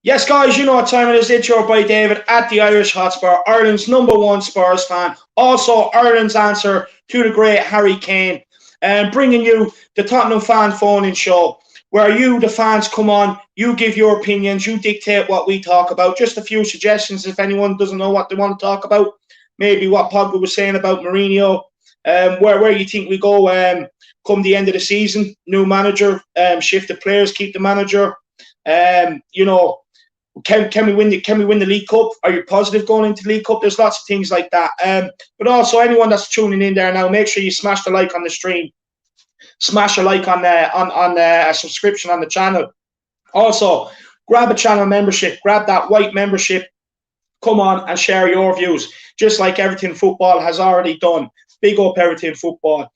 Yes, guys, you know what time it is. It's your boy David at the Irish Hotspur, Ireland's #1 Spurs fan. Also, Ireland's answer to the great Harry Kane. Bringing you the Tottenham fan phone-in show, where you, the fans, come on, you give your opinions, you dictate what we talk about. Just a few suggestions if anyone doesn't know what they want to talk about. Maybe what Pogba was saying about Mourinho, where you think we go come the end of the season. New manager, shift the players, keep the manager. You know, Can we win the League Cup? Are you positive going into the League Cup? There's lots of things like that. But also, anyone that's tuning in there now, make sure you smash the like on the stream, smash a like on a subscription on the channel. Also, grab a channel membership, grab that white membership. Come on and share your views, just like Everything Football has already done. Big up Everything Football.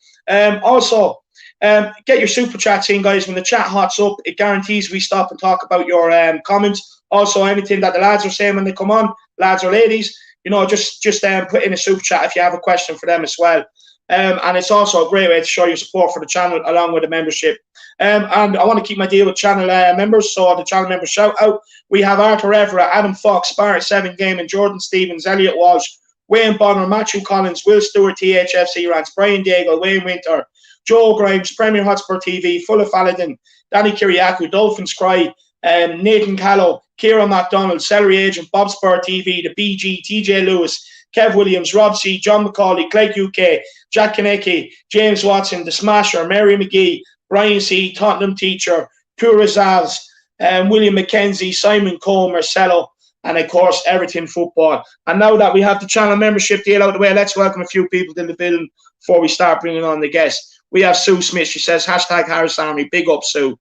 Also, get your super chats in, guys. When the chat hots up, it guarantees we stop and talk about your comments. Also, anything that the lads are saying when they come on, lads or ladies, you know, just put in a super chat if you have a question for them as well. And it's also a great way to show your support for the channel along with the membership. And I want to keep my deal with channel members, so the channel members shout out. We have Arthur Everett, Adam Fox, Barrett 7 Gaming, Jordan Stevens, Elliot Walsh, Wayne Bonner, Matthew Collins, Will Stewart, THFC Rants, Brian Daigle, Wayne Winter, Joe Grimes, Premier Hotspur TV, Full of Faladin, Danny Kiriakou, Dolphins Cry, Nathan Callow, Kieran MacDonald, Celery Agent, Bob Spur TV, The BG, TJ Lewis, Kev Williams, Rob C, John McCauley, Clegg UK, Jack Kaneki, James Watson, The Smasher, Mary McGee, Brian C, Tottenham Teacher, Purazals, William McKenzie, Simon Cole, Marcelo, and of course, Everything Football. And now that we have the channel membership deal out of the way, let's welcome a few people to the building before we start bringing on the guests. We have Sue Smith. She says, #Harris Army. Big up, Sue.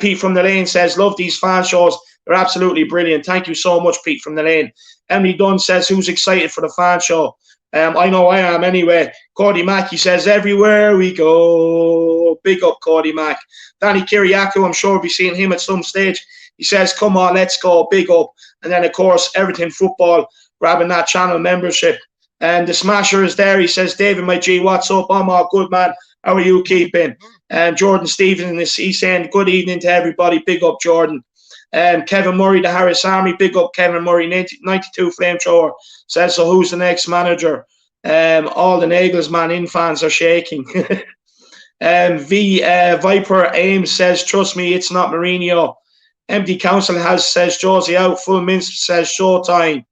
Pete from the Lane says, love these fan shows. They're absolutely brilliant. Thank you so much, Pete from the Lane. Emily Dunn says, who's excited for the fan show? I know I am anyway. Cody Mack, he says, everywhere we go. Big up, Cody Mack. Danny Kiriakou, I'm sure we'll be seeing him at some stage. He says, come on, let's go. Big up. And then, of course, Everything Football, grabbing that channel membership. And the Smasher is there. He says, David, my G, what's up? I'm all good, man. How are you keeping? Jordan Stevens, he's saying, good evening to everybody. Big up, Jordan. Kevin Murray, the Harris Army. Big up, Kevin Murray. 92 Flamethrower says, so who's the next manager? All the Nagelsmann in fans are shaking. Viper Ames says, trust me, it's not Mourinho. Empty Council says, Josie out. Full Mince says, showtime.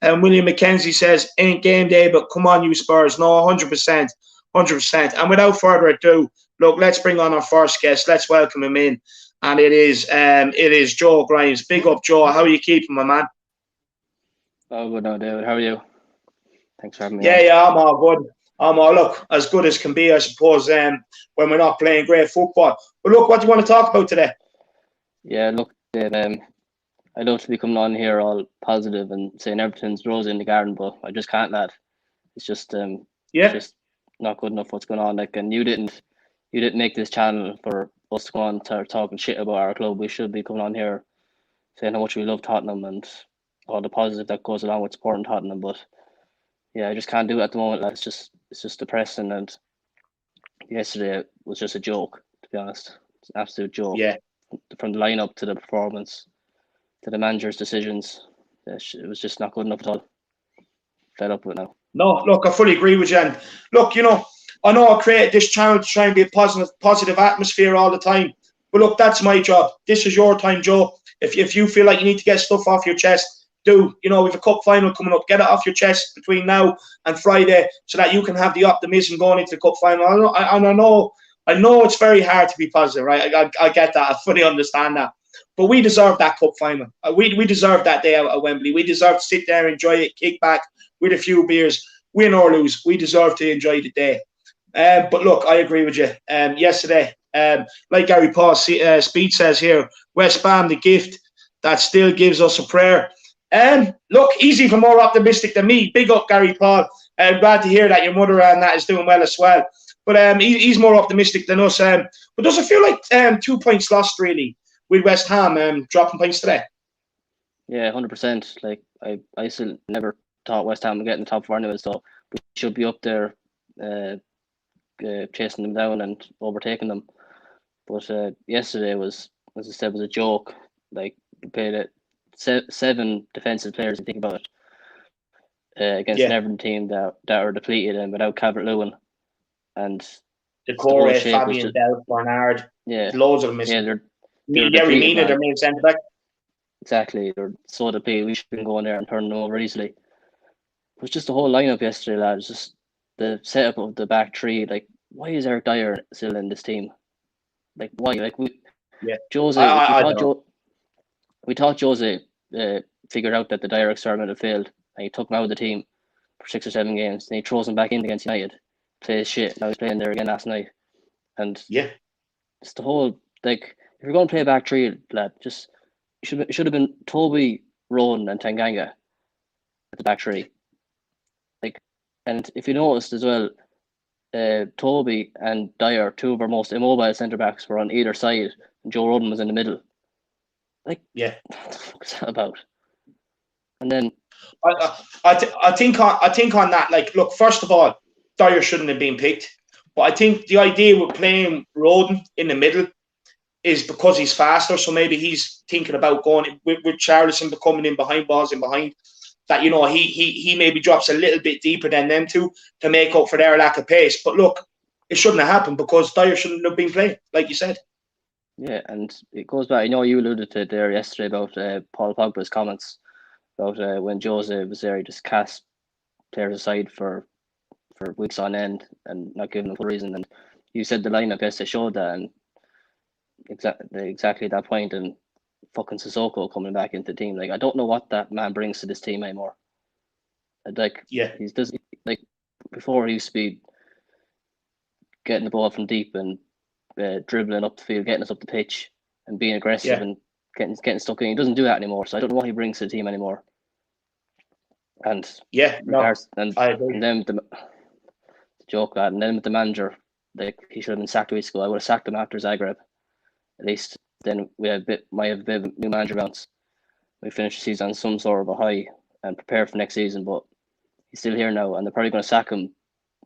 William McKenzie says, ain't game day, but come on, you Spurs. No, 100%. 100%. And without further ado, look, let's bring on our first guest. Let's welcome him in. And it is Joe Grimes. Big up, Joe. How are you keeping, my man? Oh, good now, David. How are you? Thanks for having me. Yeah, I'm all good. Look, as good as can be, I suppose, when we're not playing great football. But look, what do you want to talk about today? Yeah, look, Dave, I'd love to be coming on here all positive and saying everything's rosy in the garden, but I just can't, lad. It's just it's just not good enough what's going on. Like, and you didn't make this channel for us to go on to talking shit about our club. We should be coming on here saying how much we love Tottenham and all the positive that goes along with supporting Tottenham. But yeah, I just can't do it at the moment. It's just depressing, and yesterday was just a joke, to be honest. It's an absolute joke. Yeah. From the lineup to the performance to the manager's decisions, it was just not good enough at all. Fed up with it now. No, look, I fully agree with you. And look, you know, I know I created this channel to try and be a positive atmosphere all the time. But look, that's my job. This is your time, Joe. If you feel like you need to get stuff off your chest, do. You know, we have a cup final coming up. Get it off your chest between now and Friday so that you can have the optimism going into the cup final. I know it's very hard to be positive, right? I get that. I fully understand that. But we deserve that cup final. We deserve that day out at Wembley. We deserve to sit there, enjoy it, kick back with a few beers, win or lose. We deserve to enjoy the day. But look, I agree with you. Yesterday, like Gary Paul Speed says here, West Bam, the gift that still gives us a prayer. Look, he's even more optimistic than me. Big up, Gary Paul. Glad to hear that your mother and that is doing well as well. But he's more optimistic than us. But does it feel like 2 points lost really with West Ham dropping points today? Yeah, 100%. Like I still never thought West Ham would get in the top four anyway, so we should be up there, chasing them down and overtaking them. But yesterday was, as I said, was a joke. Like we played it 7 defensive players. If you think about it, against an Everton team that are depleted and without Calvert-Lewin, and Decore, Fabian, Delph, Bernard, loads of them missing. Yeah, Yerry Mina, their main centre back. Exactly, they're so depleted. We should have been going there and turning them over easily. It was just the whole lineup yesterday, lads. Just the setup of the back three. Like, why is Eric Dyer still in this team? Like, why? Like, Jose. We thought Jose figured out that the Dyer experiment had failed, and he took him out of the team for 6 or 7 games. Then he throws him back in against United, plays shit. Now he's playing there again last night, and it's the whole, like, if you're going to play a back three, lad, just should have been Toby, Rowan, and Tanganga at the back three. Like, and if you noticed as well, Toby and Dyer, 2 of our most immobile centre backs, were on either side, and Joe Rodon was in the middle. Like, what the fuck is that about? And then I think on that, like, look, first of all, Dyer shouldn't have been picked, but I think the idea with playing Rodon in the middle is because he's faster. So maybe he's thinking about going with Charlison coming in behind, balls in behind. That, you know, he maybe drops a little bit deeper than them two to make up for their lack of pace. But look, it shouldn't have happened because Dyer shouldn't have been playing, like you said. Yeah, and it goes back. I know you alluded to it there yesterday about Paul Pogba's comments about when Jose was there, he just cast players aside for weeks on end and not giving them full reason. And you said the lineup yesterday showed that, and exactly that point. And fucking Sissoko coming back into the team, like, I don't know what that man brings to this team anymore. Like, he's does, like, before he used to be getting the ball from deep and dribbling up the field, getting us up the pitch and being aggressive and getting stuck in. He doesn't do that anymore, so I don't know what he brings to the team anymore. And and then the joke that, and then with the manager, like, he should have been sacked weeks ago. I would have sacked him after Zagreb. At least then we might have a bit of a new manager bounce. We finish the season on some sort of a high and prepare for next season. But he's still here now, and they're probably going to sack him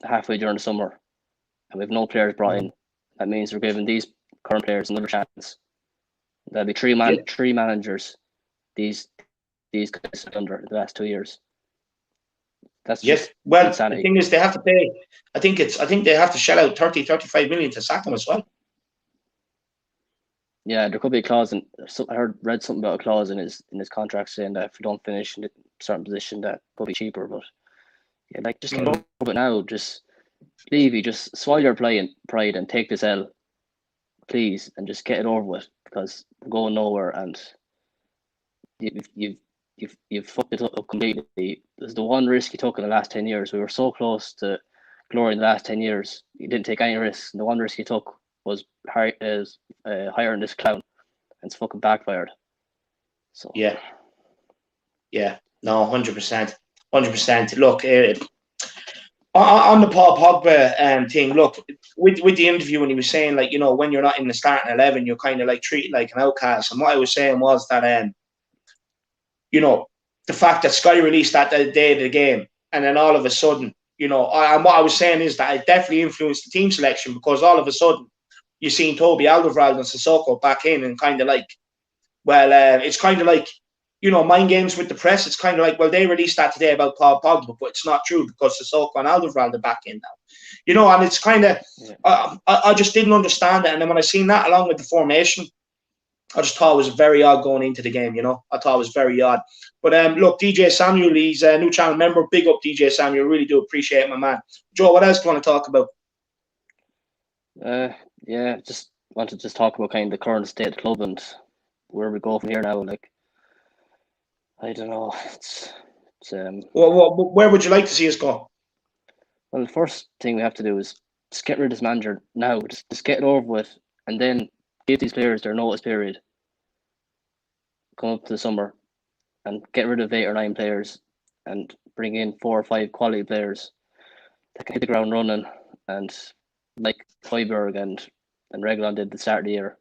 halfway during the summer. And we have no players brought in. That means we're giving these current players another chance. There'll be three managers. These guys under the last 2 years. That's well, insanity. The thing is, they have to pay. I think they have to shell out 30-35 million to sack them as well. Yeah, there could be a clause, and read something about a clause in his contract saying that if we don't finish in a certain position, that could be cheaper. But yeah, like, just get over it now. Just Levy, just swallow your pride and take this L, please, and just get it over with, because we're going nowhere, and you've fucked it up completely. There's the one risk you took in the last 10 years. We were so close to glory in the last 10 years. You didn't take any risks. And the one risk you took was hiring this clown, and it's fucking backfired. So no, 100%. Look, on the Paul Pogba thing, look, with the interview, when he was saying, like, you know, when you're not in the starting 11, you're kind of like treated like an outcast. And what I was saying was that you know, the fact that Sky released that the day of the game, and then all of a sudden, you know, and what I was saying is that it definitely influenced the team selection, because all of a sudden you've seen Toby Alderweireld and Sissoko back in, and kind of like, well, it's kind of like, you know, mind games with the press. It's kind of like, well, they released that today about Paul Pogba, but it's not true because Sissoko and Alderweireld are back in now. You know, and it's kind of, I just didn't understand it. And then when I seen that along with the formation, I just thought it was very odd going into the game, you know. I thought it was very odd. But look, DJ Samuel, he's a new channel member. Big up, DJ Samuel. Really do appreciate it, my man. Joe, what else do you want to talk about? Yeah, just wanted to talk about kind of the current state of the club and where we go from here now. Like, I don't know. Well, where would you like to see us go? Well, the first thing we have to do is just get rid of this manager now. Just get it over with, and then give these players their notice period. Come up to the summer and get rid of 8 or 9 players and bring in 4 or 5 quality players that can hit the ground running and like Højbjerg and Reguilon did at the start of the year,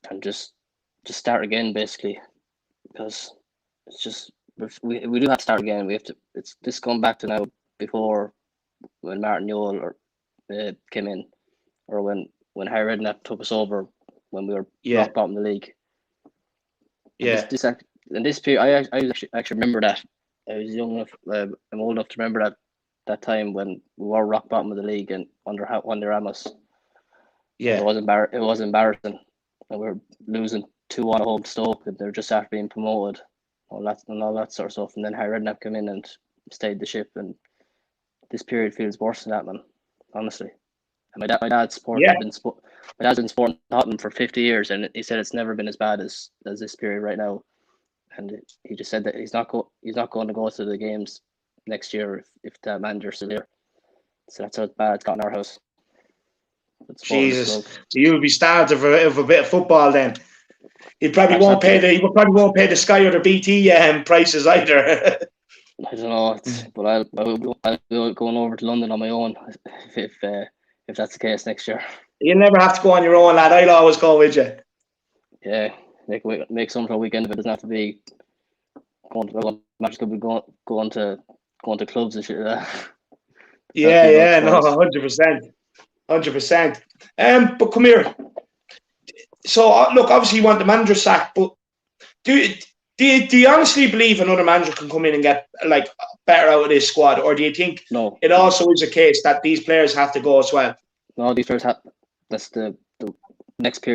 and just start again basically, because it's just we do have to start again. We have to. It's this going back to now before when Martin Jol came in, or when Harry Redknapp took us over when we were rock bottom of the league. Yeah. In this period, I actually remember that. I was young enough. I'm old enough to remember that time when we were rock bottom of the league and under Ramos. Yeah. It was embarrassing, and we were losing 2-1 at home to Stoke, and they're just after being promoted, all that sort of stuff. And then Harry Redknapp came in and stayed the ship, and this period feels worse than that, man. Honestly. And my dad's been supporting Tottenham for 50 years, and he said it's never been as bad as this period right now. And he just said that he's not going to go to the games next year if the manager's still here. So that's how bad it's got in our house. Jesus, so you would be starved of a bit of football then. He probably won't pay the Sky or the BT prices either. I don't know, but I'll be going over to London on my own if that's the case next year. You'll never have to go on your own, lad. I'll always go with you. Yeah, make some for a weekend if it doesn't have to be going to clubs and shit like that. Yeah, no, 100%. 100%. But come here. So look, obviously you want the manager sacked, but do you honestly believe another manager can come in and get like better out of this squad, or do you think it also is a case that these players have to go as well? No, these players have. That's the next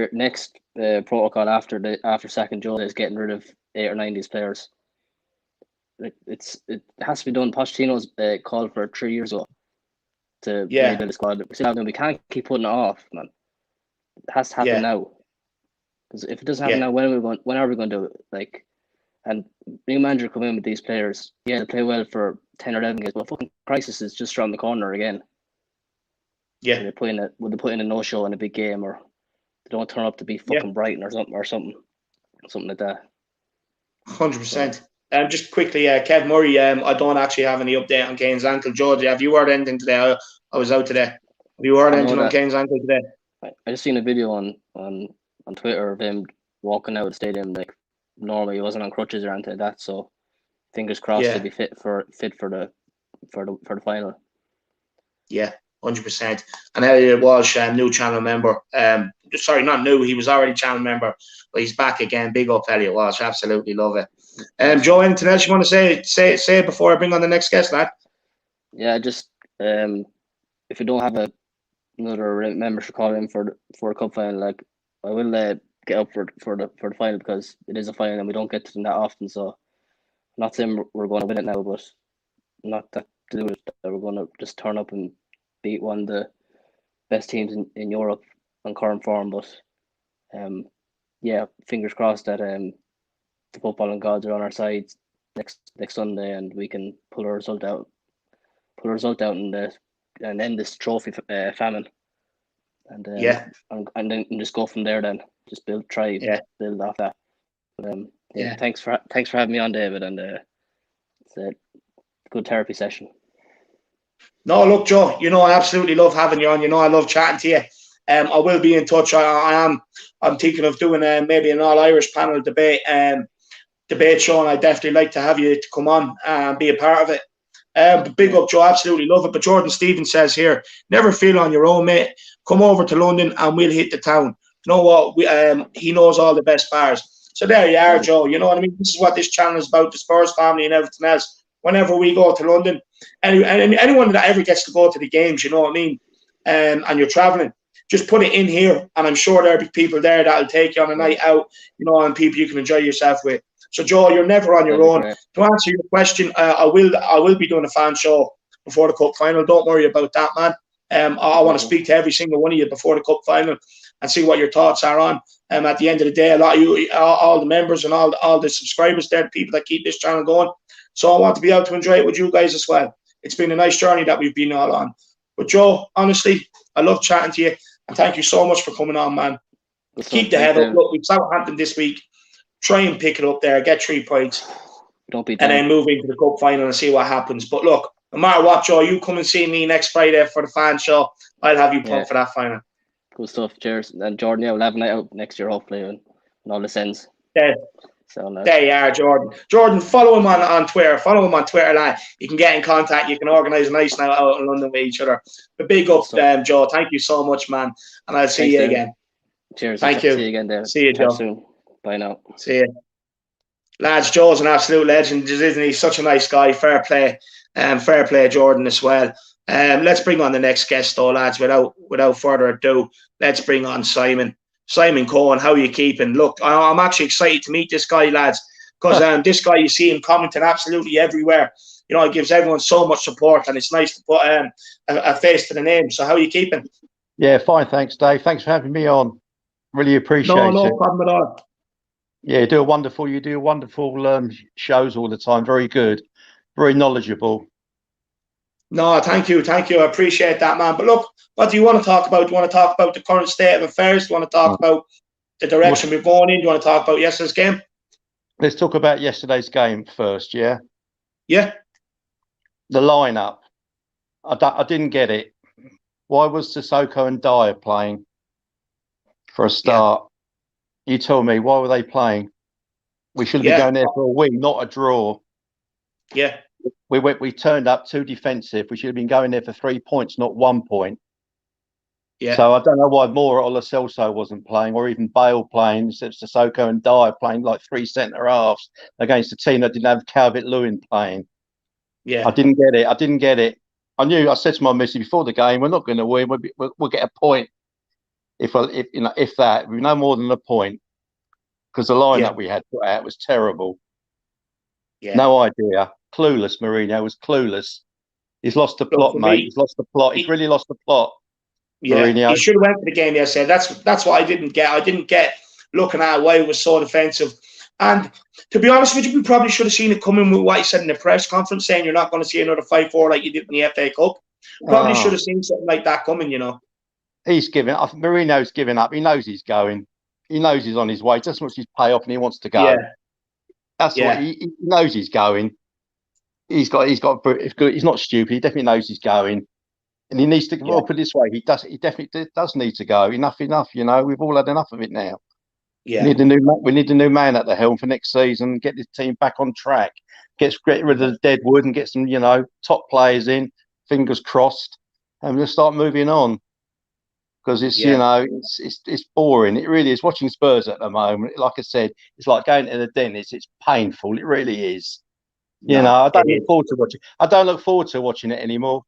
protocol after sacking Joe is getting rid of 8 or 9 of these players. It has to be done. Pochettino's called for 3 years ago to rebuild the squad. We can't keep putting it off, man. It has to happen now. Because if it doesn't happen now, when are we going to do it? Like, and new manager come in with these players. Yeah, they play well for 10 or 11 games, but fucking crisis is just around the corner again. Yeah, they put in a no-show in a big game, or they don't turn up to be fucking Brighton or something like that. 100%. Just quickly, Kev Murray. I don't actually have any update on Kane's ankle. George, have you heard anything today? I was out today. Have you heard anything on Kane's ankle today? I just seen a video on Twitter of him walking out of the stadium. Like, normally he wasn't on crutches or anything like that. So fingers crossed he'll be fit for the final. Yeah, 100%. And Elliot Walsh, new channel member. Sorry, not new. He was already channel member, but he's back again. Big up, Elliot Walsh. Absolutely love it. Joe, anything else you want to say before I bring on the next guest, lad? Yeah, just if you don't have another membership call in for a cup final, like, I will get up for the final, because it is a final and we don't get to them that often. So I'm not saying we're going to win it now, but not that to do with it, that we're going to just turn up and beat one of the best teams in Europe on current form. But fingers crossed that the footballing gods are on our side next Sunday, and we can pull a result out and end this trophy famine. And and then just go from there. Then just build off that. But, thanks for having me on, David, and it's a good therapy session. No, look, Joe, I absolutely love having you on. I love chatting to you. I will be in touch. I'm thinking of doing maybe an all-Irish panel debate show, and I'd definitely like to have you to come on and be a part of it. But big up, Joe, absolutely love it. But Jordan Stevens says here, never feel on your own, mate. Come over to London and we'll hit the town. You know what? He knows all the best bars. So there you are, Joe. You know what I mean? This is what this channel is about, the Spurs family and everything else. Whenever we go to London, anyone that ever gets to go to the games, you know what I mean, and you're travelling, just put it in here, and I'm sure there'll be people there that'll take you on a night out, and people you can enjoy yourself with. So, Joe, you're never on your own. To answer your question, I will be doing a fan show before the cup final. Don't worry about that, man. I want to speak to every single one of you before the cup final and see what your thoughts are on. At the end of the day, a lot of you, all the members and all the subscribers, they're the people that keep this channel going. So I want to be able to enjoy it with you guys as well. It's been a nice journey that we've been all on. But Joe, honestly, I love chatting to you, and thank you so much for coming on, man. Keep the head up. Look, we've Southampton this week. Try and pick it up there, get 3 points, and then move into the cup final and see what happens. But look, no matter what, Joe, you come and see me next Friday for the fan show. I'll have you pumped for that final. Good stuff. Cheers. And Jordan, we'll have a night out next year, hopefully, and all the sins. There you are, Jordan. Jordan, follow him on Twitter. Follow him on Twitter, lad. You can get in contact. You can organise a nice night out in London with each other. But big up, Joe. Thank you so much, man. And I'll see you again. Cheers. Thank you. See you again, David. See you, Joe. Soon. Bye now. See you. Lads, Joe's an absolute legend, isn't he? Such a nice guy. Fair play. Fair play, Jordan, as well. Let's bring on the next guest, though, lads. Without further ado, let's bring on Simon. Simon Cohen, how are you keeping? Look, I'm actually excited to meet this guy, lads, because this guy, you see him commenting absolutely everywhere. You know, he gives everyone so much support, and it's nice to put a face to the name. So how are you keeping? Yeah, fine, thanks, Dave. Thanks for having me on. Really appreciate it. No problem at all. Yeah, you do wonderful shows all the time. Very good. Very knowledgeable. No, thank you. I appreciate that, man. But look, what do you want to talk about? Do you want to talk about the current state of affairs? Do you want to talk about the direction we're going in? Do you want to talk about yesterday's game? Let's talk about yesterday's game first, yeah? Yeah. The lineup. I didn't get it. Why was Sissoko and Dyer playing for a start? Yeah. You tell me, why were they playing? We should have been going there for a win, not a draw. Yeah. We turned up too defensive. We should have been going there for 3 points, not 1 point. Yeah. So I don't know why Moura or Lo Celso wasn't playing, or even Bale playing, instead of Sissoko and Dyer playing like 3 centre halves against a team that didn't have Calvert-Lewin playing. Yeah. I didn't get it. I said to my missus before the game, we're not going to win. We'll get a point. If that, no more than a point, because the lineup we had put out was terrible. Yeah. No idea. Clueless. Mourinho was clueless. He's lost the plot, mate. He's lost the plot. He's really lost the plot. Yeah, Mourinho. He should have went for the game yesterday. That's what I didn't get. I didn't get looking at why it was so defensive. And to be honest with you, we probably should have seen it coming with what he said in the press conference, saying you're not going to see another 5-4 like you did in the FA Cup. Probably should have seen something like that coming, you know. He's given up. Mourinho's given up. He knows he's going. He knows he's on his way. Just wants his payoff and he wants to go. Yeah. That's what he knows he's going. He's not stupid. He definitely knows he's going. And he needs to put it this way. He definitely does need to go. Enough, you know. We've all had enough of it now. Yeah. We need a new man at the helm for next season, get this team back on track. Get rid of the deadwood and get some, you know, top players in, fingers crossed, and we'll start moving on. Because it's you know, it's boring. It really is. Watching Spurs at the moment, like I said, it's like going to the dentist. It's painful. It really is. You know, I don't look forward to watching. I don't look forward to watching it anymore.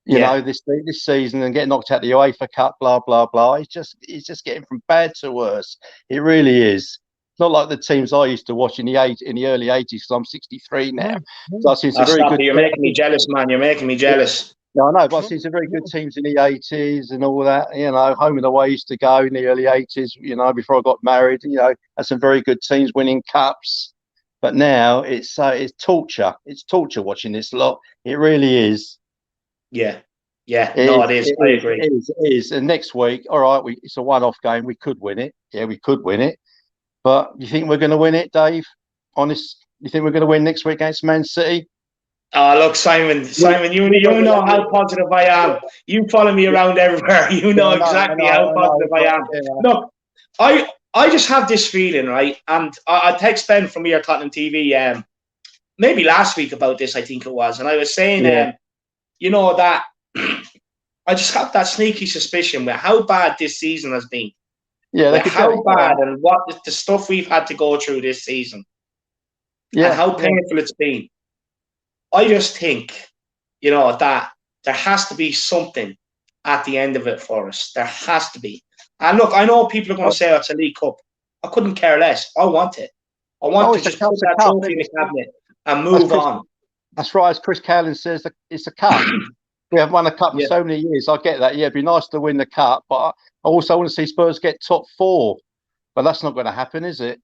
You know, this season and getting knocked out the UEFA Cup, blah blah blah. It's just getting from bad to worse. It really is. It's not like the teams I used to watch in the early 80s. Because I'm 63 now. So I've seen some very good. You're making me jealous, man. You're making me jealous. No, I know, but I've seen some very good teams in the 80s and all that. You know, home and away used to go in the early 80s. You know, before I got married. You know, had some very good teams winning cups. But now it's torture. It's torture watching this lot. It really is. Yeah. It is. I agree. It is. And next week, all right, it's a one-off game. We could win it. Yeah, we could win it. But you think we're going to win it, Dave? Honest, you think we're going to win next week against Man City? Oh, look, Simon, you know how positive I am. You follow me around everywhere. You know exactly how positive I am. Look, I just have this feeling, right? And I text Ben from here, Tottenham TV, maybe last week about this, I think it was. And I was saying, you know, that I just have that sneaky suspicion with how bad this season has been. Yeah, how bad and what the stuff we've had to go through this season. Yeah, and how painful it's been. I just think, you know, that there has to be something at the end of it for us. There has to be. And look, I know people are going to say it's a League Cup. I couldn't care less. I want it. I want to just put that trophy in the cabinet and move on. That's right. As Chris Callan says, it's a cup. We haven't won a cup in so many years. I get that. Yeah, it'd be nice to win the cup. But I also want to see Spurs get top 4. But that's not going to happen, is it?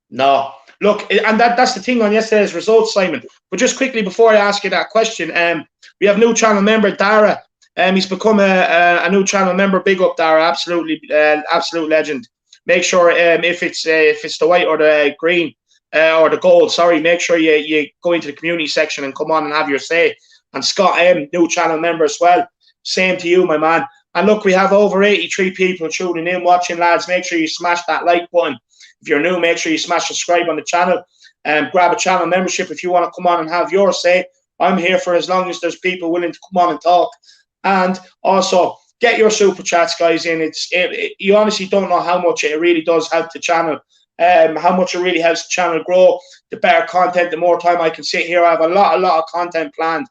No. Look, and that's the thing on yesterday's results, Simon. But just quickly, before I ask you that question, we have new channel member, Dara. He's become a new channel member. Big up, Dara. Absolutely, absolute legend. Make sure if it's the white or the green, or the gold, sorry, make sure you go into the community section and come on and have your say. And Scott M, new channel member as well. Same to you, my man. And look, we have over 83 people tuning in, watching, lads. Make sure you smash that like button. If you're new, make sure you smash subscribe on the channel. Grab a channel membership if you want to come on and have your say. I'm here for as long as there's people willing to come on and talk. And also, get your super chats, guys, in. You honestly don't know how much it really does help the channel. How much it really helps the channel grow. The better content, the more time I can sit here. I have a lot of content planned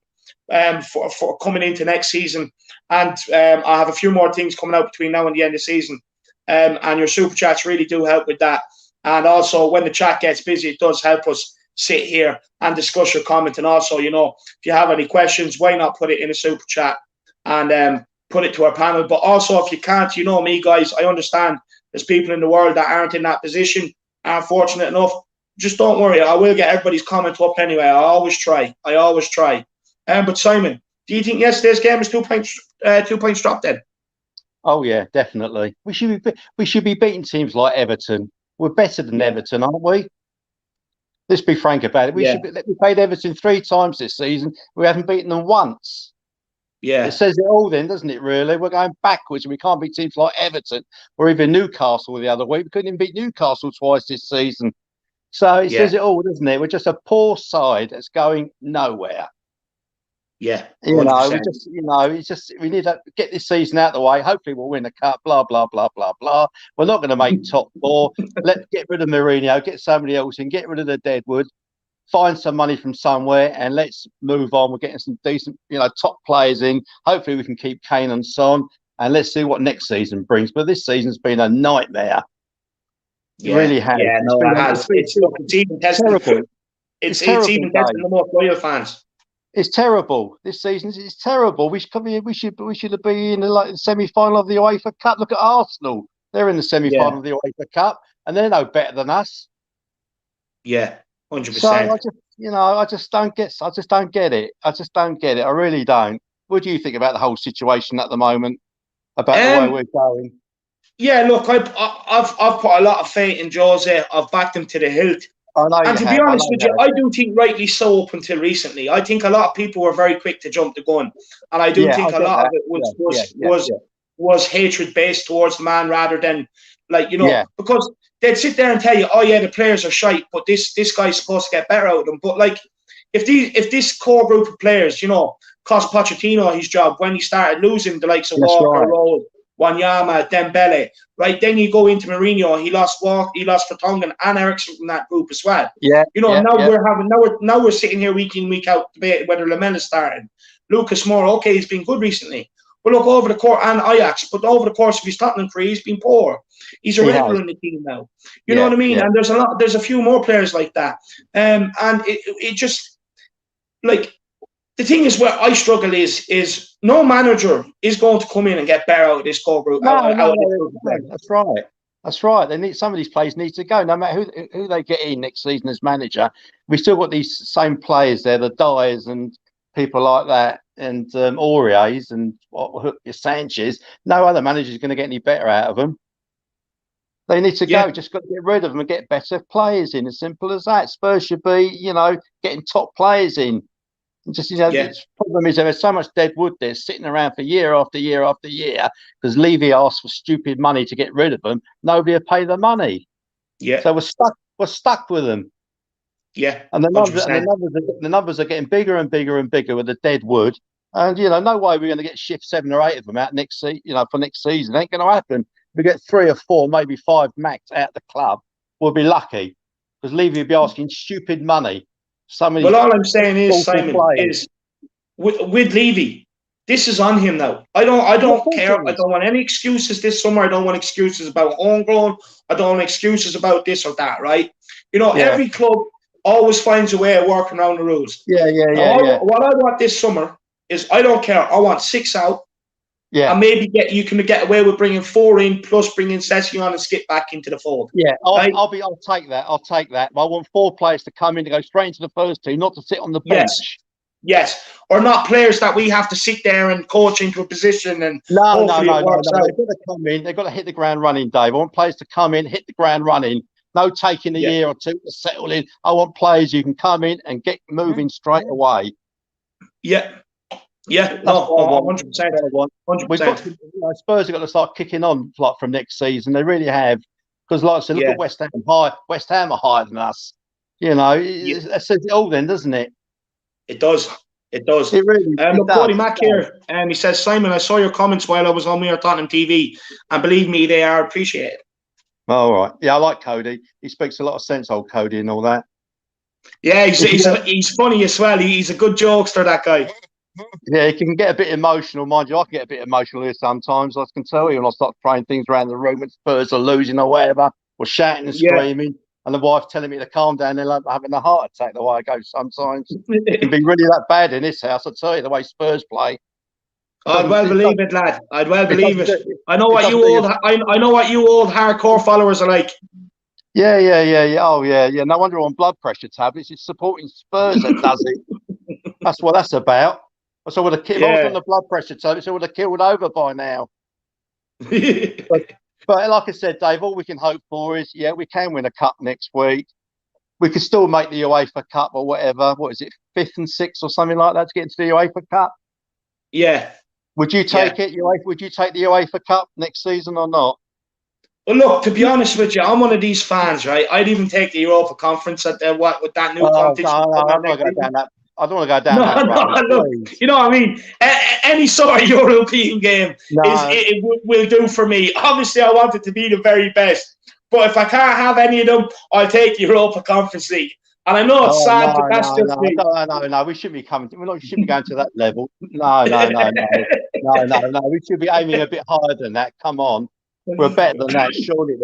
for coming into next season. And I have a few more things coming out between now and the end of the season. And your super chats really do help with that. And also, when the chat gets busy, it does help us sit here and discuss your comment. And also, you know, if you have any questions, why not put it in a super chat and put it to our panel. But also, if you can't, you know me, guys, I understand there's people in the world that aren't in that position, aren't fortunate enough. Just don't worry. I will get everybody's comment up anyway. I always try. But Simon, do you think yesterday's game was 2 points dropped then? Oh yeah, definitely. We should be beating teams like Everton. We're better than Everton, aren't we? Let's be frank about it. We played Everton 3 times this season. We haven't beaten them once. Yeah, it says it all, then, doesn't it? Really, we're going backwards, and we can't beat teams like Everton or even Newcastle the other week. We couldn't even beat Newcastle twice this season. So it says it all, doesn't it? We're just a poor side that's going nowhere. Yeah, 100%. We need to get this season out of the way. Hopefully, we'll win the cup. Blah blah blah blah blah. We're not going to make top 4. Let's get rid of Mourinho, get somebody else in, get rid of the Deadwood, find some money from somewhere, and let's move on. We're getting some decent, top players in. Hopefully, we can keep Kane and Son, and let's see what next season brings. But this season's been a nightmare. It really has. Yeah, it has. It's even testing. It's even testing the more loyal fans. It's terrible. This season it's terrible. We should have been in the semi-final of the UEFA Cup. Look at Arsenal; they're in the semi-final of the UEFA Cup, and they're no better than us. Yeah, 100%. So I just don't get it. I just don't get it. I really don't. What do you think about the whole situation at the moment? About the way we're going? Yeah, look, I've put a lot of faith in Jose. I've backed him to the hilt. And to be honest with you, I do think rightly so up until recently. I think a lot of people were very quick to jump the gun. And I do think a lot of it was hatred based towards the man rather than, because they'd sit there and tell you, oh, yeah, the players are shite, but this guy's supposed to get better out of them. But, if this core group of players, cost Pochettino his job when he started losing the likes of Walker, Rowe, Wanyama, Dembele, right? Then you go into Mourinho. He lost Vertonghen and Eriksen from that group as well. Now we're sitting here week in, week out debating whether Lamella's starting. Lucas Moura, okay, he's been good recently. But look, over the course, and Ajax, but over the course of his Tottenham career, he's been poor. He's a regular in the team now. You know what I mean? Yeah. And there's a few more players like that. And it just the thing is where I struggle is no manager is going to come in and get better out of this core group. That's right. That's right. Some of these players need to go, no matter who they get in next season as manager. We've still got these same players there, the Dyers and people like that, and Auriers and Sanchez. No other manager is going to get any better out of them. They need to go. Just got to get rid of them and get better players in. As simple as that. Spurs should be, getting top players in. The problem is there's so much dead wood there sitting around for year after year after year because Levy asked for stupid money to get rid of them. Nobody will pay the money. Yeah. So we're stuck with them. Yeah. And the numbers are getting bigger and bigger and bigger with the dead wood. And no way we're going to get shift 7 or 8 of them out next season. For next season, it ain't going to happen. If we get 3 or 4, maybe 5 max out the club, we'll be lucky because Levy will be asking stupid money. Well, all I'm saying is, Simon, is with Levy, this is on him now. I don't care. I don't want any excuses this summer. I don't want excuses about homegrown. I don't want excuses about this or that, right? Every club always finds a way of working around the rules. What I want this summer is I don't care. I want 6 out. Yeah, and maybe you can get away with bringing 4 in plus bringing Session on and skip back into the fold. Yeah, I'll take that. I'll take that. But I want 4 players to come in to go straight into the first team, not to sit on the bench. Yes, or not players that we have to sit there and coach into a position and no. They've got to come in. They've got to hit the ground running, Dave. I want players to come in, hit the ground running. No taking a year or two to settle in. I want players you can come in and get moving straight away. Yeah. Yeah, no, 100%. 100%. Spurs have got to start kicking on like from next season. They really have, because like I said, look at West Ham. West Ham are higher than us. You know, it says it all then, doesn't it? It does. It does. It really look, Cody Mack here, and he says, Simon, I saw your comments while I was on your Tottenham TV, and believe me, they are appreciated. All right. Yeah, I like Cody. He speaks a lot of sense, old Cody, and all that. Yeah, he's funny as well. He's a good jokester, that guy. Yeah, he can get a bit emotional, mind you. I can get a bit emotional here sometimes. I can tell you when I start throwing things around the room when Spurs are losing or whatever, or shouting and screaming, and the wife telling me to calm down. They're like having a heart attack the way I go sometimes. It can be really that bad in this house, I tell you, the way Spurs play. I'd well believe it, lad. I'd well believe it. I know what you old hardcore followers are like. Yeah. Oh, yeah. No wonder on blood pressure tablets. It's supporting Spurs that does it. That's what that's about. So would have, if I was on the blood pressure tablets, I would have killed over by now. but like I said, Dave, all we can hope for is, we can win a cup next week. We could still make the UEFA Cup or whatever. What is it, 5th and 6th or something like that to get into the UEFA Cup? Yeah. Would you take it? Would you take the UEFA Cup next season or not? Well, look, to be honest with you, I'm one of these fans, right? I'd even take the Europa Conference with that new competition. I don't want to go down that road. Look, you know what I mean? Any sort of European game will do for me. Obviously, I want it to be the very best. But if I can't have any of them, I'll take the Europa Conference League. And I know it's sad, but that's just me. No, we shouldn't be coming. We shouldn't be going to that level. No. We should be aiming a bit higher than that. Come on. We're better than that, surely.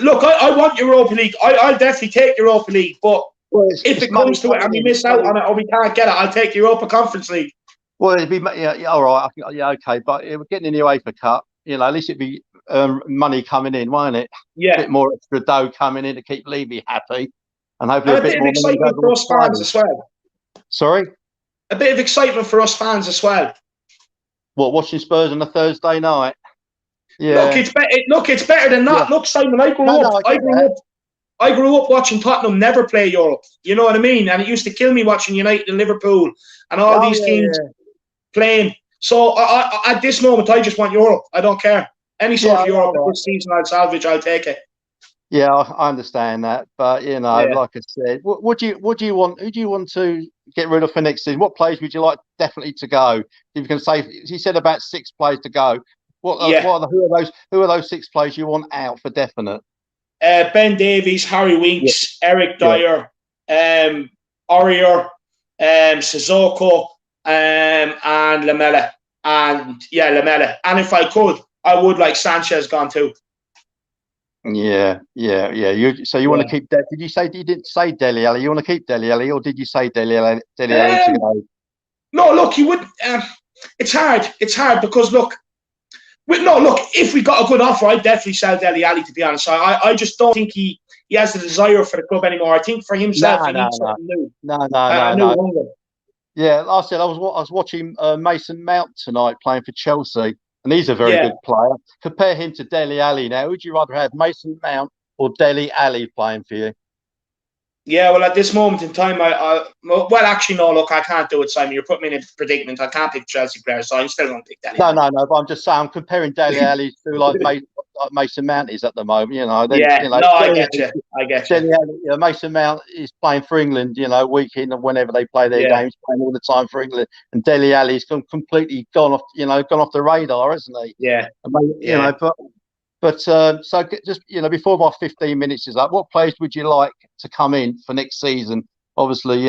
Look, I want Europa League. I'll definitely take Europa League, but if it comes to it and we miss out on it or we can't get it, I'll take Europa Conference League. Well, it'd be all right. Okay, but we're getting in the UEFA Cup. At least it'd be money coming in, won't it? Yeah, a bit more extra dough coming in to keep Levy happy, and hopefully a bit of excitement for us fans as well. Sorry, a bit of excitement for us fans as well. What, watching Spurs on a Thursday night? Yeah. Look, it's better than that. Yeah. Look, Simon, I grew up watching Tottenham never play Europe. You know what I mean? And it used to kill me watching United and Liverpool and all these teams playing. So at this moment, I just want Europe. I don't care. Any sort of Europe this season I'll salvage, I'll take it. Yeah, I understand that. But, like I said, what do you want? Who do you want to get rid of for next season? What players would you like definitely to go? If you can say, he said about 6 players to go. Who are those 6 players you want out for definite? Ben Davies, Harry Winks, Eric Dyer, Aurier, Sissoko, and Lamela. Lamela. And if I could, I would like Sanchez gone too. Yeah. You want to keep that? Did you say you didn't say Dele Alli? You want to keep Dele Alli, or did you say Dele Alli to go? No, look, you would. It's hard. It's hard because look, if we got a good offer, I'd definitely sell Dele Alli, to be honest. I just don't think he has the desire for the club anymore. I think for himself, he needs something new. No. Yeah, like I said, I was watching Mason Mount tonight playing for Chelsea, and he's a very good player. Compare him to Dele Alli now. Would you rather have Mason Mount or Dele Alli playing for you? Yeah, well, at this moment in time, actually, no, look, I can't do it, Simon. You're putting me in a predicament. I can't pick Chelsea players, so I'm still going to pick Dele Alli. No, but I'm just saying, I'm comparing Dele Alli to like Mason Mount is at the moment, I get you. Mason Mount is playing for England, week in and whenever they play their games, playing all the time for England. And Dele Alli's completely gone off the radar, hasn't he? Yeah. But so just before my 15 minutes is up, what players would you like to come in for next season? Obviously,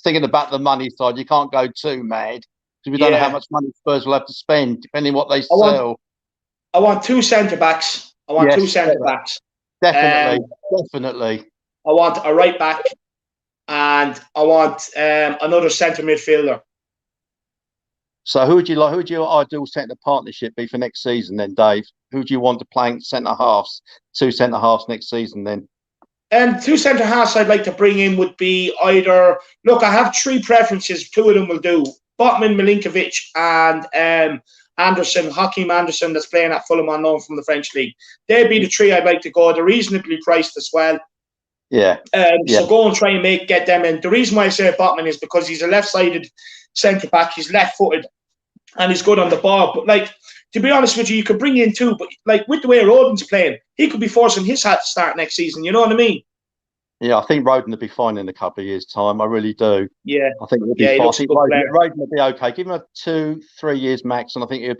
thinking about the money side, you can't go too mad because we don't know how much money Spurs will have to spend depending on what they sell. I want 2 centre backs. Definitely. I want a right back, and I want another centre midfielder. So who would your ideal centre partnership be for next season then, Dave? Who do you want to play centre halves? 2 centre halves next season then? 2 centre halves I'd like to bring in would be either. Look, I have 3 preferences. 2 of them will do. Botman, Milinkovic, and Anderson, Hakeem Anderson, that's playing at Fulham on loan from the French league. They'd be the three I'd like to go. They're reasonably priced as well. Yeah. So go and try and get them in. The reason why I say Botman is because he's a left-sided centre back. He's left-footed and he's good on the ball. But like, to be honest with you, you could bring in two. But like with the way Rodon's playing, he could be forcing his hat to start next season. You know what I mean? Yeah, I think Roden will be fine in a couple of years' time. I really do. Yeah, I think he'll be fine. I think Roden will be okay. Give him a 2-3 years max, and I think he'll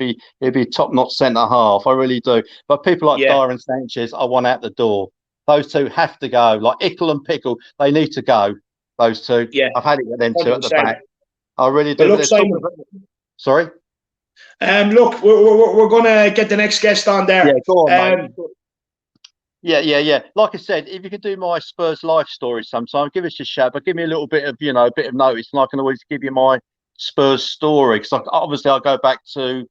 be a top-notch centre half. I really do. But people like Dyer and Sanchez, I want out the door. Those two have to go. Like Ickle and Pickle, they need to go. Those two. Yeah, I've had it with them 2 at the 100%. back. I really do. Look, Simon, sorry. Look, we're gonna get the next guest on there. Yeah, go on, mate. Yeah. Like I said, if you could do my Spurs life story sometime, give us a shout. But give me a little bit of, a bit of notice, and I can always give you my Spurs story. Because obviously, I go back to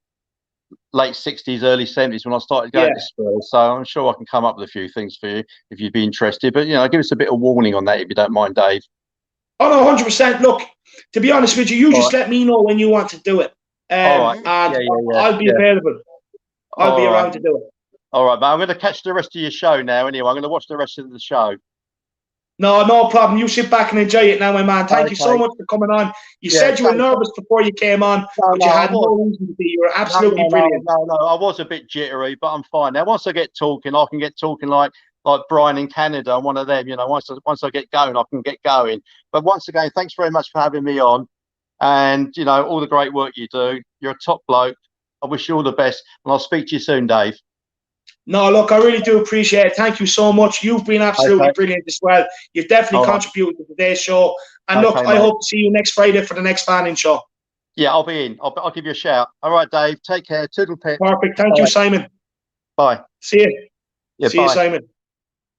late 60s, early 70s when I started going to Spurs. So I'm sure I can come up with a few things for you if you'd be interested. But give us a bit of warning on that if you don't mind, Dave. Oh no, 100%. Look, to be honest with you, you just let me know when you want to do it, and I'll be available. I'll be around to do it. All right, but I'm going to catch the rest of your show now. Anyway, I'm going to watch the rest of the show. No problem. You sit back and enjoy it now, my man. Thank you so much for coming on. You said you were nervous before you came on, but you had no reason to be. You were absolutely brilliant. No, I was a bit jittery, but I'm fine now. Once I get talking, I can get talking like Brian in Canada. I'm one of them. Once I get going, I can get going. But once again, thanks very much for having me on, and all the great work you do. You're a top bloke. I wish you all the best, and I'll speak to you soon, Dave. No, look, I really do appreciate it. Thank you so much. You've been absolutely brilliant as well. You've definitely contributed to today's show. And look, I hope to see you next Friday for the next fanning show. Yeah, I'll be in. I'll give you a shout. All right, Dave. Take care. Toodle pip. Perfect. Thank you, Simon. Bye. See you. Yeah, see you, Simon.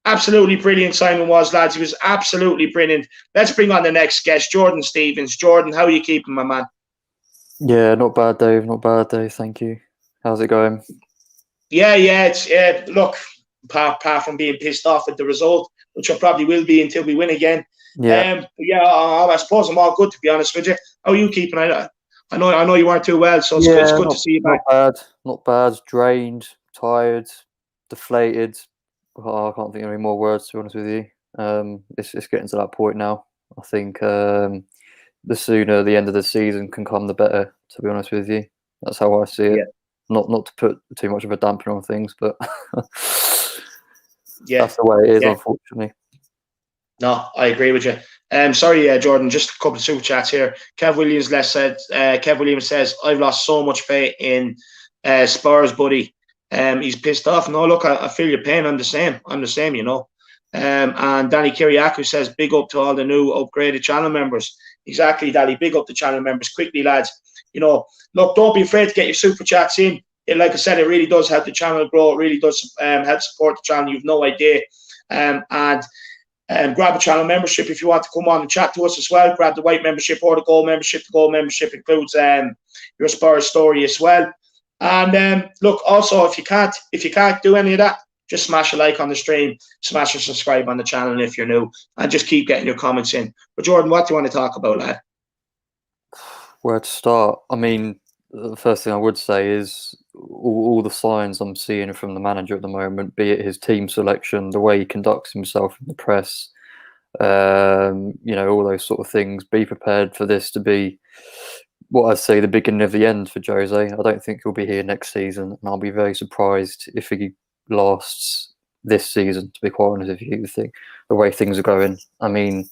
Absolutely brilliant, Simon was, lads. He was absolutely brilliant. Let's bring on the next guest, Jordan Stevens. Jordan, how are you keeping, my man? Yeah, not bad, Dave. Not bad, Dave. Thank you. How's it going? Yeah. It's look, apart from being pissed off at the result, which I probably will be until we win again. Yeah. I suppose I'm all good, to be honest with you. How are you keeping? I know you weren't too well, so it's good to see you back. Not bad. Drained, tired, deflated. I can't think of any more words, to be honest with you. It's getting to that point now. I think the sooner the end of the season can come, the better, to be honest with you. That's how I see it. Yeah. Not to put too much of a dampener on things, but that's the way it is, unfortunately. No, I agree with you. Sorry, Jordan, just a couple of super chats here. Kev Williams says, I've lost so much faith in Spurs, buddy. He's pissed off. No, look, I feel your pain. I'm the same, and Danny Kiriakou says, big up to all the new upgraded channel members. Exactly, Danny. Big up the channel members. Quickly, lads. Look, don't be afraid to get your super chats in. Like I said, it really does help the channel grow. It really does help support the channel. You've no idea. And grab a channel membership if you want to come on and chat to us as well. Grab the white membership or the gold membership. The gold membership includes your Spurs story as well. And look, also if you can't do any of that, just smash a like on the stream, smash a subscribe on the channel if you're new, and just keep getting your comments in. But Jordan, what do you want to talk about, lad? Where to start? I mean, the first thing I would say is all the signs I'm seeing from the manager at the moment, be it his team selection, the way he conducts himself in the press, all those sort of things. Be prepared for this to be what I'd say the beginning of the end for Jose. I don't think he'll be here next season, and I'll be very surprised if he lasts this season, to be quite honest with you. The way things are going, I mean,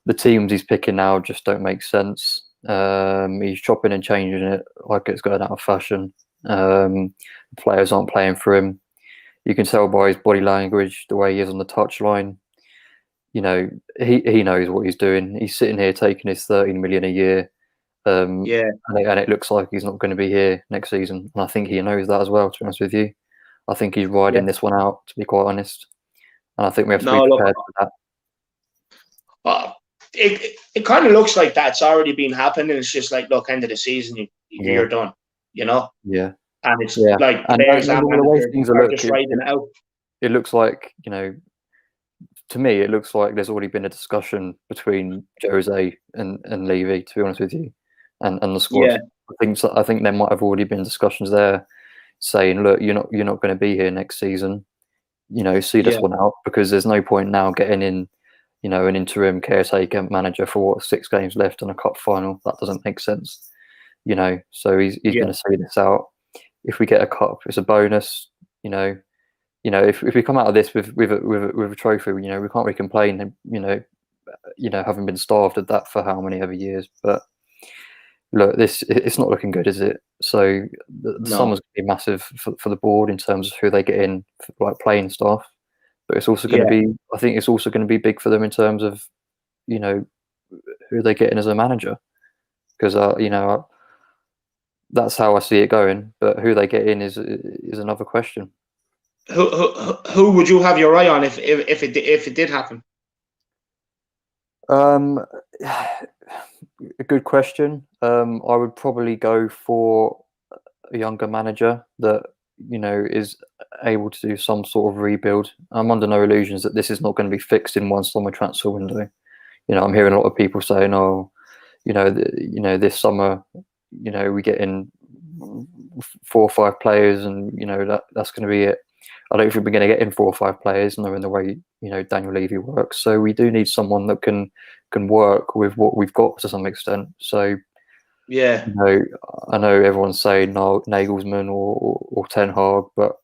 the teams he's picking now just don't make sense. He's chopping and changing it like it's going out of fashion. Players aren't playing for him. You can tell by his body language, the way he is on the touchline. He knows what he's doing. He's sitting here taking his 13 million a year. And it looks like he's not going to be here next season. And I think he knows that as well, to be honest with you. I think he's riding this one out, to be quite honest. And I think we have to be prepared for that. It kind of looks like that's already been happening. It's just like, look, end of the season, you're done, Yeah. And it's like players and the way things are just riding it out. It looks like, to me, it looks like there's already been a discussion between Jose and Levy, to be honest with you, and the squad. I think there might have already been discussions there saying, look, you're not going to be here next season. See this one out, because there's no point now getting in, an interim caretaker manager for 6 games left and a cup final. That doesn't make sense. So he's going to see this out. If we get a cup, it's a bonus. If we come out of this with a trophy, we can't really complain. Having been starved at that for how many ever years. But look, it's not looking good, is it? So the summer's going to be massive for the board in terms of who they get in for, like, playing staff. But it's also going to be, I think it's also going to be big for them in terms of, who they get in as a manager, because that's how I see it going. But who they get in is another question. Who would you have your eye on if it did happen? A good question. I would probably go for a younger manager that is able to do some sort of rebuild. I'm under no illusions that this is not going to be fixed in one summer transfer window. I'm hearing a lot of people saying, "Oh, this summer, we get in 4 or 5 players, and that's going to be it." I don't think we're going to get in 4 or 5 players, knowing the way Daniel Levy works. So we do need someone that can work with what we've got to some extent. So I know everyone's saying Nagelsmann or Ten Hag, but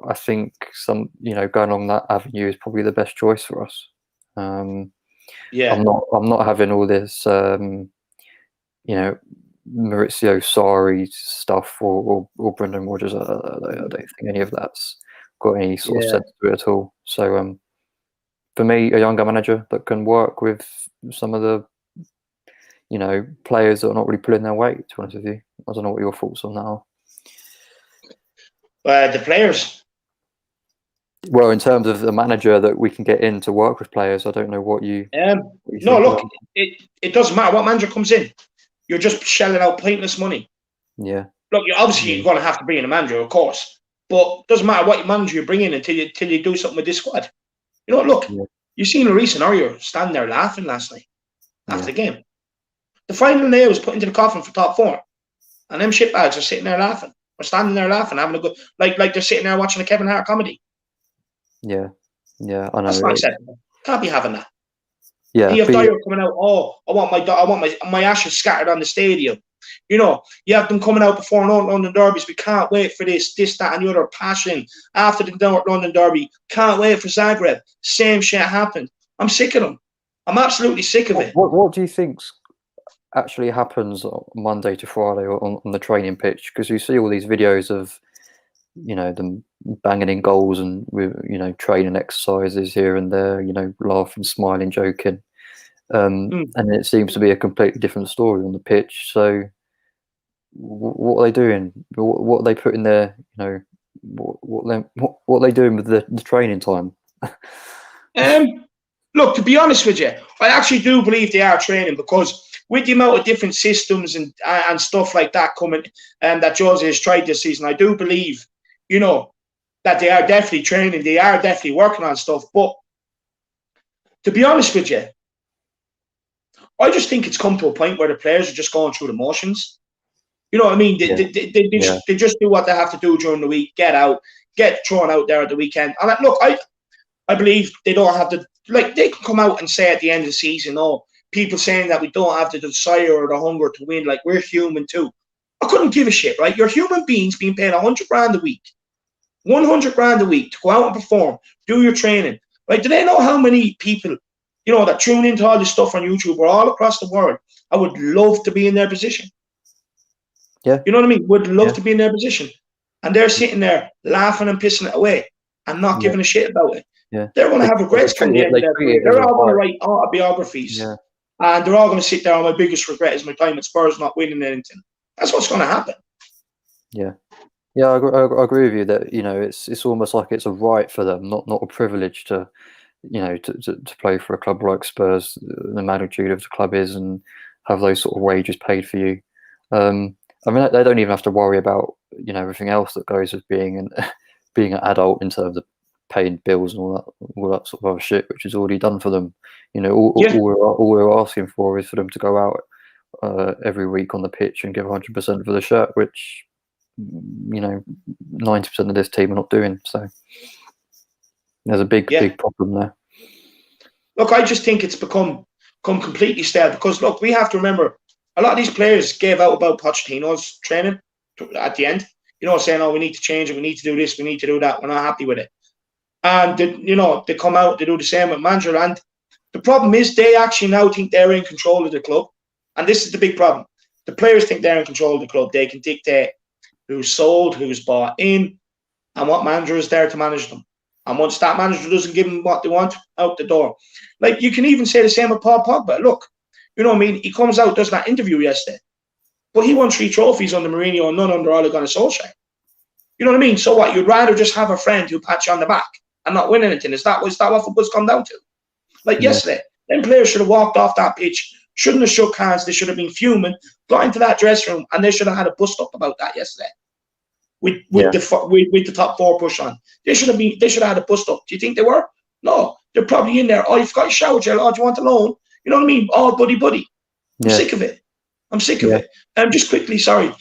I think going along that avenue is probably the best choice for us. I'm not having all this Maurizio Sarri stuff or Brendan Rodgers. I don't think any of that's got any sort of sense to it at all. So for me, a younger manager that can work with some of the players that are not really pulling their weight, to be honest with you. I don't know what your thoughts on that are. The players. Well, in terms of the manager that we can get in to work with players, I don't know what you. No, look, it doesn't matter what manager comes in. You're just shelling out pointless money. Yeah. Look, you're going to have to bring in a manager, of course, but it doesn't matter what manager you bring in until you do something with this squad. Look, you've seen Lloris and Aurier standing there laughing last night after the game. The final nail was put into the coffin for top 4, and them shitbags are sitting there laughing. Or standing there laughing, having a good, like they're sitting there watching a Kevin Hart comedy. Yeah, I know. That's not acceptable. Can't be having that. Yeah, and you have Dyer coming out. Oh, I want my ashes scattered on the stadium. You have them coming out before London derbies. We can't wait for this, that, and the other. Passion after the London derby. Can't wait for Zagreb. Same shit happened. I'm sick of them. I'm absolutely sick of it. What do you think actually happens Monday to Friday on the training pitch? Because you see all these videos of them banging in goals and with training exercises here and there, laughing, smiling, joking, and it seems to be a completely different story on the pitch. So what are they doing? What are they putting there? What are they doing with the training time? Look, to be honest with you, I actually do believe they are training, because with the amount of different systems and stuff like that coming, that Jose has tried this season, I do believe that they are definitely training. They are definitely working on stuff. But to be honest with you, I just think it's come to a point where the players are just going through the motions. You know what I mean? They just do what they have to do during the week, get thrown out there at the weekend. And look, I believe they don't have to, they can come out and say at the end of the season, people saying that we don't have the desire or the hunger to win, like we're human too. I couldn't give a shit, right? You're human beings being paid $100,000 a week. $100,000 a week to go out and perform, do your training. Like, do they know how many people, that tune into all this stuff on YouTube or all across the world? I would love to be in their position. Yeah. You know what I mean? Would love to be in their position. And they're sitting there laughing and pissing it away and not giving a shit about it. Yeah. They're going to have regrets come the end of their career. They're all going to write autobiographies. Yeah. And they're all going to sit there, my biggest regret is my time at Spurs not winning anything. That's what's going to happen. Yeah. Yeah, I agree with you that it's almost like it's a right for them, not a privilege to to play for a club like Spurs. The magnitude of the club is, and have those sort of wages paid for you. I mean, they don't even have to worry about everything else that goes with being an adult in terms of paying bills and all that sort of other shit, which is already done for them. All we're asking for is for them to go out every week on the pitch and give 100% for the shirt, which 90% of this team are not doing. So there's a big problem there. Look, I just think it's become completely stale because, look, we have to remember a lot of these players gave out about Pochettino's training at the end, saying, oh, we need to change it, we need to do this, we need to do that, we're not happy with it. And, they come out, they do the same with Managerial. And the problem is they actually now think they're in control of the club. And this is the big problem. The players think they're in control of the club. They can dictate who's sold, who's bought in, and what manager is there to manage them. And once that manager doesn't give them what they want, out the door. Like, you can even say the same with Paul Pogba. Look, he comes out, does that interview yesterday. But he won 3 trophies under Mourinho and none under Ole Gunnar Solskjaer. You know what I mean? So what? You'd rather just have a friend who pats you on the back and not win anything. Is that what football's come down to? Like yesterday, them players should have walked off that pitch, shouldn't have shook hands, they should have been fuming, got into that dressing room, and they should have had a bust up about that yesterday. With the top 4 push on. They should have had a bust up. Do you think they were? No. They're probably in there. Oh, you've got your shower gel. Oh, do you want a loan? You know what I mean? All buddy. I'm sick of it. Just quickly, sorry.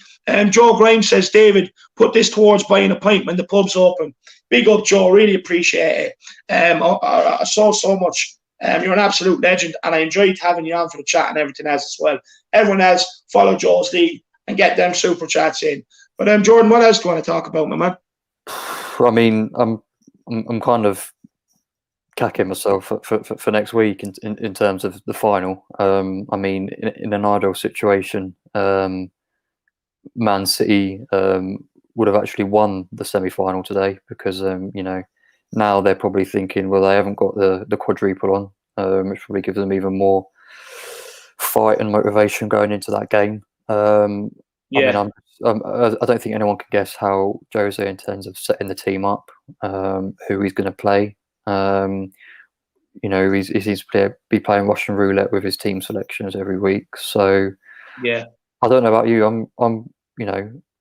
Joe Grimes says, David, put this towards buying a pint when the pub's open. Big up, Joe. Really appreciate it. I saw so much. You're an absolute legend, and I enjoyed having you on for the chat and everything else as well. Everyone else, follow Joe's lead and get them super chats in. But Jordan, what else do you want to talk about, my man? I mean, I'm kind of cacking myself for next week in terms of the final. I mean, in an ideal situation, Man City would have actually won the semi-final today because now they're probably thinking, well, they haven't got the quadruple on, which probably gives them even more fight and motivation going into that game. I mean, I don't think anyone can guess how Jose intends of setting the team up, who he's going to play. He seems to be playing Russian roulette with his team selections every week. So I don't know about you. I'm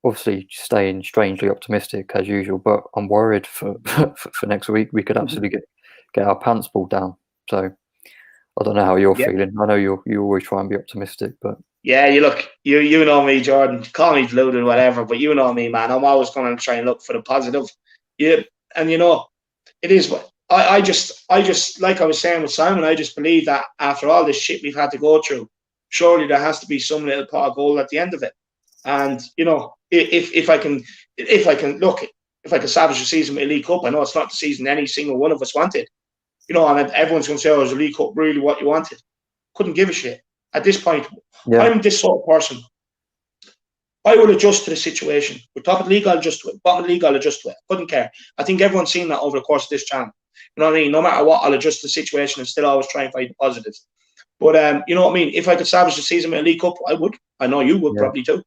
obviously staying strangely optimistic as usual, but I'm worried for next week. We could absolutely get our pants pulled down. So I don't know how you're feeling. I know you always try and be optimistic, but you know me, Jordan. Call me deluded, whatever, but you know me, man. I'm always going to try and look for the positive. And it is what I just like I was saying with Simon. I just believe that after all this shit we've had to go through, surely there has to be some little pot of gold at the end of it. And if I can salvage the season with a League Cup, I know it's not the season any single one of us wanted. And everyone's going to say, "Oh, is the League Cup really what you wanted?" Couldn't give a shit at this point. I'm this sort of person. I will adjust to the situation. With top of the league, I'll adjust to it. Bottom of the league, I'll adjust to it. Couldn't care. I think everyone's seen that over the course of this channel. You know what I mean? No matter what, I'll adjust to the situation and still always try and find the positives. But you know what I mean? If I could salvage the season with a League Cup, I would. I know you would probably too.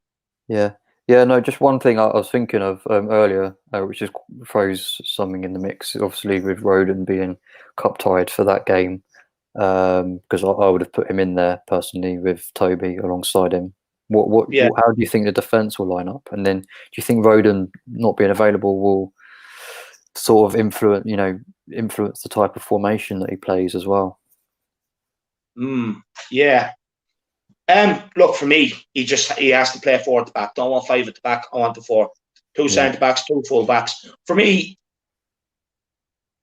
Yeah. No, just one thing I was thinking of earlier, which just throws something in the mix, obviously with Rodon being cup tied for that game, because I would have put him in there personally with Toby alongside him. How do you think the defence will line up? And then do you think Rodon not being available will sort of influence the type of formation that he plays as well? Look, for me, he has to play 4 at the back. Don't want 5 at the back. I want the 4. 2 centre backs, 2 full backs. For me,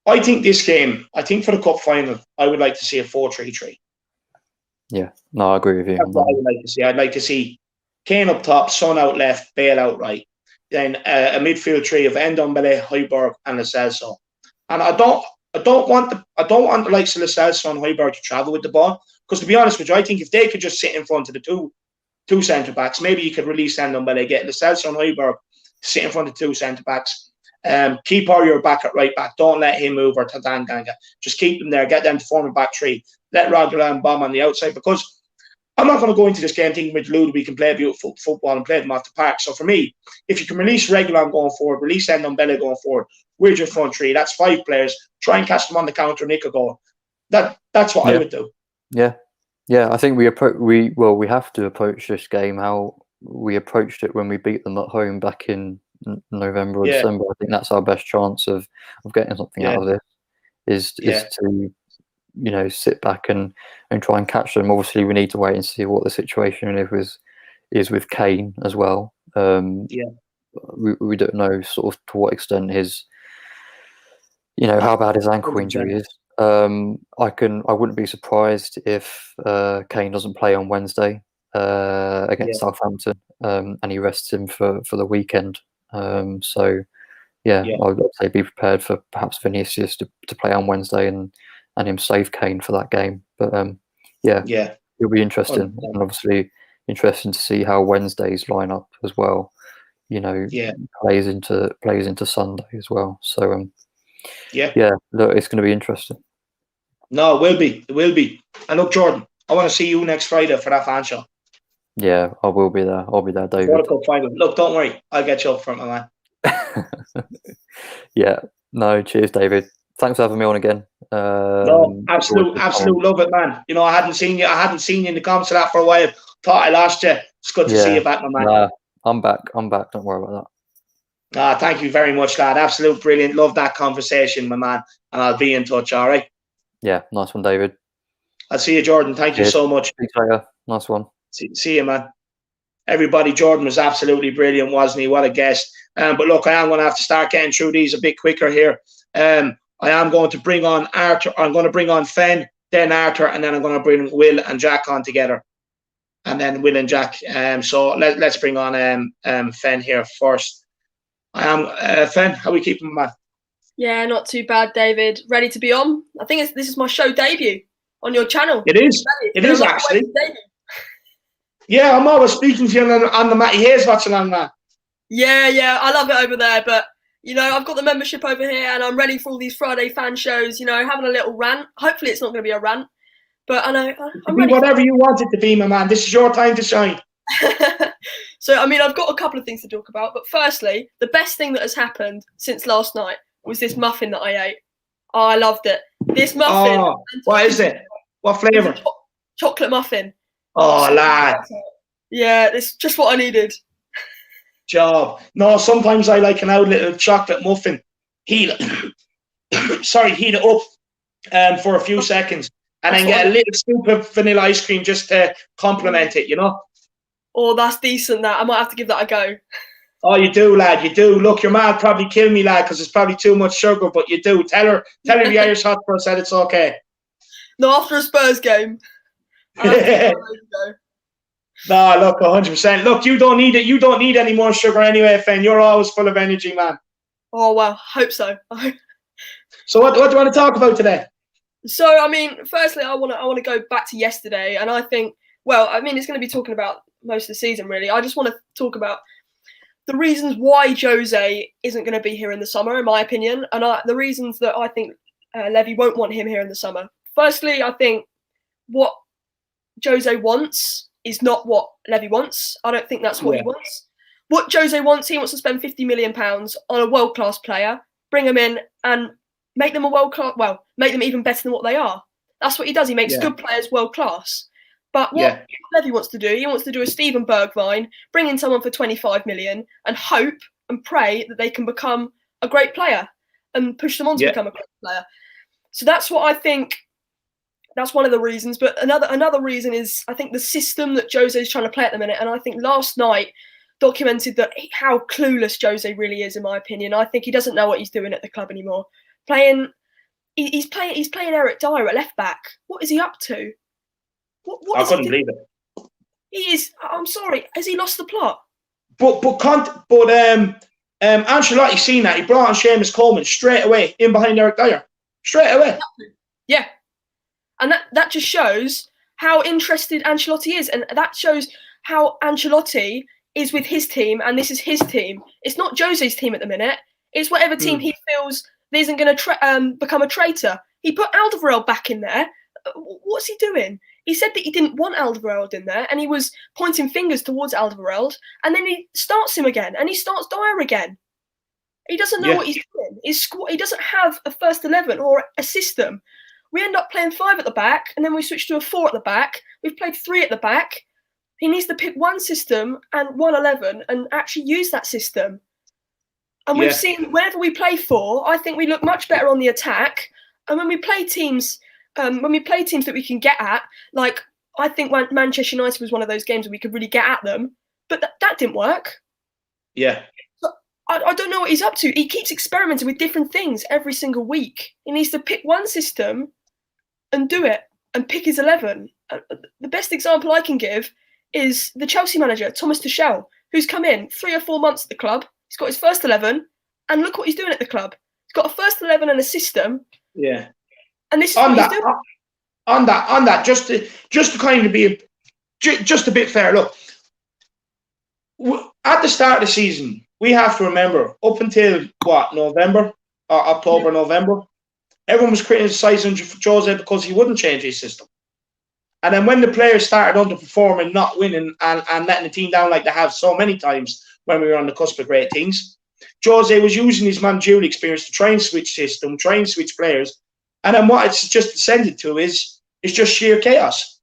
I think this game, for the cup final, I would like to see a 4-3-3. Yeah, no, I agree with you. That's what I would like to see. I'd like to see Kane up top, Son out left, Bale out right. Then a midfield three of Ndombele, Højbjerg, and Lo Celso. And I don't want the likes of Lo Celso and Højbjerg to travel with the ball. Because to be honest with you, I think if they could just sit in front of the two centre backs, maybe you could release Ndombele, get Lo Celso and Højbjerg to sit in front of 2 centre backs. Keep Aurier back at right back. Don't let him move or Tanganga. Just keep them there. Get them to form a back three. Let Raglan bomb on the outside, because I'm not going to go into this game thinking with Ludo we can play beautiful football and play them off the park. So for me, if you can release Regulon going forward, release Ndombele going forward, with your front three, that's 5 players. Try and catch them on the counter, nick a goal. That's what I would do. Yeah. I think we have to approach this game how we approached it when we beat them at home back in November or December. I think that's our best chance of getting something out of this. Is to sit back and try and catch them. Obviously, we need to wait and see what the situation is with Kane as well. We don't know sort of to what extent how bad his ankle injury is. I wouldn't be surprised if Kane doesn't play on Wednesday against Southampton, and he rests him for the weekend. I'd say be prepared for perhaps Vinicius to play on Wednesday and him save Kane for that game. But it'll be interesting, and obviously interesting to see how Wednesday's lineup as well. Plays into Sunday as well. So look, it's going to be interesting. No, it will be. And look, Jordan, I want to see you next Friday for that fan show. Yeah, I will be there. I'll be there, David. Look, don't worry, I'll get you up front, my man. Yeah, no, cheers, David. Thanks for having me on again. No, absolute love it, man. I hadn't seen you in the comments of that for a while. Thought I lost you. It's good to see you back, my man. Nah, I'm back. Don't worry about that. Thank you very much, lad. Absolute brilliant. Love that conversation, my man. And I'll be in touch, all right? Yeah, nice one, David. I'll see you, Jordan. Thank you so much. Thanks, later. Nice one. See you, man. Everybody, Jordan was absolutely brilliant, wasn't he? What a guest. But look, I am going to have to start getting through these a bit quicker here. I am going to bring on Arthur. I'm going to bring on Fen, then Arthur, and then I'm going to bring Will and Jack on together. And then Will and Jack. So let's bring on Fen here first. I am Fen. How are we keeping, man? Yeah, not too bad, David. Ready to be on? I think this is my show debut on your channel. It is. It is actually. Yeah, I'm always speaking to you on the Matty Hayes watch along, man. Yeah, I love it over there. But I've got the membership over here, and I'm ready for all these Friday fan shows. Having a little rant. Hopefully, it's not going to be a rant. But I'm ready. Whatever you want it to be, my man. This is your time to shine. So, I've got a couple of things to talk about. But firstly, the best thing that has happened since last night was this muffin that I ate. Oh, I loved it. This muffin. Oh, what is it? What flavour? Chocolate muffin. Oh, lad. Yeah, it's just what I needed. Job. No, sometimes I like an old little chocolate muffin. Heat it up for a few seconds. And then get a little scoop of vanilla ice cream just to complement it, Oh, that's decent, that. I might have to give that a go. Oh, you do, lad. You do. Look, your man probably kill me, lad, because it's probably too much sugar, but you do. Tell her the Irish Hotspur said it's okay. No, after a Spurs game. No, look, 100%. Look, you don't need it. You don't need any more sugar anyway, Fen. You're always full of energy, man. Oh, well, hope so. So what do you want to talk about today? So, firstly, I want to go back to yesterday, and I think, it's going to be talking about most of the season, really. I just want to talk about the reasons why Jose isn't going to be here in the summer, in my opinion, and the reasons that I think Levy won't want him here in the summer. Firstly, I think what Jose wants is not what Levy wants. I don't think that's what he wants. What Jose wants, he wants to spend £50 million on a world-class player, bring them in and make them make them even better than what they are. That's what he does. He makes good players world-class. But what Levy wants to do, he wants to do a Steven Bergwijn, bring in someone for 25 million and hope and pray that they can become a great player and push them on to become a great player. So that's what I think. That's one of the reasons. But another reason is I think the system that Jose is trying to play at the minute. And I think last night documented how clueless Jose really is, in my opinion. I think he doesn't know what he's doing at the club anymore. He's playing Eric Dyer at left back. What is he up to? What I couldn't believe it. He is. I'm sorry. Has he lost the plot? But Ancelotti seen that. He brought on Seamus Coleman straight away in behind Eric Dyer. Straight away. Yeah. And that just shows how interested Ancelotti is. And that shows how Ancelotti is with his team. And this is his team. It's not Jose's team at the minute. It's whatever team he feels isn't going to become a traitor. He put Alderweireld back in there. What's he doing? He said that he didn't want Alderweireld in there, and he was pointing fingers towards Alderweireld, and then he starts him again, and he starts Dyer again. He doesn't know what he's doing. He doesn't have a first 11 or a system. We end up playing 5 at the back, and then we switch to a 4 at the back. We've played 3 at the back. He needs to pick one system and 1-11 and actually use that system. And we've seen whenever we play 4, I think we look much better on the attack. And when we play teams when we play teams that we can get at, like I think Manchester United was one of those games where we could really get at them, but that didn't work. Yeah. I don't know what he's up to. He keeps experimenting with different things every single week. He needs to pick one system and do it and pick his 11. The best example I can give is the Chelsea manager, Thomas Tuchel, who's come in 3 or 4 months at the club. He's got his first 11, and look what he's doing at the club. He's got a first 11 and a system. Yeah. And this is what he's doing. On that, just to kind of be just a bit fair. Look, at the start of the season, we have to remember, up until November or October, November, everyone was criticising Jose because he wouldn't change his system. And then when the players started underperforming, not winning, and letting the team down like they have so many times when we were on the cusp of great things, Jose was using his managerial experience to try and switch system, try and switch players. And then what it's just descended to is just sheer chaos.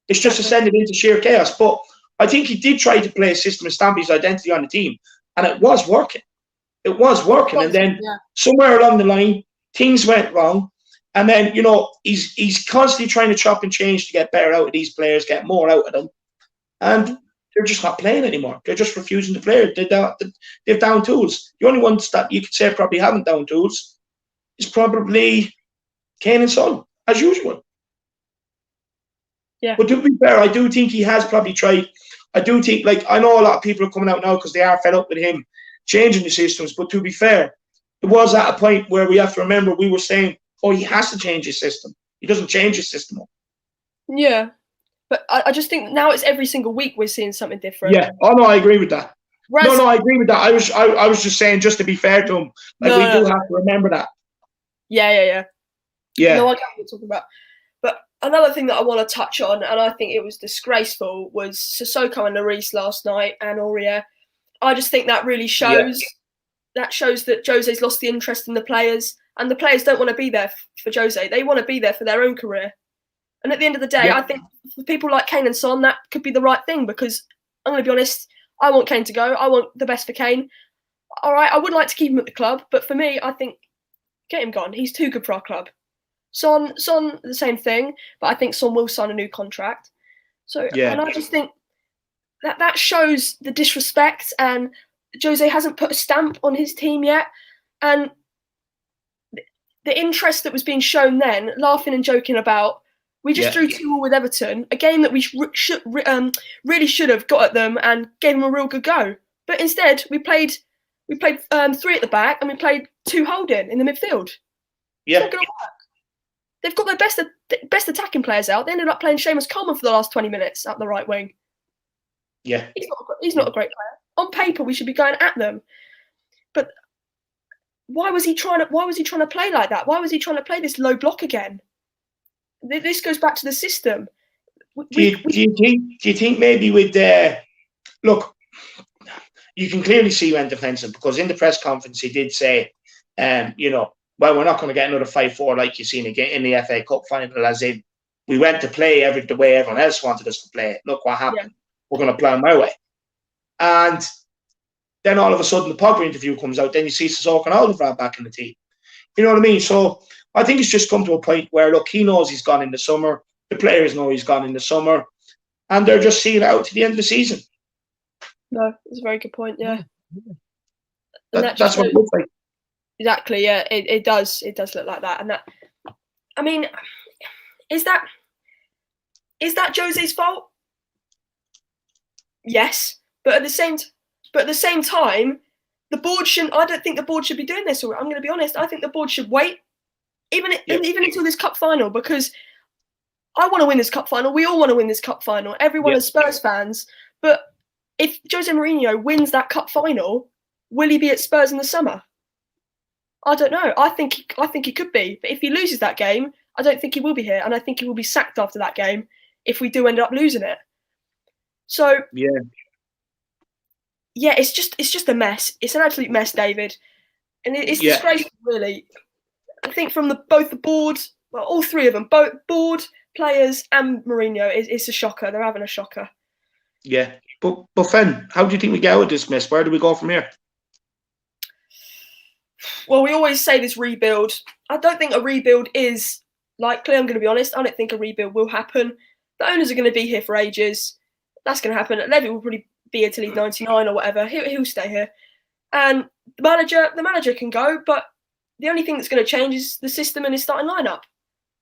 It's just ascended into sheer chaos. But I think he did try to play a system and stamp his identity on the team. And it was working. It was working. And then somewhere along the line, things went wrong. And then, he's constantly trying to chop and change to get better out of these players, get more out of them. And they're just not playing anymore. They're just refusing to play. They've down tools. The only ones that you could say probably haven't down tools is probably Kane and Son, as usual. Yeah. But to be fair, I do think he has probably tried. I do think, I know a lot of people are coming out now because they are fed up with him changing the systems. But to be fair, it was at a point where we have to remember we were saying, he has to change his system. He doesn't change his system up. Yeah. But I just think now it's every single week we're seeing something different. Yeah. Oh, no, I agree with that. No, I agree with that. I was just saying, just to be fair to him, we do have to remember that. Yeah. Yeah. No, I get what you're talking about. But another thing that I want to touch on, and I think it was disgraceful, was Sissoko and Lloris last night and Aurier. I just think that really shows that Jose's lost the interest in the players, and the players don't want to be there for Jose. They want to be there for their own career. And at the end of the day, I think for people like Kane and Son, that could be the right thing, because I'm going to be honest, I want Kane to go. I want the best for Kane. All right, I would like to keep him at the club, but for me, I think get him gone. He's too good for our club. Son, the same thing, but I think Son will sign a new contract. So, and I just think that shows the disrespect, and Jose hasn't put a stamp on his team yet. And the interest that was being shown then, laughing and joking about, we just drew 2-2 with Everton, a game that we really should have got at them and gave them a real good go. But instead, we played 3 at the back and we played 2 holding in the midfield. Yeah. It's not going to work. They've got their best attacking players out. They ended up playing Seamus Coleman for the last 20 minutes up the right wing. Yeah. He's not a great player. On paper, we should be going at them. But why was he trying to play like that? Why was he trying to play this low block again? This goes back to the system. Do you think maybe with look, you can clearly see when defensive, because in the press conference he did say, well, we're not going to get another 5-4 like you seen again in the FA Cup final, as in we went to play the way everyone else wanted us to play it. Look what happened. Yeah. We're going to play my way. And then all of a sudden the Pogba interview comes out, then you see Sissoko and Alderweireld back in the team. You know what I mean? So I think it's just come to a point where, look, he knows he's gone in the summer. The players know he's gone in the summer. And they're just seeing it out to the end of the season. No, that's a very good point, yeah. That's what it looks like. Exactly, yeah, it does look like that. And that, I mean, is that Jose's fault? Yes, but at the same time, the board shouldn't. I don't think the board should be doing this. I'm going to be honest. I think the board should wait, even until this cup final, because I want to win this cup final. We all want to win this cup final. Everyone is Spurs fans. But if Jose Mourinho wins that cup final, will he be at Spurs in the summer? I don't know. I think he could be. But if he loses that game, I don't think he will be here, and I think he will be sacked after that game if we do end up losing it. So it's just a mess. It's an absolute mess, David, and it's disgraceful, really. I think from both the board, well, all 3 of them, both board, players, and Mourinho, it's a shocker. They're having a shocker. Yeah, but Fenn, how do you think we get out of this mess? Where do we go from here? Well, we always say this rebuild. I don't think a rebuild is likely. I'm going to be honest. I don't think a rebuild will happen. The owners are going to be here for ages. That's going to happen. Levy will probably be here till he's 99 or whatever. He'll stay here, and the manager can go. But the only thing that's going to change is the system and his starting lineup.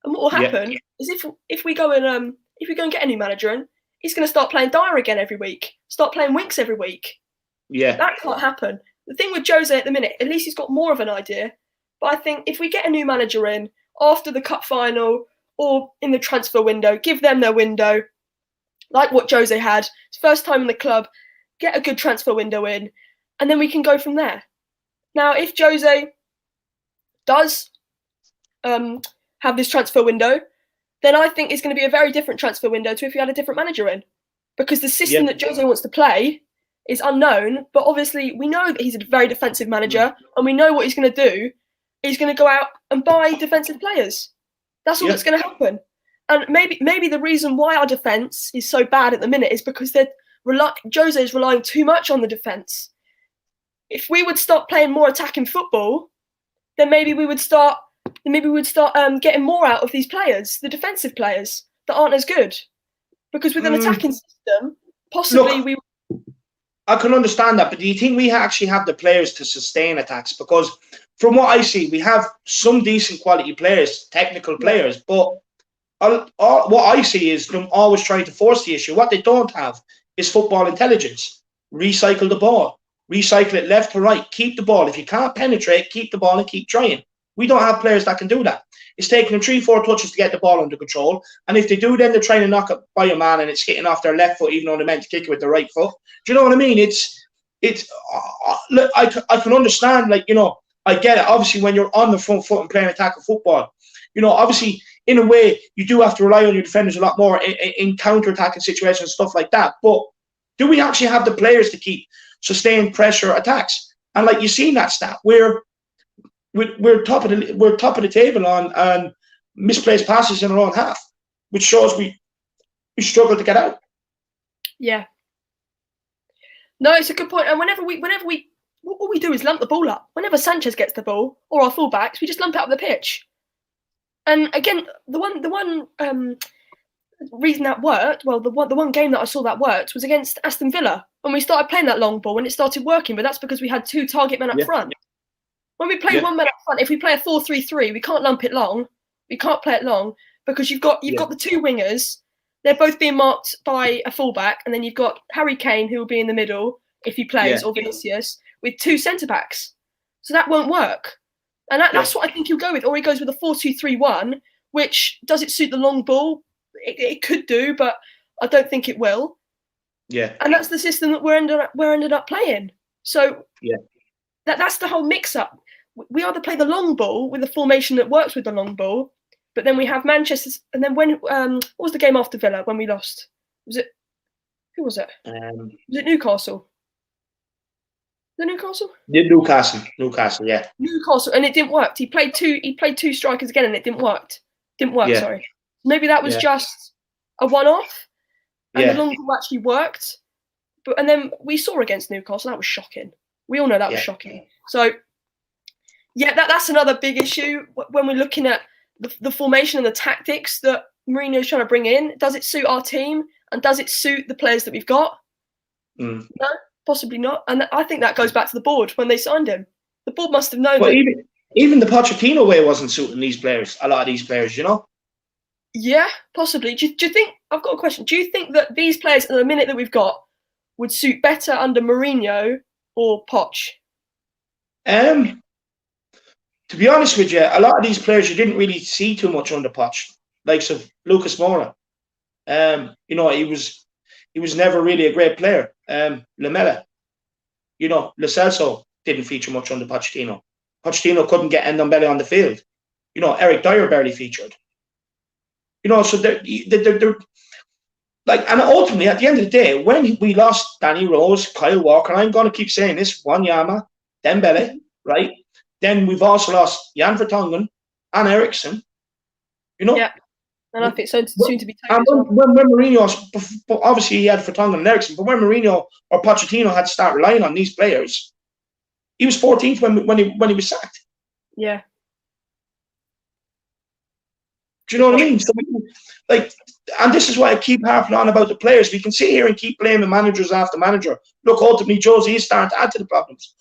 And what will happen is if we go and get a new manager in, he's going to start playing Dyer again every week. Start playing Winks every week. Yeah, that can't happen. The thing with Jose at the minute, at least he's got more of an idea. But I think if we get a new manager in after the cup final or in the transfer window, give them their window, like what Jose had, his first time in the club, get a good transfer window in, and then we can go from there. Now, if Jose does have this transfer window, then I think it's going to be a very different transfer window to if you had a different manager in. Because the system that Jose wants to play is unknown, but obviously we know that he's a very defensive manager, and we know what he's going to do. He's going to go out and buy defensive players. That's all that's going to happen. And maybe the reason why our defence is so bad at the minute is because Jose is relying too much on the defence. If we would start playing more attacking football, then maybe we would start getting more out of these players, the defensive players that aren't as good. Because with an attacking system, possibly I can understand that, but do you think we actually have the players to sustain attacks? Because from what I see, we have some decent quality players, technical players, but what I see is them always trying to force the issue. What they don't have is football intelligence. Recycle the ball. Recycle it left to right. Keep the ball. If you can't penetrate, keep the ball and keep trying. We don't have players that can do that. It's taking them 3-4 touches to get the ball under control. And if they do, then they're trying to knock it by a man and it's hitting off their left foot, even though they're meant to kick it with their right foot. Do you know what I mean? I can understand, like, you know, I get it. Obviously, when you're on the front foot and playing attacking football, you know, obviously, in a way, you do have to rely on your defenders a lot more in counter-attacking situations and stuff like that. But do we actually have the players to keep sustained pressure attacks? And like you seen that stat, we're top of the table on misplaced passes in our own half, which shows we struggle to get out. Yeah. No, it's a good point. And whenever we what we do is lump the ball up. Whenever Sanchez gets the ball or our fullbacks, we just lump it up the pitch. And again, the one reason that worked, well, the one game that I saw that worked was against Aston Villa when we started playing that long ball and it started working. But that's because we had 2 target men up front. When we play 1 man up front, if we play a 4-3-3, we can't lump it long. We can't play it long because you've got the 2 wingers. They're both being marked by a fullback, and then you've got Harry Kane who will be in the middle if he plays, or Vinicius, with 2 centre backs. So that won't work. And that's what I think he'll go with. Or he goes with a 4-2-3-1, which does it suit the long ball? It could do, but I don't think it will. Yeah. And that's the system that we're ended up playing. So that's the whole mix-up. We either play the long ball with a formation that works with the long ball, but then we have Manchester. And then what was the game after Villa when we lost? Who was it? Was it Newcastle? The Newcastle? Newcastle, yeah. Newcastle, and it didn't work. He played 2 strikers again, and it didn't work. Sorry. Maybe that was just a one-off, and the long ball actually worked. And then we saw against Newcastle, that was shocking. We all know that was shocking. So, that's another big issue when we're looking at the formation and the tactics that Mourinho's trying to bring in. Does it suit our team, and does it suit the players that we've got? No, possibly not. And I think that goes back to the board when they signed him. The board must have known that. Even the Pochettino way wasn't suiting these players. A lot of these players, you know. Yeah, possibly. Do you think? I've got a question. Do you think that these players at the minute that we've got would suit better under Mourinho or Poch? To be honest with you, a lot of these players you didn't really see too much under Poch, like Lucas Moura. You know, he was never really a great player. Lamela, you know, Lo Celso didn't feature much under Pochettino. Pochettino couldn't get Ndombele on the field. You know, Eric Dyer barely featured. You know, so they're like, and ultimately at the end of the day, when we lost Danny Rose, Kyle Walker, I'm going to keep saying this, Wanyama, Dembele, right? Then we've also lost Jan Vertonghen and Eriksen. You know? Yeah. And I think so soon to be taken. When Mourinho, obviously he had Vertonghen and Eriksen, but when Mourinho or Pochettino had to start relying on these players, he was 14th when he was sacked. Yeah. Do you know what I mean? So, like, and this is why I keep harping on about the players. We can sit here and keep blaming managers after manager. Look, ultimately, Josie is starting to add to the problems.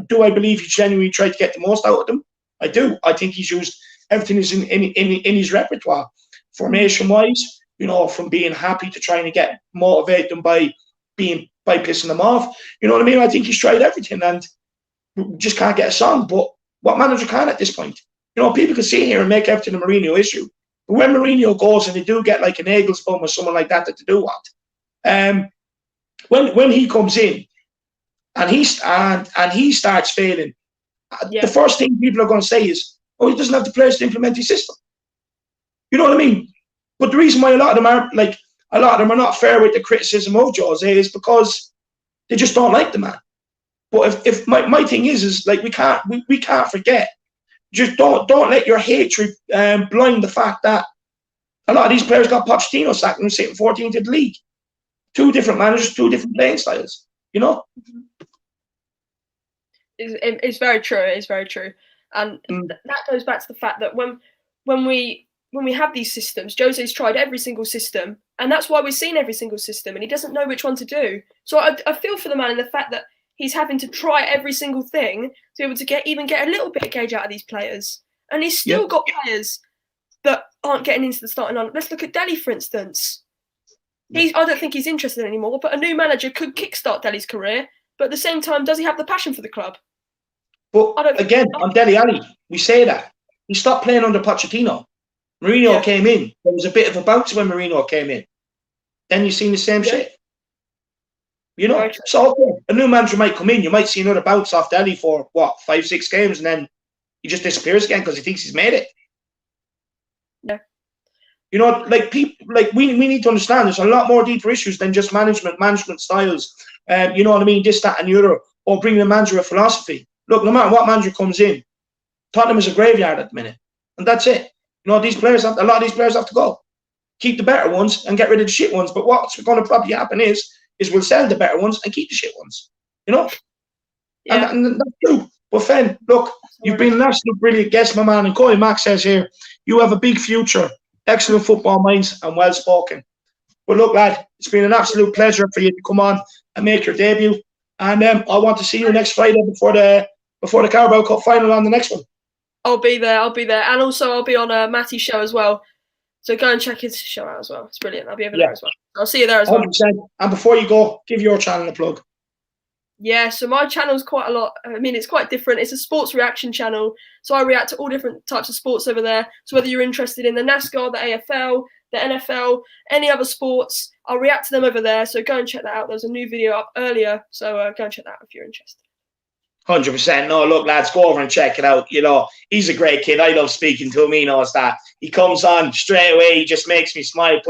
Do I believe he genuinely tried to get the most out of them? I do. I think he's used everything is in his repertoire, formation-wise. You know, from being happy to trying to motivate them by pissing them off. You know what I mean? I think he's tried everything, and we just can't get a song. But what manager can at this point? You know, people can sit here and make everything a Mourinho issue. But when Mourinho goes and they do get like an Eaglesbum or someone like that they do want, when he comes in and he starts failing, the first thing people are going to say is, "Oh, he doesn't have the players to implement his system." You know what I mean? But the reason why a lot of them are not fair with the criticism of Jose is because they just don't like the man. But if my thing is like we can't forget. Just don't let your hatred blind the fact that a lot of these players got Pochettino sacked and sitting 14th in the league. Two different managers, two different playing styles. You know, it's very true. It's very true, and that goes back to the fact that when we have these systems, Jose's tried every single system, and that's why we've seen every single system, and he doesn't know which one to do. So I feel for the man in the fact that he's having to try every single thing to be able to get a little bit of gauge out of these players. And he's still got players that aren't getting into the starting line. Let's look at Dele, for instance. I don't think he's interested anymore, but a new manager could kickstart Dele's career. But at the same time, does he have the passion for the club? But again, on Dele Alli, we say that. He stopped playing under Pochettino. Mourinho came in. There was a bit of a bounce when Mourinho came in. Then you've seen the same shit. You know, so a new manager might come in. You might see another bounce off Dele for 5-6 games, and then he just disappears again because he thinks he's made it. Yeah. You know, like people, like we need to understand there's a lot more deeper issues than just management styles. You know what I mean? This, that, and the other, or bringing a manager a philosophy. Look, no matter what manager comes in, Tottenham is a graveyard at the minute, and that's it. You know, a lot of these players have to go. Keep the better ones and get rid of the shit ones. But what's going to probably happen is we'll sell the better ones and keep the shit ones. You know? Yeah. And that's true. But Fen, look, you've been an absolute brilliant guest, my man. And Corey Mack says here, you have a big future, excellent football minds and well spoken. But look, lad, it's been an absolute pleasure for you to come on and make your debut. And I want to see you next Friday before the Carabao Cup final on the next one. I'll be there. And also I'll be on Matty's show as well. So go and check his show out as well. It's brilliant. I'll be over there as well. I'll see you there as 100%. well. And before you go, give your channel a plug. Yeah, so my channel's quite a lot. I mean, it's quite different. It's a sports reaction channel. So I react to all different types of sports over there. So whether you're interested in the NASCAR, the AFL, the NFL, any other sports, I'll react to them over there. So go and check that out. There was a new video up earlier. So go and check that out if you're interested. 100%. No, look, lads, go over and check it out. You know, he's a great kid. I love speaking to him. He knows that. He comes on straight away. He just makes me smile.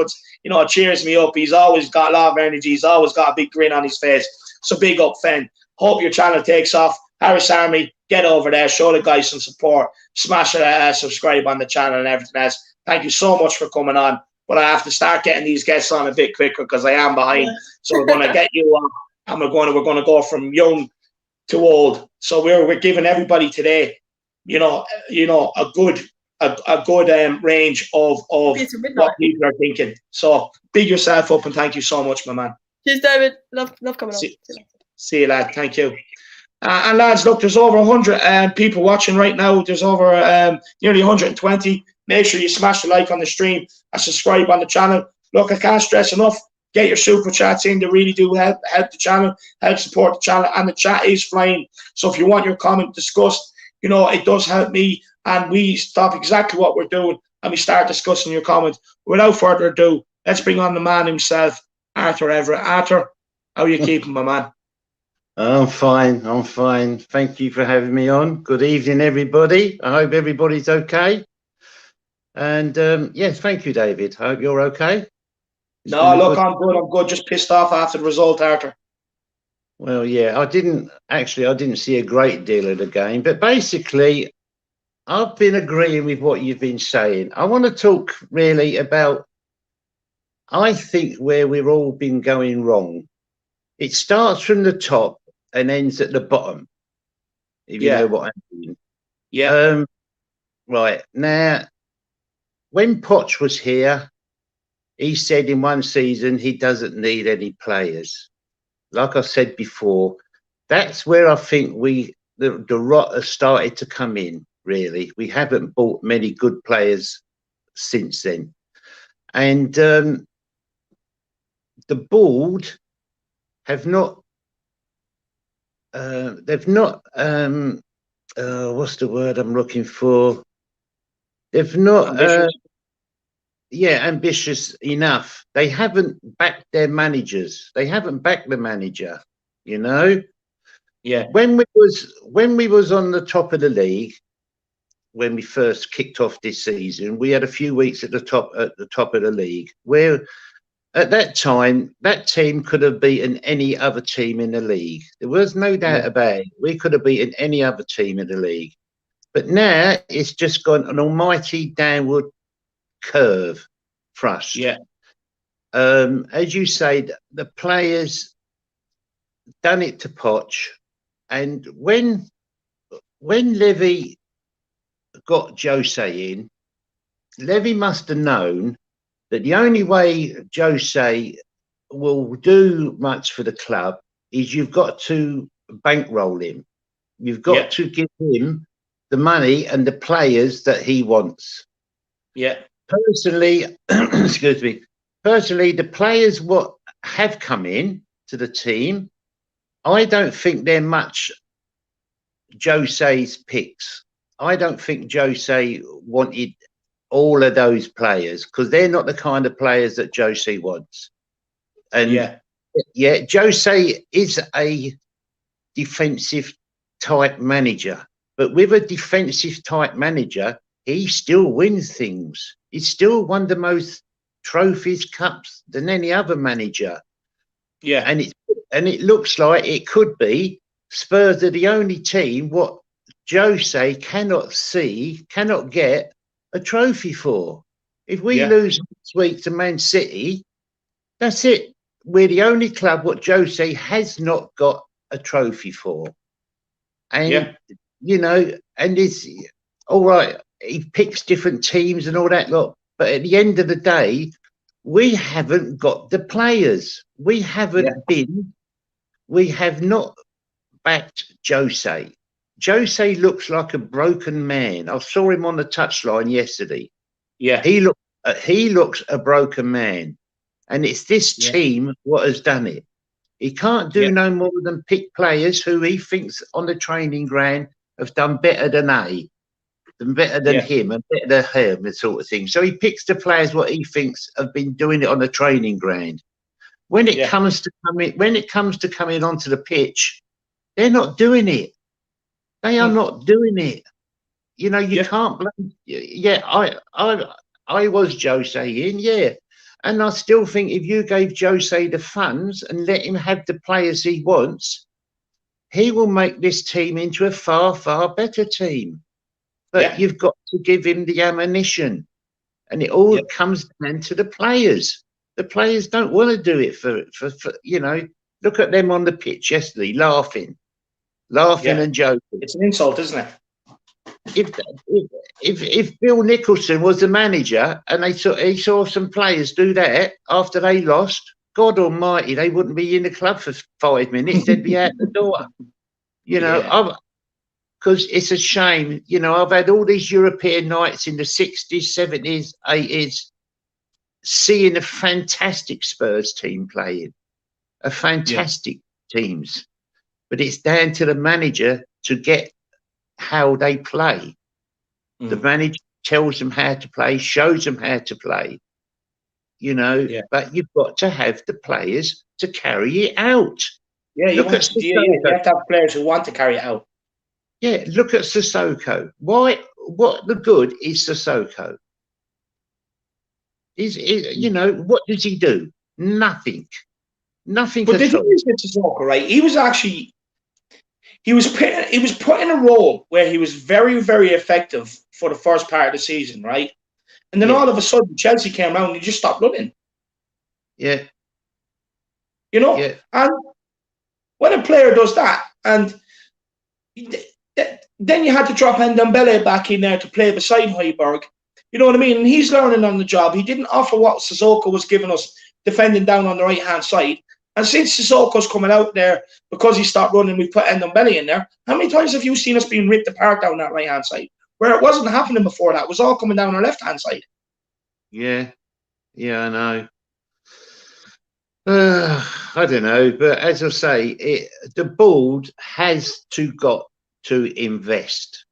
Cheers me up. He's always got a lot of energy. He's always got a big grin on his face. So big up, Fen. Hope your channel takes off. Harris Army, get over there. Show the guys some support. Smash it, subscribe on the channel and everything else. Thank you so much for coming on. But I have to start getting these guests on a bit quicker because I am behind. So we're going to get you on. And we're going to go from young to old. So we're giving everybody today, a good range of what people are thinking. So big yourself up and thank you so much, my man. Cheers, David. Love coming on. See you, lad. Thank you. And lads, look, there's over 100 people watching right now. There's over nearly 120. Make sure you smash the like on the stream and subscribe on the channel. Look, I can't stress enough. Get your super chats in. They really do help the channel, help support the channel, and the chat is flying. So if you want your comment discussed, it does help me, and we stop exactly what we're doing and we start discussing your comment. Without further ado, let's bring on the man himself, Arthur Everett. Arthur, how are you keeping, my man? I'm fine. Thank you for having me on. Good evening, everybody. I hope everybody's okay. And yes, thank you, David. I hope you're okay. No, look, I'm good. Just pissed off after the result, Arthur. Well, yeah, I didn't see a great deal of the game, but basically, I've been agreeing with what you've been saying. I want to talk really about, I think, where we've all been going wrong. It starts from the top and ends at the bottom, if you know what I mean. Yeah. Right, now, when Poch was here, he said in one season he doesn't need any players. Like I said before, that's where I think the rot has started to come in, really. We haven't bought many good players since then. And the board have not, they've not, what's the word I'm looking for? They've not, ambitious enough. They haven't backed their managers. They haven't backed the manager, you know? Yeah. When we was on the top of the league, when we first kicked off this season, we had a few weeks at the top of the league, where at that time that team could have beaten any other team in the league. There was no doubt about it. We could have beaten any other team in the league. But now it's just gone an almighty downward curve thrust. Yeah. As you say, the players done it to Poch, and when Levy got Jose in, Levy must have known that the only way Jose will do much for the club is you've got to bankroll him. You've got to give him the money and the players that he wants. Yeah. Personally, excuse me. Personally, the players what have come in to the team, I don't think they're much Jose's picks. I don't think Jose wanted all of those players because they're not the kind of players that Jose wants. And Jose is a defensive type manager, but with a defensive type manager, he still wins things. He's still won the most trophies, cups than any other manager. Yeah. And it looks like it could be Spurs are the only team what Jose cannot get a trophy for. If we lose next week to Man City, that's it. We're the only club what Jose has not got a trophy for. And you know, and it's all right. He picks different teams and all that lot, but at the end of the day, we haven't got the players. We haven't we have not backed Jose. Jose looks like a broken man. I saw him on the touchline yesterday. Yeah, he looks a broken man, and it's this team what has done it. He can't do no more than pick players who he thinks on the training ground have done better than better than him and better than him, and sort of thing. So he picks the players what he thinks have been doing it on the training ground. When it comes to coming onto the pitch, they're not doing it. They are not doing it. You know, you can't blame. I was Jose in, and I still think if you gave Jose the funds and let him have the players he wants, he will make this team into a far, far better team. But you've got to give him the ammunition, and it all comes down to the players. The players don't want to do it for you know. Look at them on the pitch yesterday, laughing and joking. It's an insult, isn't it? If Bill Nicholson was the manager and he saw some players do that after they lost, God Almighty, they wouldn't be in the club for 5 minutes. They'd be out the door. You know, because it's a shame. You know, I've had all these European nights in the 60s, 70s, 80s, seeing a fantastic Spurs team playing, a fantastic teams. But it's down to the manager to get how they play. The manager tells them how to play, shows them how to play, you know, but you've got to have the players to carry it out. Yeah, you have to have players who want to carry it out. Yeah, look at Sissoko. What the good is Sissoko? You know, what does he do? Nothing. Nothing. But the thing is with Sissoko, right? He was put in a role where he was very, very effective for the first part of the season, right? And then all of a sudden, Chelsea came around and he just stopped running. Yeah. You know? Yeah. And when a player does that, and then you had to drop Ndombele back in there to play beside Højbjerg, You know what I mean? And he's learning on the job. He didn't offer what Sissoko was giving us, defending down on the right-hand side. And since Sissoko's coming out there, because he stopped running, we put Ndombele in there. How many times have you seen us being ripped apart down that right-hand side? Where it wasn't happening before that. It was all coming down our left-hand side. Yeah. Yeah, I know. I don't know. But as I say, the board has got to invest.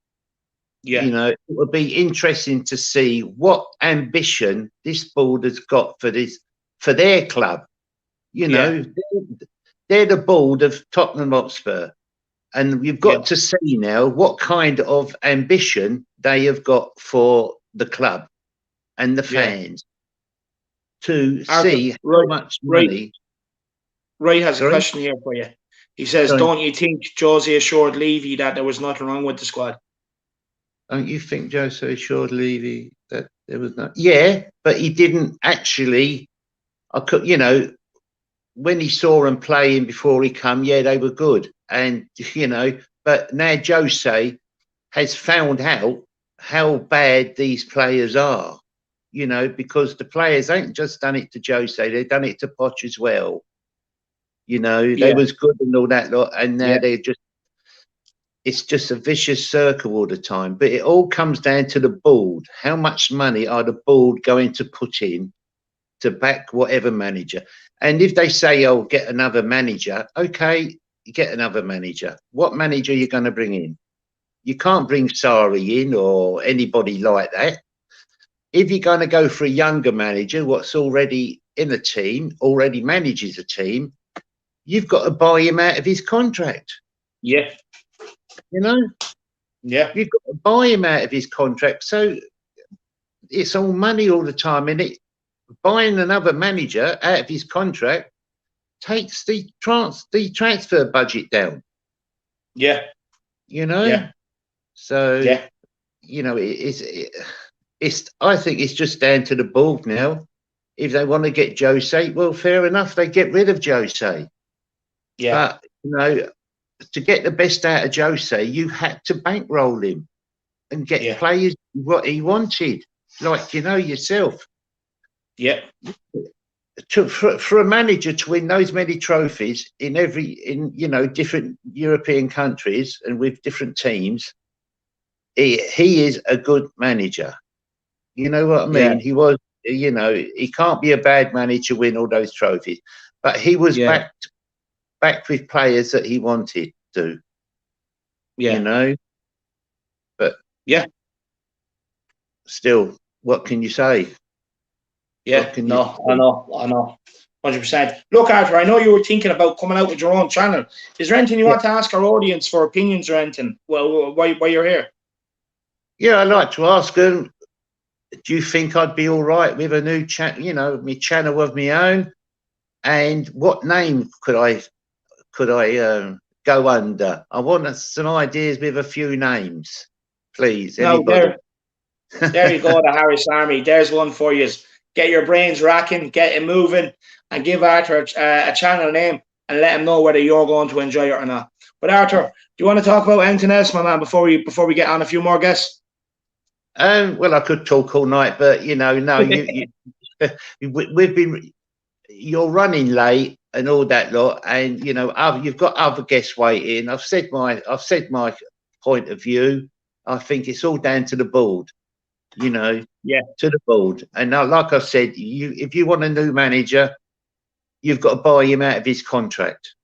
Yeah. You know, it would be interesting to see what ambition this board has got for their club. You know, they're the board of Tottenham Hotspur, and we've got to see now what kind of ambition they have got for the club and the fans to see how much money. Ray has a question here for you. He says, don't you think Jose assured Levy that there was nothing wrong with the squad? Don't you think Jose assured Levy that there was not? Yeah, but he didn't actually. You know, when he saw them playing before he come, they were good. And, you know, but now Jose has found out how bad these players are, you know, because the players ain't just done it to Jose, they've done it to Poch as well. You know, they was good and all that lot, and now they're just, it's just a vicious circle all the time. But it all comes down to the board. How much money are the board going to put in to back whatever manager? And if they say, oh, get another manager, okay, you get another manager. What manager are you going to bring in? You can't bring Sarri in or anybody like that. If you're going to go for a younger manager, what's already in a team, already manages a team, you've got to buy him out of his contract. Yeah. You know? Yeah. You've got to buy him out of his contract. So it's all money all the time. And buying another manager out of his contract takes the transfer budget down. Yeah. You know? Yeah. So, you know, it's I think it's just down to the board now. If they want to get Jose, well, fair enough, they get rid of Jose. Yeah. But, you know, to get the best out of Jose, you had to bankroll him and get players what he wanted, like, you know, yourself. Yeah. For a manager to win those many trophies in you know, different European countries and with different teams, he is a good manager. You know what I mean? Yeah. He was, you know, he can't be a bad manager to win all those trophies, but he was back with players that he wanted to. Yeah. You know, but still, what can you say? Yeah, no, I know. 100%. Look, Arthur, I know you were thinking about coming out with your own channel. Is there anything you want to ask our audience for opinions or anything? Well, why you're here? Yeah, I'd like to ask them, do you think I'd be all right with a new channel, you know, my channel of my own? And what name could I go under? I want some ideas with a few names, please. Anybody? There you go, the Harris Army. There's one for you. Get your brains racking, get it moving, and give Arthur a channel name and let him know whether you're going to enjoy it or not. But Arthur, do you want to talk about anything else, my man, before we get on a few more guests? Well, I could talk all night, but you know, no, you're running late and all that lot, and you know, you've got other guests waiting. I've said my point of view. I think it's all down to the board. You know, to the board. And now, like I said, if you want a new manager, you've got to buy him out of his contract.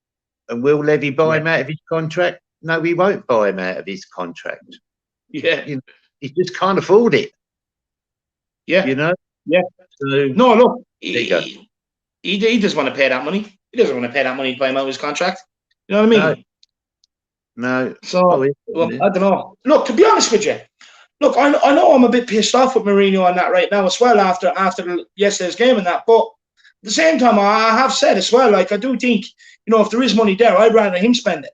And will Levy buy him out of his contract? No, we won't buy him out of his contract. Yeah, you know, he just can't afford it. Yeah, you know. Yeah. So, no, look, he doesn't want to pay that money. He doesn't want to pay that money to buy him out of his contract. You know what I mean? No. So, well, I don't know. Look, to be honest with you. Look, I know I'm a bit pissed off with Mourinho on that right now as well after yesterday's game and that, but at the same time, I have said as well, like, I do think, you know, if there is money there, I'd rather him spend it.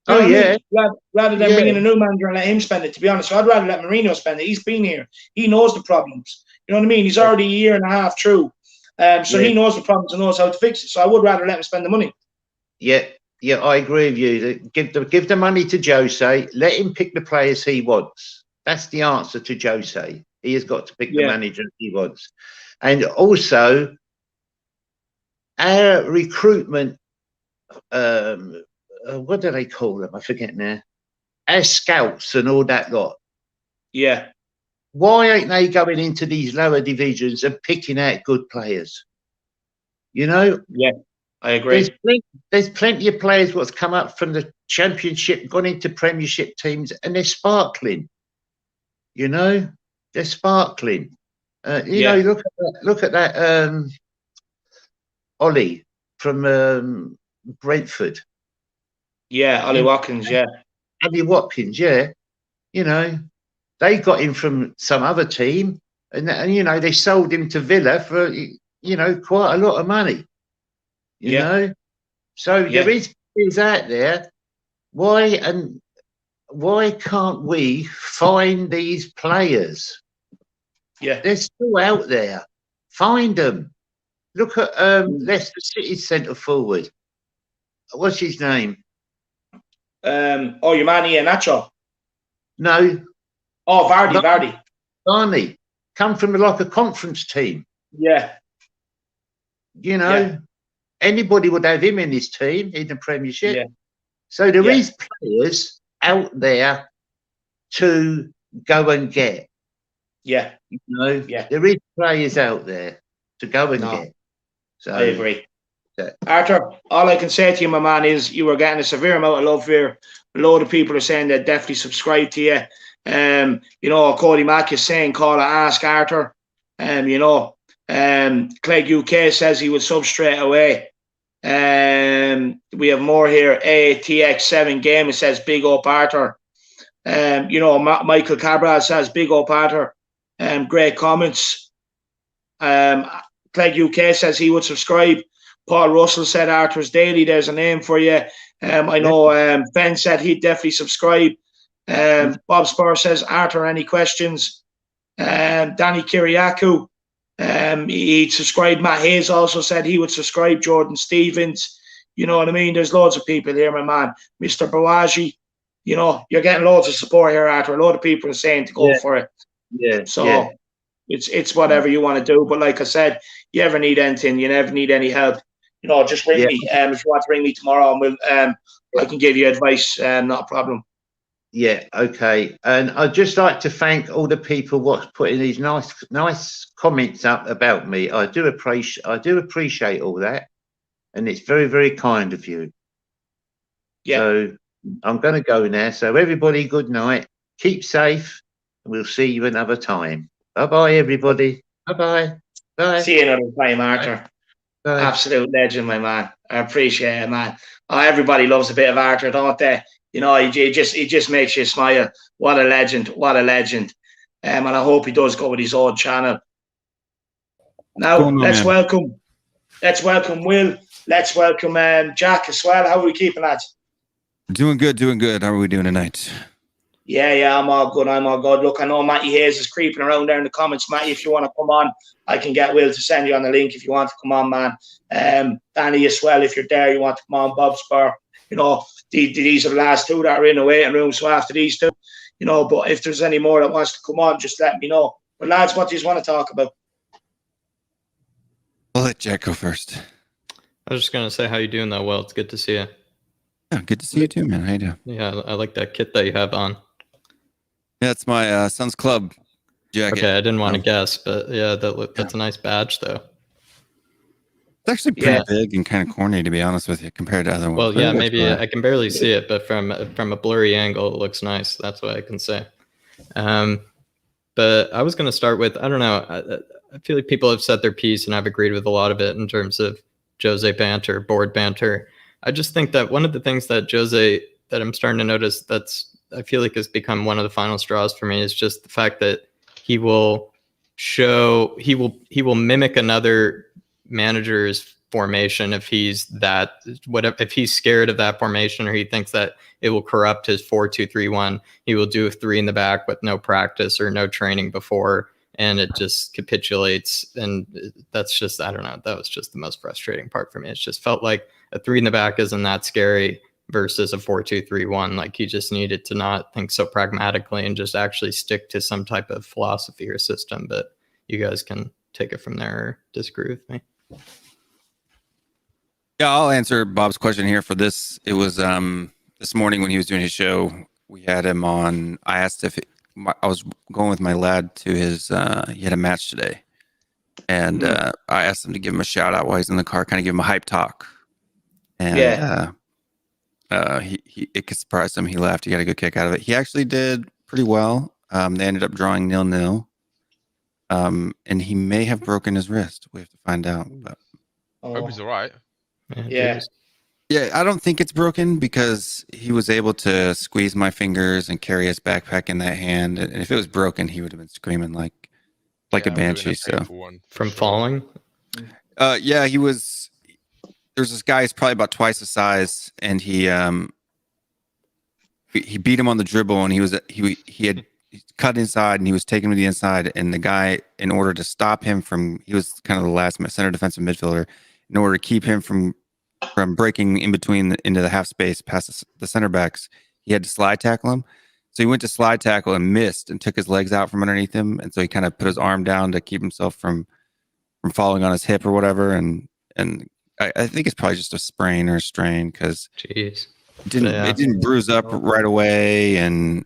You know what I mean? Rather than bringing a new manager and let him spend it, to be honest. So I'd rather let Mourinho spend it. He's been here. He knows the problems. You know what I mean? He's already a year and a half through. So he knows the problems and knows how to fix it. So I would rather let him spend the money. Yeah, I agree with you. Give the money to Jose. Let him pick the players he wants. That's the answer to Jose. He has got to pick the manager he wants. And also, our recruitment, what do they call them? I forget now. Our scouts and all that lot. Yeah. Why ain't they going into these lower divisions and picking out good players? You know? Yeah, I agree. There's plenty of players what's come up from the Championship, gone into Premiership teams, and they're sparkling. You know? They're sparkling. You know, look at that Ollie from Brentford. Yeah, Ollie Watkins, yeah. Ollie Watkins, yeah. You know, they got him from some other team, and you know, they sold him to Villa for, you know, quite a lot of money. You know? So there is players out there. Why can't we find these players? Yeah. They're still out there. Find them. Look at Leicester City centre forward. What's his name? Your man Iheanacho. No. Oh, Vardy. Vardy. Come from like a conference team. Yeah. You know, anybody would have him in his team in the Premiership. Yeah. So there is players out there to go and get. Yeah. You know, there is players out there to go and get. So I agree. Arthur, all I can say to you, my man, is you were getting a severe amount of love here. A load of people are saying they definitely subscribe to you. You know, Cody Mack is saying call to ask Arthur. You know, Clegg UK says he would sub straight away. We have more here. ATX7 Game says big up Arthur. You know, Michael Cabral says big up Arthur. Great comments. Clegg UK says he would subscribe. Paul Russell said Arthur's Daily. There's a name for you. I know Ben said he'd definitely subscribe. Bob Spur says Arthur, any questions? Danny Kiriakou, he'd subscribe. Matt Hayes also said he would subscribe. Jordan Stevens, you know what I mean? There's loads of people here, my man. Mr. Bawaji, you know, you're getting loads of support here, Arthur. A lot of people are saying to go for it. Yeah. So it's whatever you want to do. But like I said, you ever need anything, you never need any help, you know, just ring me. If you want to ring me tomorrow, and we'll I can give you advice. Not a problem. Yeah, okay. And I'd just like to thank all the people what's putting these nice comments up about me. I do appreciate all that, and it's very, very kind of you. Yeah. So I'm going to go now. So everybody, good night. Keep safe. And we'll see you another time. Bye-bye, everybody. Bye-bye. Bye. See you another time, Arthur. Bye. Absolute legend, my man. I appreciate it, man. Oh, everybody loves a bit of Arthur, don't they? You know, he just makes you smile. What a legend. What a legend. And I hope he does go with his own channel. Now, let's welcome Will. Let's welcome Jack as well. How are we keeping that? Doing good. How are we doing tonight? Yeah, I'm all good. Look, I know Matty Hayes is creeping around there in the comments. Matty, if you want to come on, I can get Will to send you on the link if you want to come on, man. Danny as well, if you're there, you want to come on. Bob Spur, you know, these are the last two that are in the waiting room. So after these two, you know, but if there's any more that wants to come on, just let me know. But lads, what do you want to talk about? I'll let Jack go first. I was just going to say, how you doing though, Will? It's good to see you. Yeah, good to see you too, man. How you doing? Yeah, I like that kit that you have on. Yeah, it's my son's club jacket. Okay, I didn't want to guess, but yeah, that's a nice badge though. It's actually pretty big and kind of corny, to be honest with you, compared to other ones. Well, yeah, maybe I can barely see it, but from a blurry angle, it looks nice. That's what I can say. But I was going to start with, I don't know, I feel like people have said their piece, and I've agreed with a lot of it in terms of Jose banter, board banter. I just think that one of the things that that I'm starting to notice I feel like has become one of the final straws for me is just the fact that he will mimic another manager's formation if he's scared of that formation, or he thinks that it will corrupt his 4-2-3-1. He will do a 3 in the back with no practice or no training before, and it just capitulates. And that's just, I don't know, that was just the most frustrating part for me. It just felt like a 3 in the back isn't that scary versus a 4-2-3-1. Like, he just needed to not think so pragmatically and just actually stick to some type of philosophy or system. But you guys can take it from there or disagree with me. Yeah, I'll answer Bob's question here for this. It was this morning when he was doing his show, we had him on. I asked if I was going with my lad to his, he had a match today. And I asked him to give him a shout out while he's in the car, kind of give him a hype talk. And it surprised him. He laughed. He got a good kick out of it. He actually did pretty well. They ended up drawing 0-0. And he may have broken his wrist. We have to find out. But hope he's all right. Yeah. Yeah, I don't think it's broken because he was able to squeeze my fingers and carry his backpack in that hand. And if it was broken, he would have been screaming like a banshee. So from falling. Yeah, he was. There's this guy. He's probably about twice the size, and he beat him on the dribble, and he had cut inside, and he was taking him to the inside, and the guy, in order to stop him from, he was kind of the last center defensive midfielder, in order to keep him from breaking in between into the half space past the center backs, he had to slide tackle him. So he went to slide tackle and missed and took his legs out from underneath him, and so he kind of put his arm down to keep himself from falling on his hip or whatever, and I think it's probably just a sprain or a strain because it didn't bruise up right away, and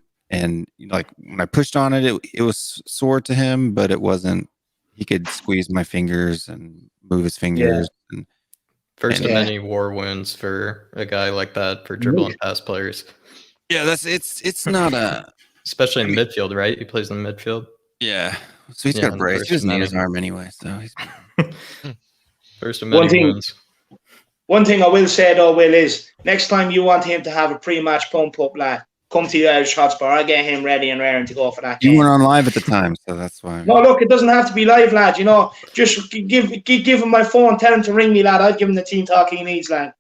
like when I pushed on it, it was sore to him, but it wasn't. He could squeeze my fingers and move his fingers. Yeah. First of many war wounds for a guy like that for dribbling past players. Yeah, it's not a especially in midfield, right? He plays in midfield. Yeah, so he's got a brace. He doesn't need his arm anyway, so he's first of many wounds. One thing I will say though, Will, is next time you want him to have a pre-match pump up, lad, come to the Irish Hotspur. I'll get him ready and raring to go for that game. You weren't on live at the time, so that's why. No, look, it doesn't have to be live, lad. You know, just give him my phone, tell him to ring me, lad. I'll give him the team talk he needs, lad.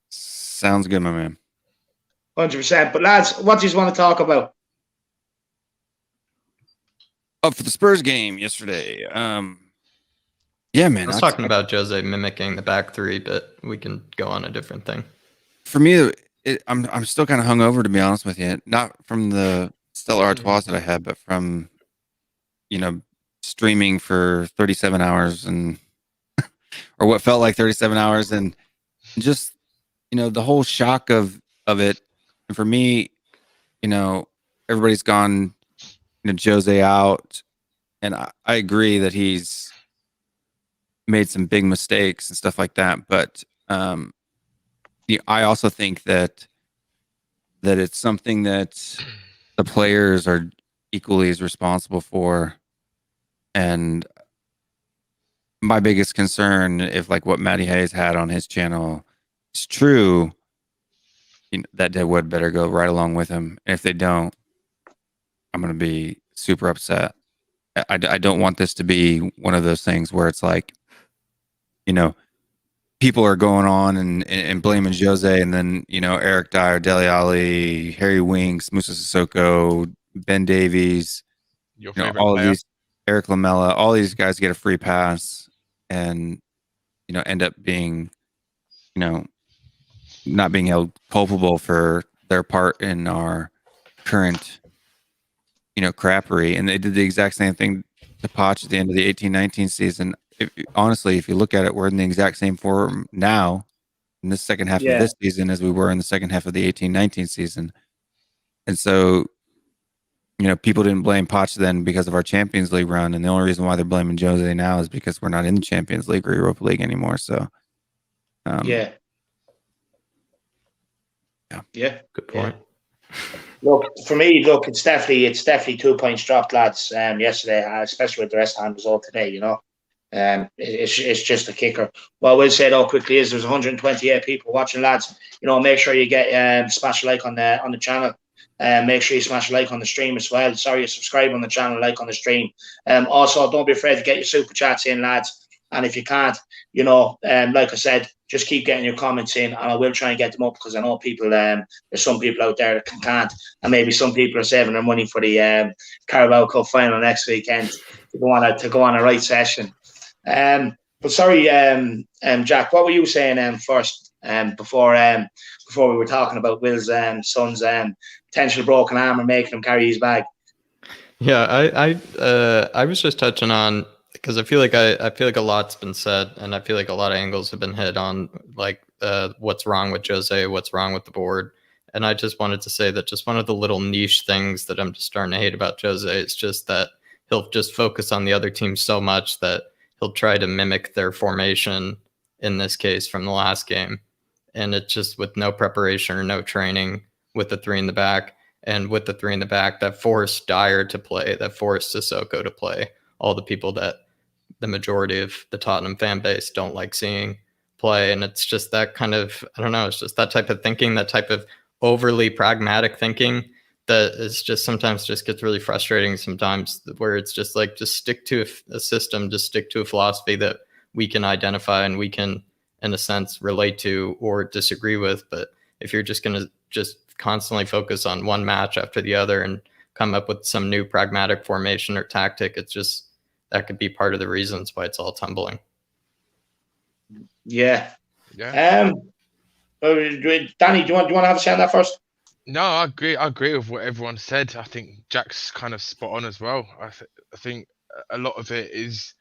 Sounds good, my man. 100%. But lads, what do you want to talk about? Oh, for the Spurs game yesterday. Yeah, man. I was talking about Jose mimicking the back three, but we can go on a different thing. For me, I'm still kind of hungover, to be honest with you. Not from the Stella Artois that I had, but from, streaming for 37 hours and or what felt like 37 hours, and just the whole shock of it. And for me, everybody's gone, Jose out, and I agree that he's made some big mistakes and stuff like that. But I also think that it's something that the players are equally as responsible for. And my biggest concern, if like what Matty Hayes had on his channel is true, that deadwood better go right along with him. And if they don't, I'm going to be super upset. I don't want this to be one of those things where it's like, people are going on and blaming Jose, and then, Eric Dyer, Dele Alli, Harry Winks, Musa Sissoko, Ben Davies, all of these, Eric Lamela, all these guys get a free pass and, end up being, not being held culpable for their part in our current, crappery. And they did the exact same thing to Poch at the end of the 18-19 season. Honestly, if you look at it, we're in the exact same form now in the second half of this season as we were in the second half of the 18-19 season. And so, people didn't blame Poch then because of our Champions League run. And the only reason why they're blaming Jose now is because we're not in the Champions League or Europa League anymore. So, Yeah, good point. Look, for me, it's definitely 2 points dropped, lads. Yesterday, especially with the West Ham result today. It's just a kicker. What I will say though quickly is there's 128 people watching, lads. Make sure you get smash a like on the channel. Make sure you smash a like on the stream as well. Sorry, subscribe on the channel, like on the stream. Also, don't be afraid to get your super chats in, lads. And if you can't, like I said, just keep getting your comments in, and I will try and get them up because I know people. There's some people out there that can't, and maybe some people are saving their money for the Carabao Cup final next weekend to go on a right session. But sorry, Jack, what were you saying first? before we were talking about Will's son's potential broken arm and making him carry his bag. Yeah, I was just touching on, because I feel like a lot's been said, and I feel like a lot of angles have been hit on, like what's wrong with Jose, what's wrong with the board. And I just wanted to say that just one of the little niche things that I'm just starting to hate about Jose is just that he'll just focus on the other team so much that he'll try to mimic their formation, in this case from the last game. And it's just with no preparation or no training with the three in the back. And with the three in the back, that forced Dyer to play, that forced Sissoko to play, all the people that the majority of the Tottenham fan base don't like seeing play. And it's just that kind of, I don't know, it's just that type of thinking, that type of overly pragmatic thinking that is just sometimes just gets really frustrating sometimes, where it's just like, just stick to a system, just stick to a philosophy that we can identify and we can, in a sense, relate to or disagree with. But if you're just going to just constantly focus on one match after the other and come up with some new pragmatic formation or tactic, it's just, that could be part of the reasons why it's all tumbling. Yeah. Danny, do you want to have a say on that first? No, I agree with what everyone said. I think Jack's kind of spot on as well. I think a lot of it is,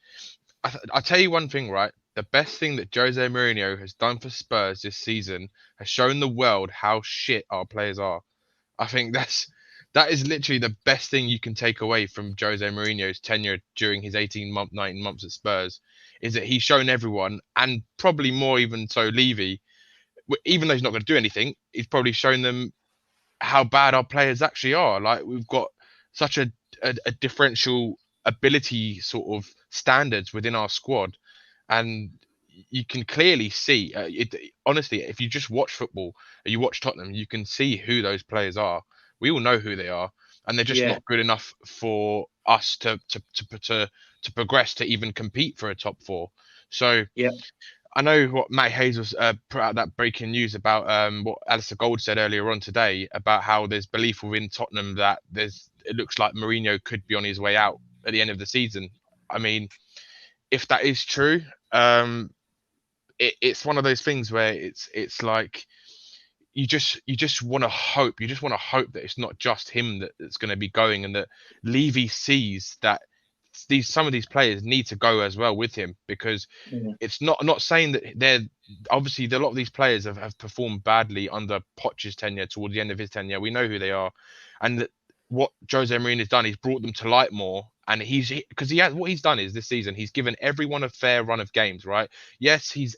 I'll tell you one thing, right? The best thing that Jose Mourinho has done for Spurs this season has shown the world how shit our players are. I think that is literally the best thing you can take away from Jose Mourinho's tenure during his 19 months at Spurs, is that he's shown everyone, and probably more even so Levy, even though he's not going to do anything, he's probably shown them how bad our players actually are. Like, we've got such a differential ability sort of standards within our squad, and you can clearly see honestly, if you just watch football, you watch Tottenham, you can see who those players are. We all know who they are, and they're just not good enough for us to progress to even compete for a top four. So I know what Matt Hayes was put out that breaking news about what Alistair Gold said earlier on today about how there's belief within Tottenham that it looks like Mourinho could be on his way out at the end of the season. I mean, if that is true, it's one of those things where it's like you just want to hope. You just want to hope that it's not just him that's going to be going, and that Levy sees that some of these players need to go as well with him, because it's not saying that they're obviously a lot of these players have performed badly under Poch's tenure, towards the end of his tenure. We know who they are, and what Jose Mourinho has done, he's brought them to light more. And what he's done is this season he's given everyone a fair run of games, right? Yes, he's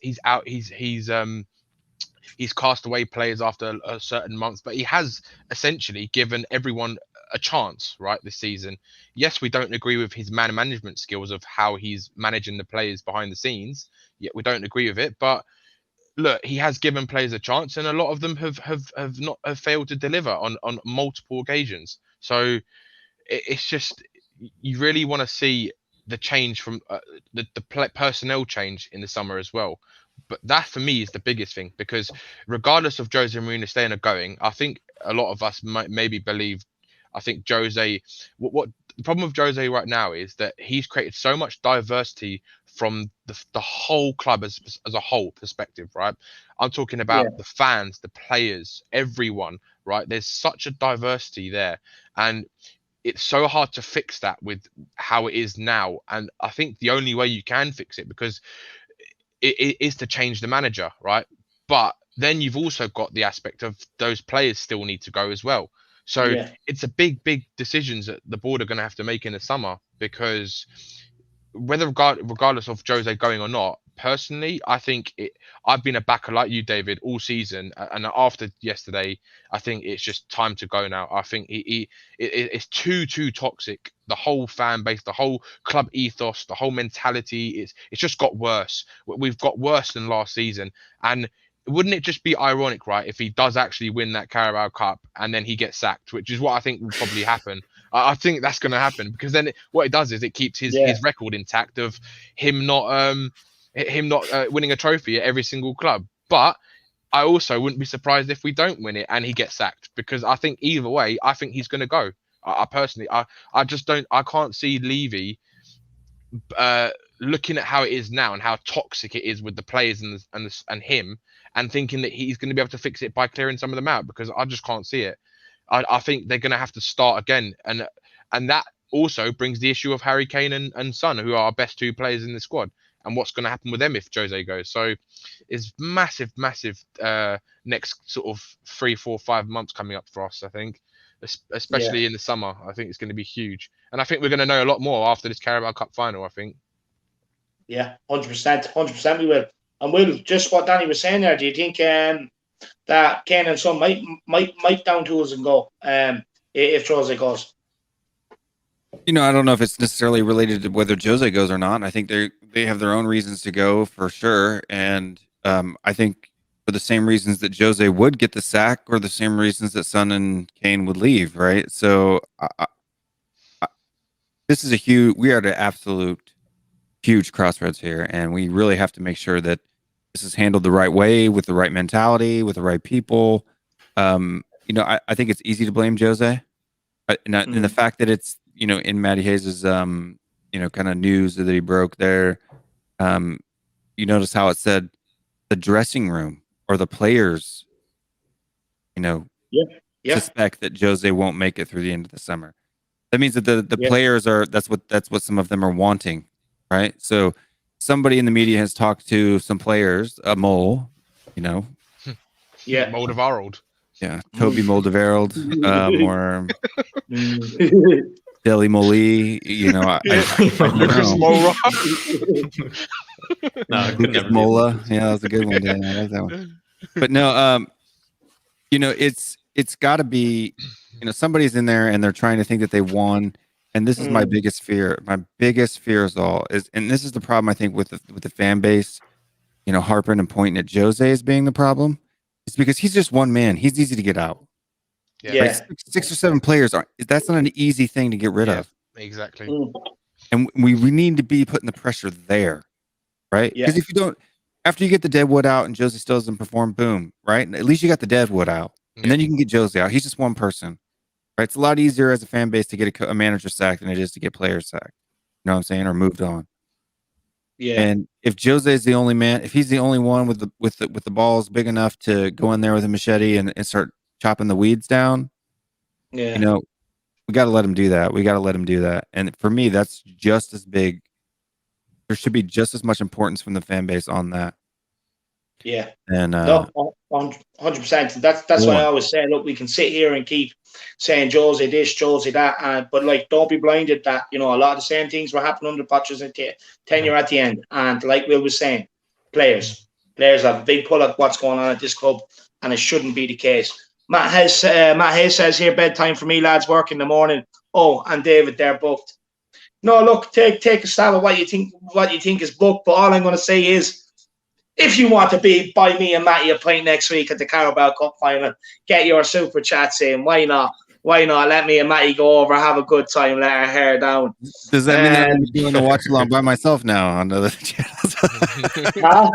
cast away players after a certain month, but he has essentially given everyone a chance, right, this season. Yes, we don't agree with his man management skills of how he's managing the players behind the scenes. Yet we don't agree with it, but look, he has given players a chance, and a lot of them have failed to deliver on multiple occasions. So it's just, you really want to see the change from the personnel change in the summer as well. But that for me is the biggest thing, because regardless of Jose Mourinho staying or going, I think a lot of us might maybe believe, I think Jose, what the problem with Jose right now is that he's created so much diversity from the whole club as a whole perspective, right? I'm talking about the fans, the players, everyone, right? There's such a diversity there, and it's so hard to fix that with how it is now. And I think the only way you can fix it, because it is to change the manager, right? But then you've also got the aspect of those players still need to go as well. So it's a big decisions that the board are going to have to make in the summer, because regardless of Jose going or not, personally, I think I've been a backer like you, David, all season, and after yesterday, I think it's just time to go now. I think it's too toxic. The whole fan base, the whole club ethos, the whole mentality, it's just got worse. We've got worse than last season, and wouldn't it just be ironic, right, if he does actually win that Carabao Cup and then he gets sacked, which is what I think will probably happen. I think that's going to happen, because then what it does is it keeps his record intact of him not winning a trophy at every single club. But I also wouldn't be surprised if we don't win it and he gets sacked, because I think either way, I think he's going to go. I personally, I just don't, I can't see Levy looking at how it is now and how toxic it is with the players and him, and thinking that he's going to be able to fix it by clearing some of them out, because I just can't see it. I think they're going to have to start again, and that also brings the issue of Harry Kane and Son, who are our best two players in the squad, and what's going to happen with them if Jose goes. So it's massive next sort of 3, 4, 5 months coming up for us, I think, especially in the summer. I think it's going to be huge, and I think we're going to know a lot more after this Carabao Cup final, I think. Yeah, 100% we will. And Will, just what Danny was saying there, do you think that Kane and Son might down tools and go if Jose goes? I don't know if it's necessarily related to whether Jose goes or not. I think they have their own reasons to go for sure, and I think for the same reasons that Jose would get the sack, or the same reasons that Son and Kane would leave, right? So this is we are at an absolute huge crossroads here, and we really have to make sure that this is handled the right way, with the right mentality, with the right people. I think it's easy to blame Jose, and the fact that it's in Matty Hayes' kind of news that he broke there. You notice how it said the dressing room or the players, suspect that Jose won't make it through the end of the summer. That means that the players that's what some of them are wanting, right? So somebody in the media has talked to some players, a mole, Moldevarald. Yeah, Toby Moldevarald, or Deli Moli, Lucas Moura. No, Lucas Mola. Yeah, that was a good one, Dan. I like that one. But no, it's got to be, somebody's in there and they're trying to think that they won. And this is my biggest fear. My biggest fear is and this is the problem I think with the fan base, harping and pointing at Jose as being the problem. It's because he's just one man. He's easy to get out. Yeah. Right? 6 or 7 players that's not an easy thing to get rid of. Exactly. And we need to be putting the pressure there, right? Because if you don't, after you get the deadwood out and Jose still doesn't perform, boom, right? At least you got the deadwood out, and then you can get Jose out. He's just one person, right? It's a lot easier as a fan base to get a manager sacked than it is to get players sacked. You know what I'm saying? Or moved on. Yeah. And if Jose is the only man, if he's the only one with the balls big enough to go in there with a machete and start chopping the weeds down, we got to let him do that. We got to let him do that. And for me, that's just as big. There should be just as much importance from the fan base on that. Yeah. And 100%. That's why I always say, look, we can sit here and keep saying Jose this, Jose that, but don't be blinded that a lot of the same things were happening under Poch's tenure at the end. And like Will was saying, players have a big pull at what's going on at this club, and it shouldn't be the case. Matt Hayes says here, bedtime for me, lads, work in the morning. Oh, and David, they're booked. No, look, take a stab at what you think is booked, but all I'm going to say is, if you want to buy me and Matty a pint next week at the Carabao Cup final, get your super chats in. Why not? Why not? Let me and Matty go over, have a good time, let our hair down. Does that mean that I'm going to be doing the watch along by myself now on other channels? Huh?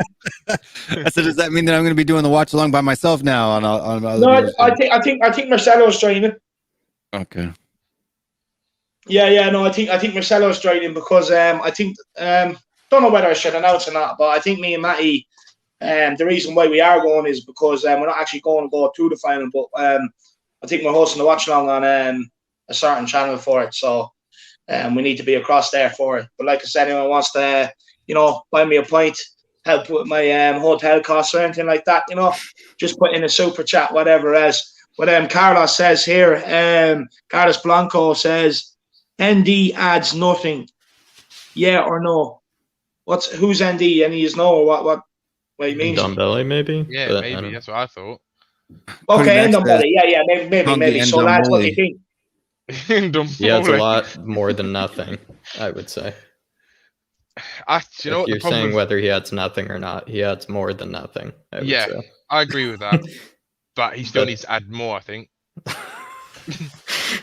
I said, does that mean that I'm going to be doing the watch along by myself now on other? No, I think Marcelo's joining. Okay. Yeah. No, I think Marcelo's joining because I think don't know whether I should announce or not, but I think me and Matty. The reason why we are going is because we're not actually going to go to the final, but I think we're hosting the watch along on a certain channel for it, so we need to be across there for it. But like I said, anyone wants to, buy me a pint, help with my hotel costs or anything like that, just put in a super chat, whatever else. But Carlos says here, Carlos Blanco says, ND adds nothing. Yeah or no? Who's ND? Any is no or what you mean? Ndombele, maybe? Yeah, maybe. That's what I thought. Okay, Ndombele. Yeah, maybe. So lads, what do you think? Yeah, it's a lot more than nothing, I would say. If you're saying whether he adds nothing or not, he adds more than nothing. I would say. I agree with that. But he still needs to add more, I think.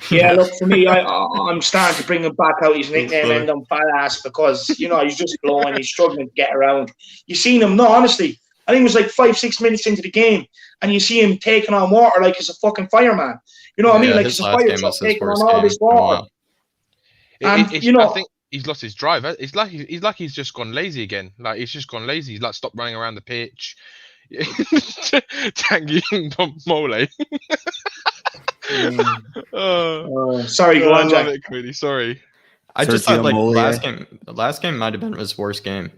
Yeah, look, for me, I'm starting to bring him back out his nickname, Endom Badass, because, he's just blowing, he's struggling to get around. You seen him, no, honestly, I think it was like 5-6 minutes into the game, and you see him taking on water like he's a fucking fireman. You know what I mean? Like he's a fire truck taking on all this water. I think he's lost his drive. It's like he's just gone lazy again. Like, he's just gone lazy. He's like stopped running around the pitch. Tanguy Mole. Sorry, go on, Jack. I love it, Cody. Sorry. I just thought like Sergio the last game might have been his worst game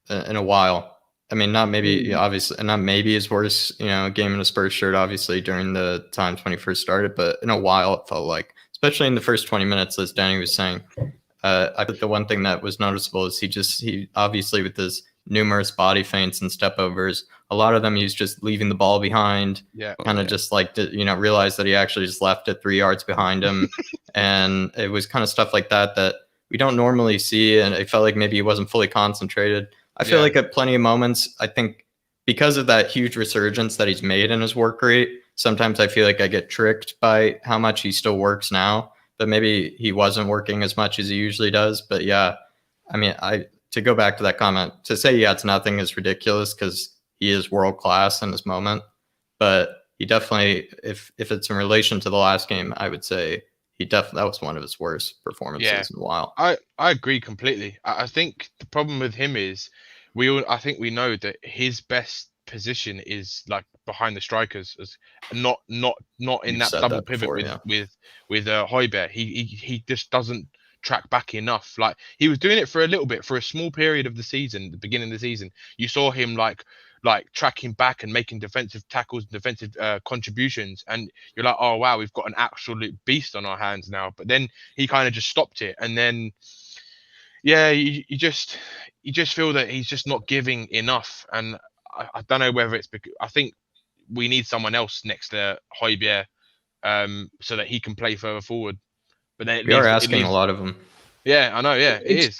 in a while. I mean, not maybe obviously, not maybe his worst, game in a Spurs shirt, obviously during the times when he first started, but in a while it felt like, especially in the first 20 minutes, as Danny was saying. I think the one thing that was noticeable is he obviously with his numerous body feints and step overs, a lot of them he's just leaving the ball behind, just like realized that he actually just left it 3 yards behind him. And it was kind of stuff like that we don't normally see, and it felt like maybe he wasn't fully concentrated. I feel like at plenty of moments, I think because of that huge resurgence that he's made in his work rate, sometimes I feel like I get tricked by how much he still works now, but maybe he wasn't working as much as he usually does. But yeah, I mean, to go back to that comment, to say it's nothing is ridiculous because he is world class in this moment. But he definitely, if it's in relation to the last game, I would say that was one of his worst performances in a while. I agree completely. I think the problem with him is I think we know that his best position is like behind the strikers, not in that double pivot with Højbjerg. He just doesn't track back enough. Like he was doing it for a little bit, for a small period of the season, the beginning of the season. You saw him like tracking back and making defensive tackles, defensive contributions, and you're like, oh wow, we've got an absolute beast on our hands now. But then he kind of just stopped it, and then you just feel that he's just not giving enough. And I don't know whether it's because I think we need someone else next to Højbjerg, so that he can play further forward. But then we are asking a lot of them. Yeah, I know. Yeah, it is.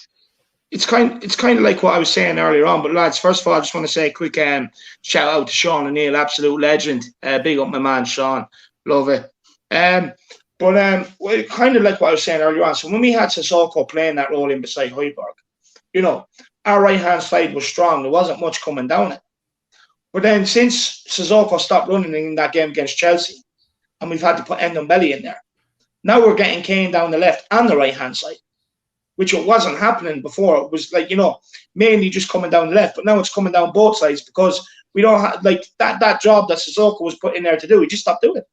It's kind of like what I was saying earlier on. But lads, first of all, I just want to say a quick shout out to Sean O'Neill, absolute legend. Big up my man Sean, love it. But kind of like what I was saying earlier on. So when we had Sissoko playing that role in beside Højbjerg, our right hand side was strong. There wasn't much coming down it. But then since Sissoko stopped running in that game against Chelsea, and we've had to put Ndombele in there, now we're getting Kane down the left and the right hand side, which it wasn't happening before. It was like, mainly just coming down the left, but now it's coming down both sides because we don't have like that job that Sissoko was put in there to do. We just stopped doing it.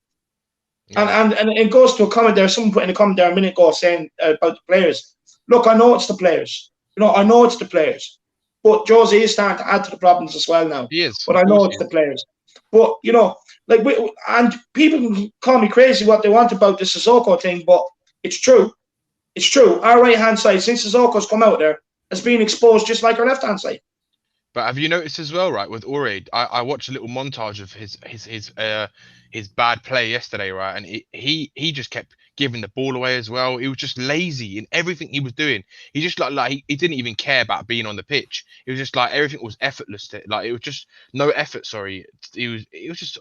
Yeah. And it goes to a comment there. Someone put in a comment there a minute ago saying about the players. Look, I know it's the players. I know it's the players. But Jose is starting to add to the problems as well now. He is. But I know it's the players. But, and people can call me crazy what they want about the Sissoko thing, but it's true. It's true. Our right-hand side, since Sissoko's come out there, has been exposed just like our left-hand side. But have you noticed as well, right, with Uri, I watched a little montage of his bad play yesterday, right, and he just kept giving the ball away as well. He was just lazy in everything he was doing. He just he didn't even care about being on the pitch. It was just like everything was effortless. It was just no effort. Sorry, it was just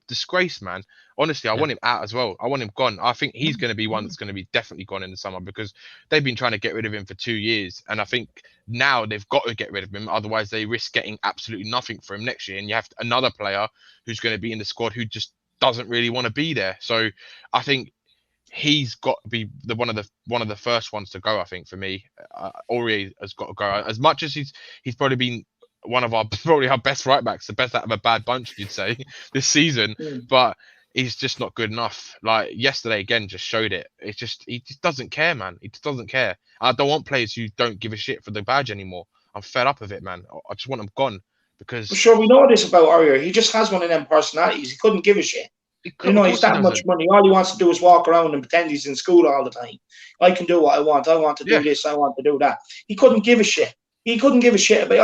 disgrace, man. Honestly, I want him out as well. I want him gone. I think he's going to be one that's going to be definitely gone in the summer because they've been trying to get rid of him for 2 years, and I think now they've got to get rid of him. Otherwise, they risk getting absolutely nothing for him next year, and you have another player who's going to be in the squad who just doesn't really want to be there. So I think he's got to be one of the first ones to go. I think for me, Aurier has got to go. As much as he's probably been one of our best right backs, the best out of a bad bunch, you'd say, this season, but he's just not good enough. Like yesterday again, just showed it. He just doesn't care, man. He just doesn't care. I don't want players who don't give a shit for the badge anymore. I'm fed up of it, man. I just want them gone because. For sure, we know this about Aurier. He just has one of them personalities. He couldn't give a shit. He's that much money. All he wants to do is walk around and pretend he's in school all the time. I can do what I want. I want to do this. I want to do that. He couldn't give a shit. He couldn't give a shit about.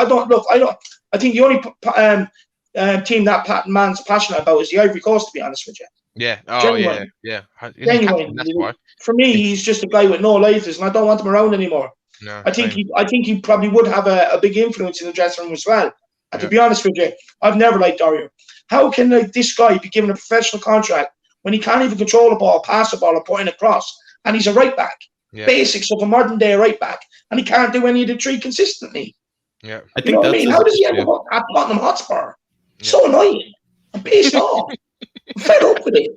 I think the only team that man's passionate about is the Ivory Coast. To be honest with you. Yeah. Oh yeah. Genuine. That's why. For me, he's just a guy with no lives, and I don't want him around anymore. No, I think he probably would have a big influence in the dressing room as well. And to be honest with you, I've never liked Aurier. How can this guy be given a professional contract when he can't even control the ball, pass the ball, or put in a cross? And he's a right back. Yeah. Basics of a modern day right back, and he can't do any of the three consistently. Yeah, I think that's How does he end up at Tottenham Hotspur? Yeah. So annoying. I'm pissed off. I'm fed up with it.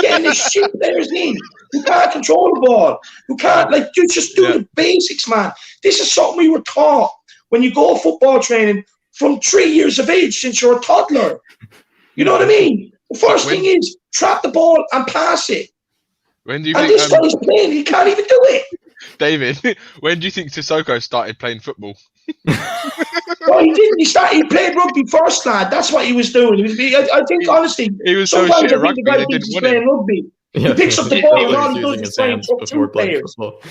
Getting this shit players in who can't control the ball, who can't just do the basics, man. This is something we were taught when you go football training from 3 years of age since you're a toddler. You know what I mean? The first thing is trap the ball and pass it. When do you and think this guy's playing, he can't even do it. David, when do you think Sissoko started playing football? No, he didn't. He played rugby first, lad. That's what he was doing. I think, honestly, he was so sometimes shit at rugby, the guy they thinks didn't he's want playing him. rugby. Yeah. He picks up the ball and all he does using is his play hands top before two playing players. football.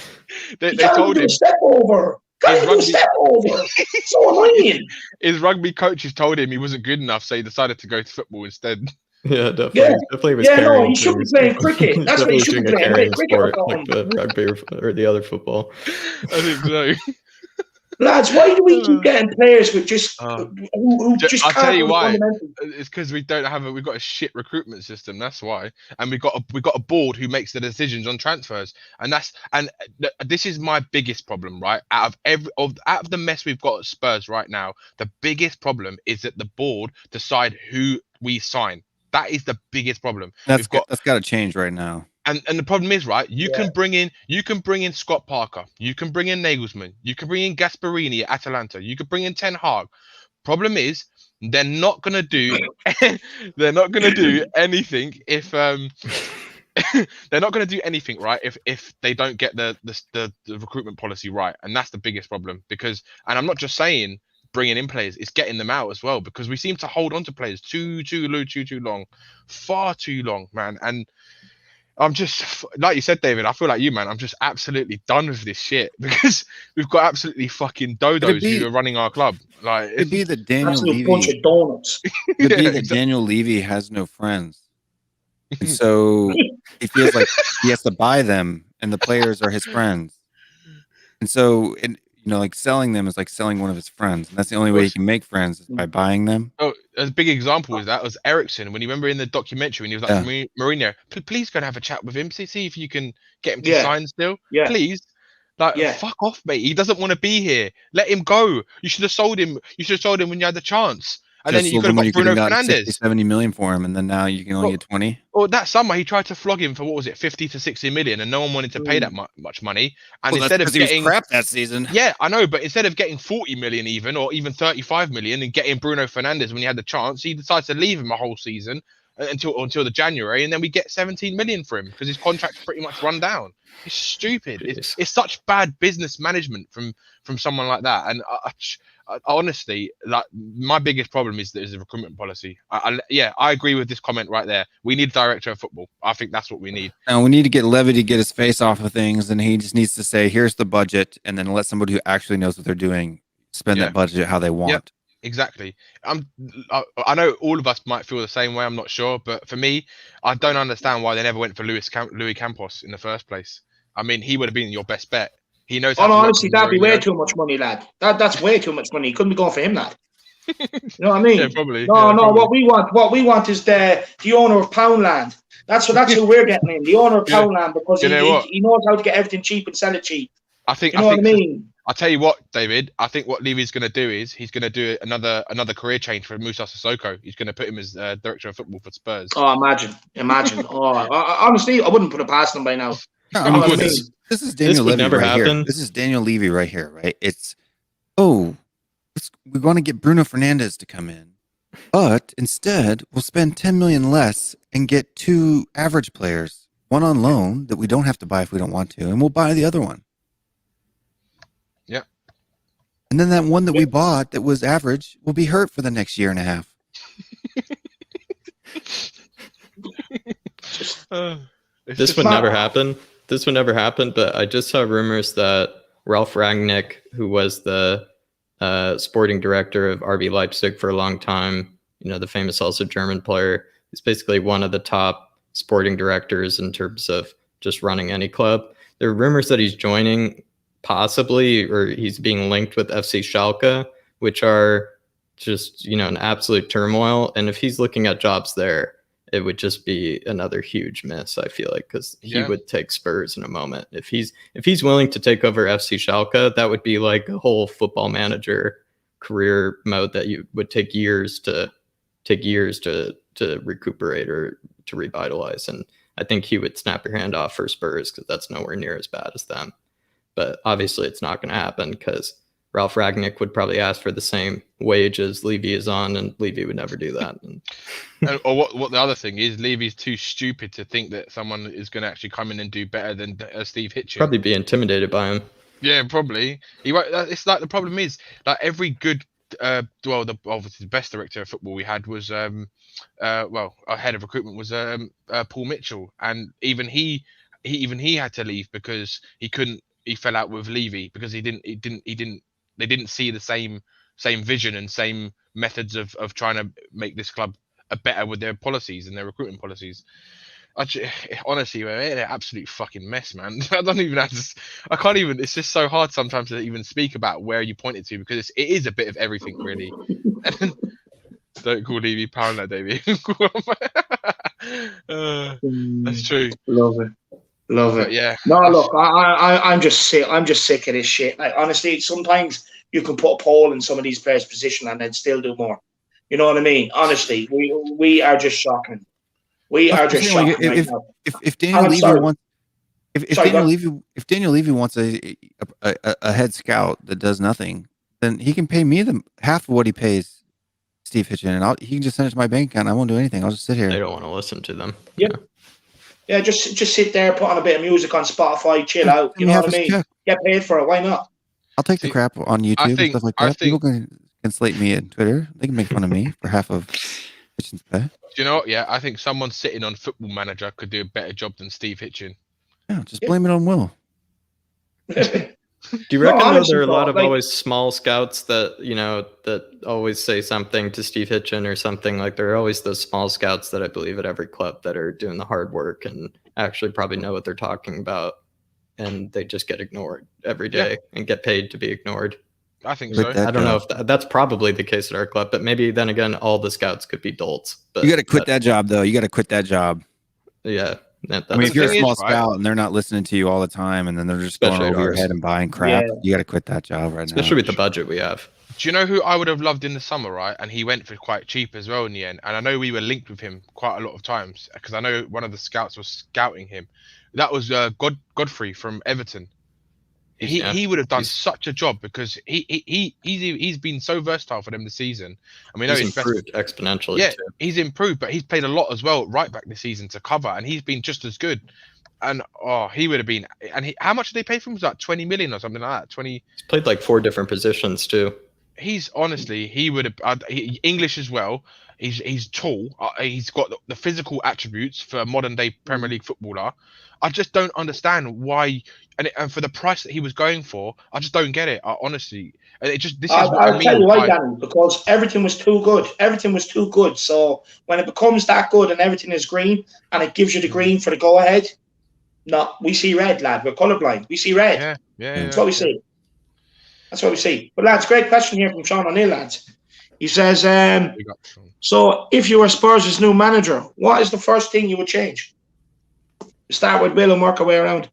They He can't told do him a step over. Can't even do a step over. So annoying. His rugby coaches told him he wasn't good enough, so he decided to go to football instead. Yeah, definitely. Yeah. Definitely was Yeah, carrying no, he should be playing cricket. That's what he should be playing. carrying Cricket or sport, like the rugby or the other football. I think so. Lads, why do we keep getting players with just who just I'll can't tell you do the why. fundamentals? It's because we've got a shit recruitment system. That's why, and we've got a board who makes the decisions on transfers, and this is my biggest problem, right? Out of the mess we've got at Spurs right now, the biggest problem is that the board decide who we sign. That is the biggest problem. That's got to change right now. And the problem is, right, you can bring in Scott Parker, you can bring in Nagelsmann, you can bring in Gasperini at Atalanta, you can bring in Ten Hag. Problem is, they're not gonna do anything if they're not gonna do anything, right, if they don't get the recruitment policy right. And that's the biggest problem, because, and I'm not just saying bringing in players, it's getting them out as well, because we seem to hold on to players too long, far too long, man. And I'm just, like you said, David, I feel like you, man. I'm just absolutely done with this shit, because we've got absolutely fucking dodos who are running our club. Like, it'd be that Daniel Levy, bunch of donuts. It'd be that Daniel Levy has no friends, and so he feels like he has to buy them, and the players are his friends, and so like selling them is like selling one of his friends, and that's the only way he can make friends is by buying them. Oh, a big example is that was Ericsson, when you remember in the documentary when he was like, Mourinho, please go and have a chat with him, see if you can get him to sign still, please. Like, fuck off, mate. He doesn't want to be here. Let him go. You should have sold him. You should have sold him when you had the chance. And then you could have got Bruno Fernandes. 70 million for him, and then now you can only get 20. Or that summer he tried to flog him for, what was it, 50 to 60 million, and no one wanted to pay that much money. And instead of getting, he was crap that season. Yeah, I know, but instead of getting 40 million or even 35 million and getting Bruno Fernandes when he had the chance, he decides to leave him a whole season until the January, and then we get 17 million for him because his contract's pretty much run down. It's stupid. It's such bad business management from someone like that. And I honestly, like, my biggest problem is the recruitment policy. I agree with this comment right there. We need a director of football. I think that's what we need. Now we need to get Levy to get his face off of things, and he just needs to say, "Here's the budget," and then let somebody who actually knows what they're doing spend that budget how they want. Yep, exactly. I know all of us might feel the same way. I'm not sure, but for me, I don't understand why they never went for Luis Campos in the first place. I mean, he would have been your best bet. He knows. Honestly, that'd be way too much money, lad. That's way too much money. He couldn't be going for him, lad. You know what I mean? Yeah, probably. No. What we want is the owner of Poundland. That's who we're getting in. The owner of Poundland, because he knows how to get everything cheap and sell it cheap. You know what I mean? I'll tell you what, David. I think what Levy's going to do is he's going to do another career change for Moussa Sissoko. He's going to put him as director of football for Spurs. Oh, imagine. Honestly, I wouldn't put it past him by now. No, I mean, this is Daniel Levy right here. This is Daniel Levy right here, right? We want to get Bruno Fernandes to come in, but instead we'll spend 10 million less and get 2 average players, one on loan that we don't have to buy if we don't want to, and we'll buy the other one. Yeah. And then that one that we bought that was average will be hurt for the next year and a half. This would never happen. This would never happen, but I just saw rumors that Ralf Rangnick, who was the sporting director of RB Leipzig for a long time, the famous also German player, is basically one of the top sporting directors in terms of just running any club. There are rumors that he's joining possibly, or he's being linked with FC Schalke, which are just, an absolute turmoil. And if he's looking at jobs there, it would just be another huge miss, I feel like, because he would take Spurs in a moment. If he's willing to take over FC Schalke, that would be like a whole football manager career mode that you would take years to recuperate or to revitalize. And I think he would snap your hand off for Spurs because that's nowhere near as bad as them. But obviously it's not going to happen because Ralph Ragnick would probably ask for the same wage as Levy is on, and Levy would never do that. Or what the other thing is, Levy's too stupid to think that someone is going to actually come in and do better than Steve Hitchen. Probably be intimidated by him. Yeah, probably. He won't. It's like the problem is like every good. Obviously the best director of football we had was our head of recruitment was Paul Mitchell, and even he had to leave because he fell out with Levy because they didn't see the same vision and same methods of trying to make this club better with their policies and their recruitment policies. Honestly, they're an absolute fucking mess, man. I can't even. It's just so hard sometimes to even speak about where you point it to because it is a bit of everything, really. Don't call Levy Pound, Davey. That's true. Love it. But yeah. No, look, I'm just sick. I'm just sick of this shit. Like honestly, sometimes you can put a pole in some of these players' position and then still do more. You know what I mean? Honestly, we are just shocking. We are just shocking right now. If Daniel Levy wants, if Daniel Levy wants a head scout that does nothing, then he can pay me half of what he pays Steve Hitchen, and he can just send it to my bank account. I won't do anything. I'll just sit here. They don't want to listen to them. Yeah, just sit there, put on a bit of music on Spotify, chill out. You know what I mean? Check. Get paid for it. Why not? I'll take the crap on YouTube and stuff like that. People can slate me on Twitter. They can make fun of me for half of Hitchen's pay. Do you know what? Yeah, I think someone sitting on Football Manager could do a better job than Steve Hitchen. Yeah, just blame it on Will. Do you reckon there are a lot of always small scouts that, that always say something to Steve Hitchen or something? Like there are always those small scouts that I believe at every club that are doing the hard work and actually probably know what they're talking about, and they just get ignored every day and get paid to be ignored. I think so. I don't know if that's probably the case at our club, but maybe then again, all the scouts could be dolts. But you got to quit that job, though. You got to quit that job. Yeah. If you're a small scout and they're not listening to you all the time, and then they're just going over your head and buying crap, you got to quit that job right now. Especially with the budget we have. Do you know who I would have loved in the summer, right? And he went for quite cheap as well in the end. And I know we were linked with him quite a lot of times because I know one of the scouts was scouting him. That was Godfrey from Everton. He would have done such a job because he's been so versatile for them this season. And we know he's improved exponentially. Yeah, too. He's improved, but he's played a lot as well right back this season to cover, and he's been just as good. And he would have been. And how much did they pay for him? Was that 20 million or something like that? 20. He's played like 4 different positions too. He's honestly, he would have English as well. He's tall. He's got the physical attributes for a modern day Premier League footballer. I just don't understand why, and for the price that he was going for, I just don't get it. Honestly, and it just I'll tell you why, Danny. Because everything was too good. Everything was too good. So when it becomes that good and everything is green, and it gives you the green for the go ahead, no, we see red, lad. We're colorblind. We see red. Yeah. That's what we see. That's what we see. But lads, great question here from Sean O'Neill, lads. He says, so if you were Spurs' new manager, what is the first thing you would change? Start with Will and work our way around.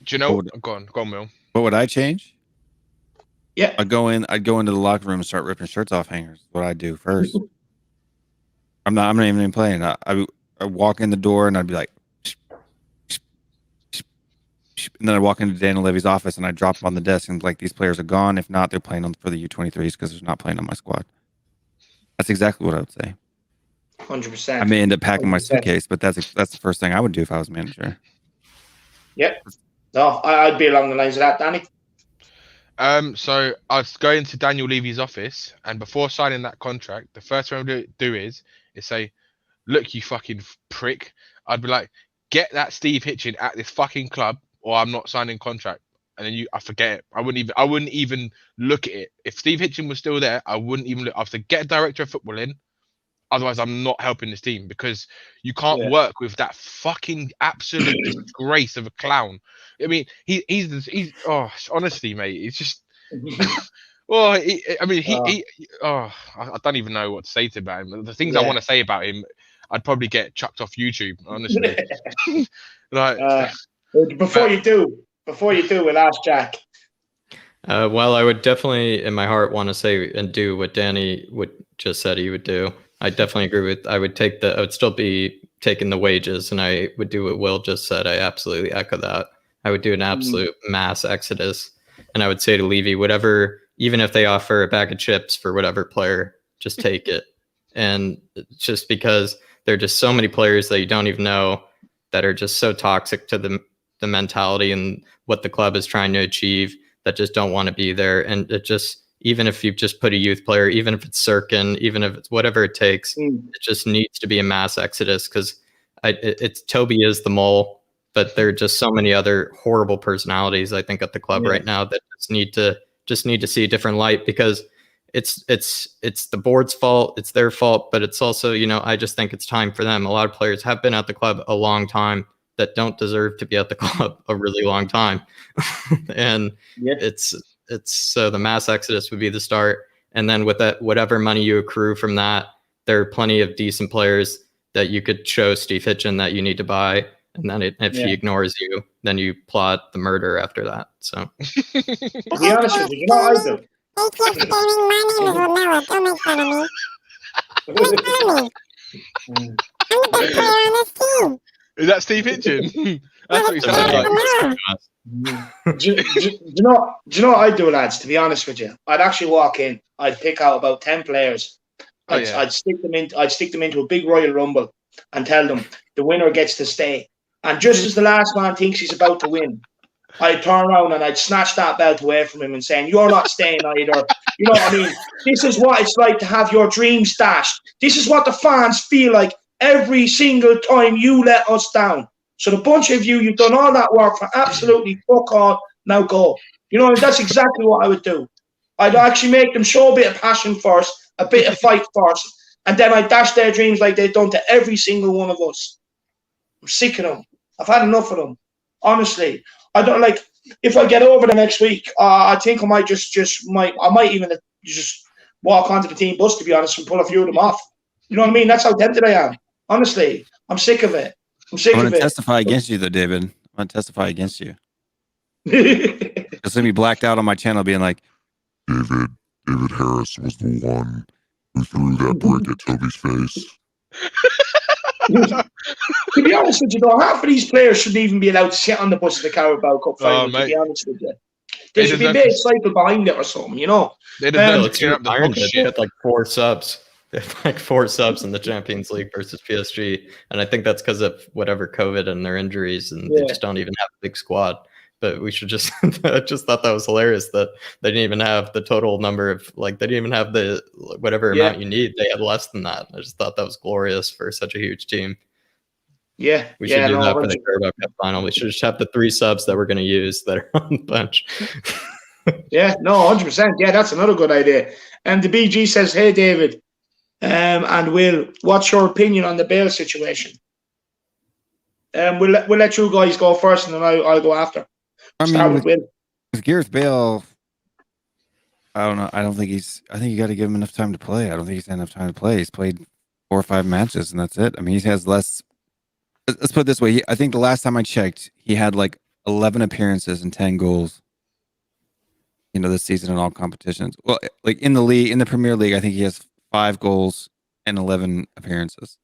Do you know? Go on, Will. What would I change? Yeah. I'd go into the locker room and start ripping shirts off hangers. What I'd do first. I'm not even playing. I walk in the door and I'd be like, and then I walk into Daniel Levy's office and I drop him on the desk and like, these players are gone. If not, they're playing for the U23s because they're not playing on my squad. That's exactly what I would say. 100%. I may end up packing my suitcase, but that's the first thing I would do if I was manager. Yep. No, I'd be along the lines of that, Danny. So I'd go into Daniel Levy's office, and before signing that contract, the first thing I'd do is say, "Look, you fucking prick." I'd be like, "Get that Steve Hitchen at this fucking club, or I'm not signing contract." And then I forget it. I wouldn't even look at it. If Steve Hitchen was still there, I wouldn't even look. I'd say, get a director of football in. Otherwise, I'm not helping this team because you can't work with that fucking absolute disgrace of a clown. I mean, he's honestly, mate, it's just. I don't even know what to say about him. The things I want to say about him, I'd probably get chucked off YouTube. Honestly, Before you do, we'll ask Jack. Well, I would definitely, in my heart, want to say and do what Danny just said he would do. I definitely agree with. I would still be taking the wages, and I would do what Will just said. I absolutely echo that. I would do an absolute mass exodus, and I would say to Levy, whatever even if they offer a bag of chips for whatever player, just take it. And just because there are just so many players that you don't even know that are just so toxic to the mentality and what the club is trying to achieve, that just don't want to be there. And it just, even if you just put a youth player, even if it's Sirkin, even if it's whatever it takes, it just needs to be a mass exodus, because it's Toby is the mole, but there are just so many other horrible personalities, I think, at the club right now that just need to see a different light, because it's the board's fault, it's their fault, but it's also, I just think it's time for them. A lot of players have been at the club a long time that don't deserve to be at the club a really long time. And it's so the mass exodus would be the start. And then with that, whatever money you accrue from that, there are plenty of decent players that you could show Steve Hitchen that you need to buy. And then if he ignores you, then you plot the murder after that. So to be honest with you, what I do? They keep saying my name is Lamella. Don't make fun of me. Make fun of me. I'm the best player on this team. Is that Steve Hitchen? That's what he sounds like. Do you know what I'd do, lads? To be honest with you, I'd actually walk in. I'd pick out about 10 players. I'd stick them into a big Royal Rumble and tell them the winner gets to stay. And just as the last man thinks he's about to win, I'd turn around and I'd snatch that belt away from him and saying, "You're not staying either." You know what I mean? This is what it's like to have your dreams dashed. This is what the fans feel like every single time you let us down. So the bunch of you, you've done all that work for absolutely fuck all. Now go. You know, that's exactly what I would do. I'd actually make them show a bit of passion first, a bit of fight first, and then I'd dash their dreams like they've done to every single one of us. I'm sick of them. I've had enough of them. Honestly. I don't like. If I get over the next week, I think I might I might even just walk onto the team bus, to be honest, and pull a few of them off. You know what I mean? That's how tempted I am. Honestly, I'm sick of it. I'm going to testify against you, though, David. I'm going to testify against you. It's going to be blacked out on my channel, being like, David Harris was the one who threw that brick at Toby's face. To be honest with you, though, half of these players shouldn't even be allowed to sit on the bus of the Carabao Cup final, to be honest with you. There should be a bit of cycle behind it or something, you know? They had like 4 subs. They had like 4 subs in the Champions League versus PSG. And I think that's because of whatever COVID and their injuries, and they just don't even have a big squad. But we should just, I just thought that was hilarious that they didn't even have the total number of, like, they didn't even have the whatever amount you need. They had less than that. I just thought that was glorious for such a huge team. Yeah. We should do that for the Carabao Cup final. We should just have the 3 subs that we're going to use that are on the bench. Yeah, no, 100%. Yeah, that's another good idea. And the BG says, "Hey, David, and Will, what's your opinion on the Bale situation?" We'll let you guys go first, and then I'll go after. Start with Will. With Gareth Bale, I don't know. I think you got to give him enough time to play. I don't think he's had enough time to play. He's played 4 or 5 matches, and that's it. I mean, he has less. Let's put it this way. I think the last time I checked, he had like 11 appearances and 10 goals. This season in all competitions. Well, like in the league, in the Premier League, I think he has 5 goals and 11 appearances.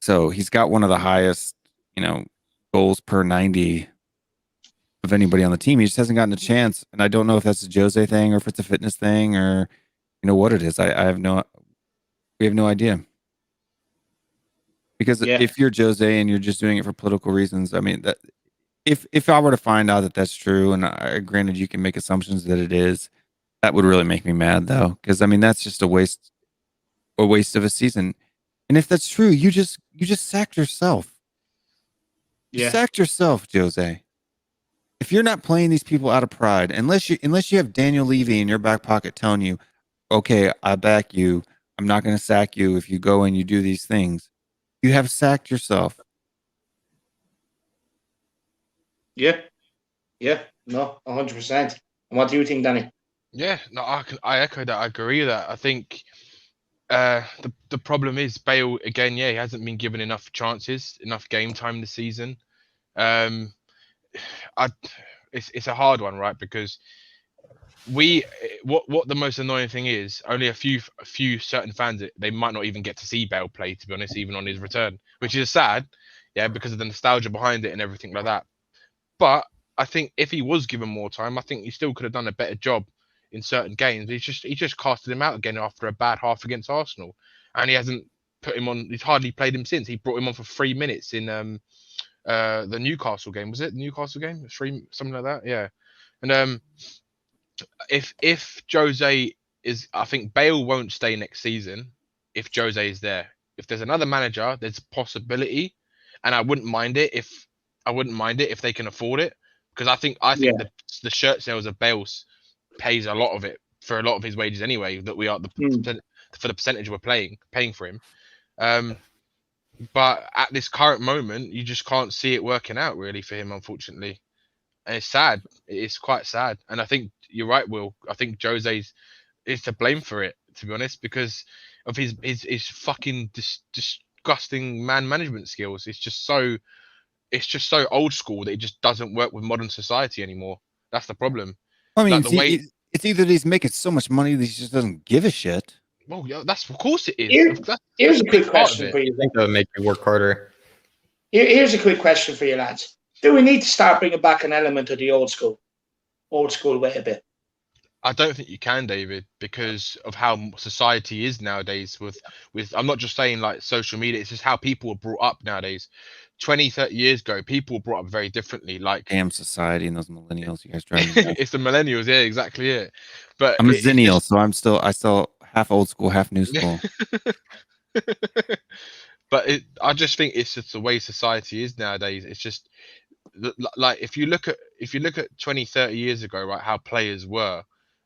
So he's got one of the highest, goals per 90 of anybody on the team. He just hasn't gotten a chance, and I don't know if that's a Jose thing or if it's a fitness thing or what it is. We have no idea. Because if you're Jose and you're just doing it for political reasons, I mean, that if I were to find out that that's true, and granted you can make assumptions that it is, that would really make me mad, though, because I mean that's just a waste of a season. And if that's true, you just sacked yourself. You sacked yourself, Jose. If you're not playing these people out of pride, unless you have Daniel Levy in your back pocket telling you, "Okay, I back you. I'm not going to sack you if you go and you do these things," you have sacked yourself. Yeah, no, 100%. And what do you think, Danny? Yeah, no, I echo that. I agree with that. I think the problem is Bale again. Yeah, he hasn't been given enough chances, enough game time this season. It's a hard one, right? Because what the most annoying thing is, only a few certain fans, they might not even get to see Bale play, to be honest, even on his return, which is sad, because of the nostalgia behind it and everything like that. But I think if he was given more time, I think he still could have done a better job in certain games. He just casted him out again after a bad half against Arsenal, and he hasn't put him on. He's hardly played him since. He brought him on for 3 minutes in the Newcastle game. Was it the Newcastle game? Something like that. Yeah. And if Jose is, I think Bale won't stay next season if Jose is there. If there's another manager, there's a possibility, and I wouldn't mind it if they can afford it, because I think the shirt sales of Bale's pays a lot of it for a lot of his wages anyway. That we are for the percentage we're paying for him. But at this current moment, you just can't see it working out really for him, unfortunately. And it's sad. It's quite sad. And I think you're right, Will. I think Jose's is to blame for it, to be honest, because of his fucking disgusting man management skills. It's just so old school that it just doesn't work with modern society anymore. That's the problem. I mean, it's either that he's making so much money that he just doesn't give a shit. Well, yeah, that's of course it is. Here's a quick question for you. I think that would make you work harder. Here's a quick question for you, lads. Do we need to start bringing back an element of the old school way a bit? I don't think you can, David, because of how society is nowadays with I'm not just saying like social media, it's just how people are brought up nowadays. 20, 30 years ago, people were brought up very differently. Like damn society and those millennials you guys driving. It's the millennials, yeah, exactly it. But I'm a zennial, so I still half old school, half new school. But I just think it's just the way society is nowadays. It's just like if you look at 20, 30 years ago, right, how players were,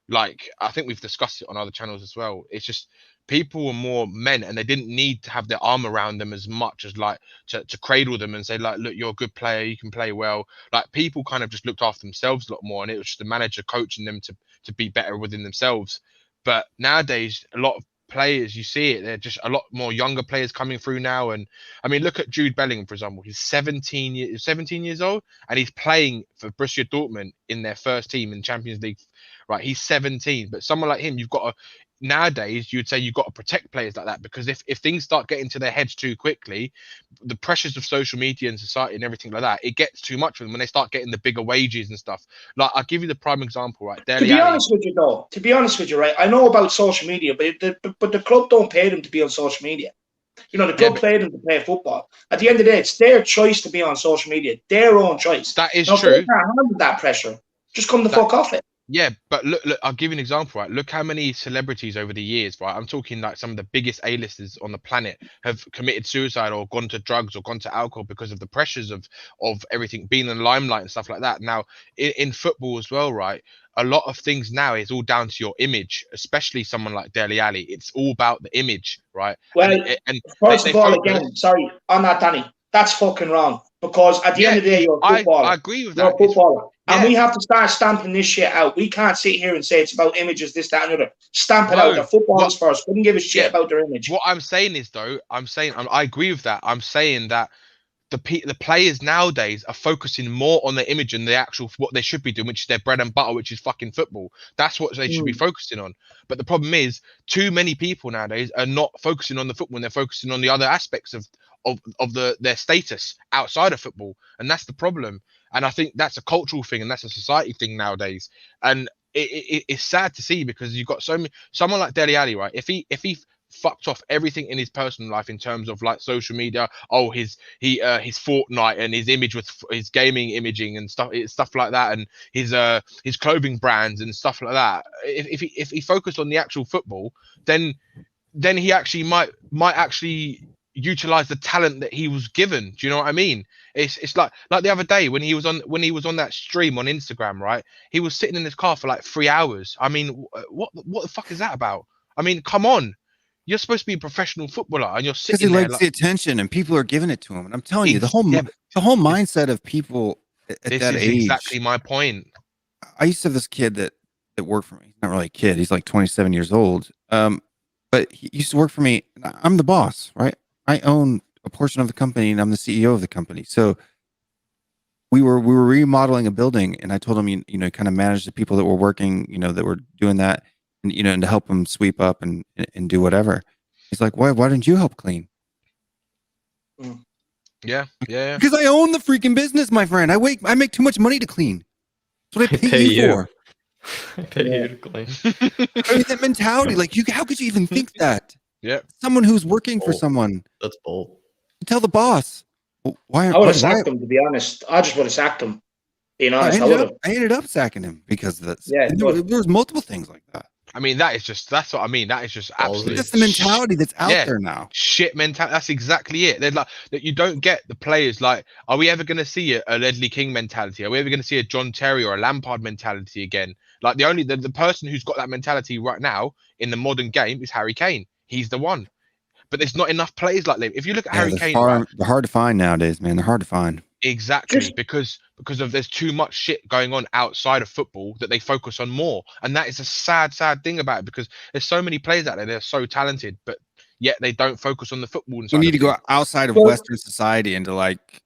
like I think we've discussed it on other channels as well. It's just people were more men, and they didn't need to have their arm around them as much as like to cradle them and say like, look, you're a good player, you can play well. Like people kind of just looked after themselves a lot more, and it was just the manager coaching them to be better within themselves. But nowadays, a lot of players, you see it, they're just a lot more younger players coming through now. And I mean, look at Jude Bellingham, for example. He's 17 years old, and he's playing for Borussia Dortmund in their first team in Champions League. Right, he's 17. But someone like him, nowadays you'd say you've got to protect players like that, because if things start getting to their heads too quickly, the pressures of social media and society and everything like that, it gets too much for them when they start getting the bigger wages and stuff. Like I'll give you the prime example, right? To be honest with you, right, I know about social media, but the club don't pay them to be on social media. You know, the club pay them to play football. At the end of the day, it's their choice to be on social media, their own choice. That is true. If they can't handle that pressure, just come the fuck off it. Yeah, but look, I'll give you an example, right? Look how many celebrities over the years, right? I'm talking like some of the biggest A-listers on the planet have committed suicide or gone to drugs or gone to alcohol because of the pressures of everything, being in the limelight and stuff like that. Now, in football as well, right? A lot of things now is all down to your image, especially someone like Dele Alli. It's all about the image, right? Well, first of all, again, sorry, on that, Danny, that's fucking wrong. Because at the end of the day, you're a footballer. I agree with that. You're a footballer. And we have to start stamping this shit out. We can't sit here and say it's about images, this, that, and the other. Stamp it out. The footballers first. Couldn't give a shit about their image. What I'm saying is, though, I agree with that. I'm saying that the players nowadays are focusing more on their image and the actual what they should be doing, which is their bread and butter, which is fucking football. That's what they should be focusing on. But the problem is, too many people nowadays are not focusing on the football, and they're focusing on the other aspects of their status outside of football, and that's the problem. And I think that's a cultural thing, and that's a society thing nowadays. And it's sad to see, because you've got someone like Dele Alli, right? If he fucked off everything in his personal life in terms of like social media, his Fortnite and his image with his gaming imaging and stuff like that, and his clothing brands and stuff like that. If he focused on the actual football, then he actually might actually utilize the talent that he was given. Do you know what I mean? It's like the other day when he was on that stream on Instagram, right? He was sitting in his car for like 3 hours. I mean, what the fuck is that about? I mean, come on. You're supposed to be a professional footballer, and you're sitting there. Because he likes the attention, and people are giving it to him. And I'm telling you, the whole mindset of people at that age. Exactly my point. I used to have this kid that worked for me. He's not really a kid. He's like 27 years old. But he used to work for me. I'm the boss, right? I own a portion of the company, and I'm the CEO of the company. So we were remodeling a building, and I told him, you know, kind of manage the people that were working, you know, that were doing that. And to help him sweep up and do whatever. He's like, why didn't you help clean? Yeah. Because I own the freaking business, my friend. I make too much money to clean. That's what I pay you for. Periodically. I mean, that mentality, like, how could you even think that? Yeah. Someone who's working for someone. That's bold. Tell the boss. Why? I would have sacked him, to be honest. I just would have sacked him. Being honest, I ended up sacking him because of this. Yeah, there was multiple things like that. I mean, that's what I mean. That is just absolutely. That's the mentality that's out there now. Shit mentality. That's exactly it. They're like that. You don't get the players. Like, are we ever going to see a Ledley King mentality? Are we ever going to see a John Terry or a Lampard mentality again? Like the person who's got that mentality right now in the modern game is Harry Kane. He's the one. But there's not enough players like them. If you look at Harry Kane, they're hard to find nowadays, man. They're hard to find. Exactly, because of there's too much shit going on outside of football that they focus on more, and that is a sad thing about it, because there's so many players out there, they're so talented, but yet they don't focus on the football. We need to go outside of Western society into, like,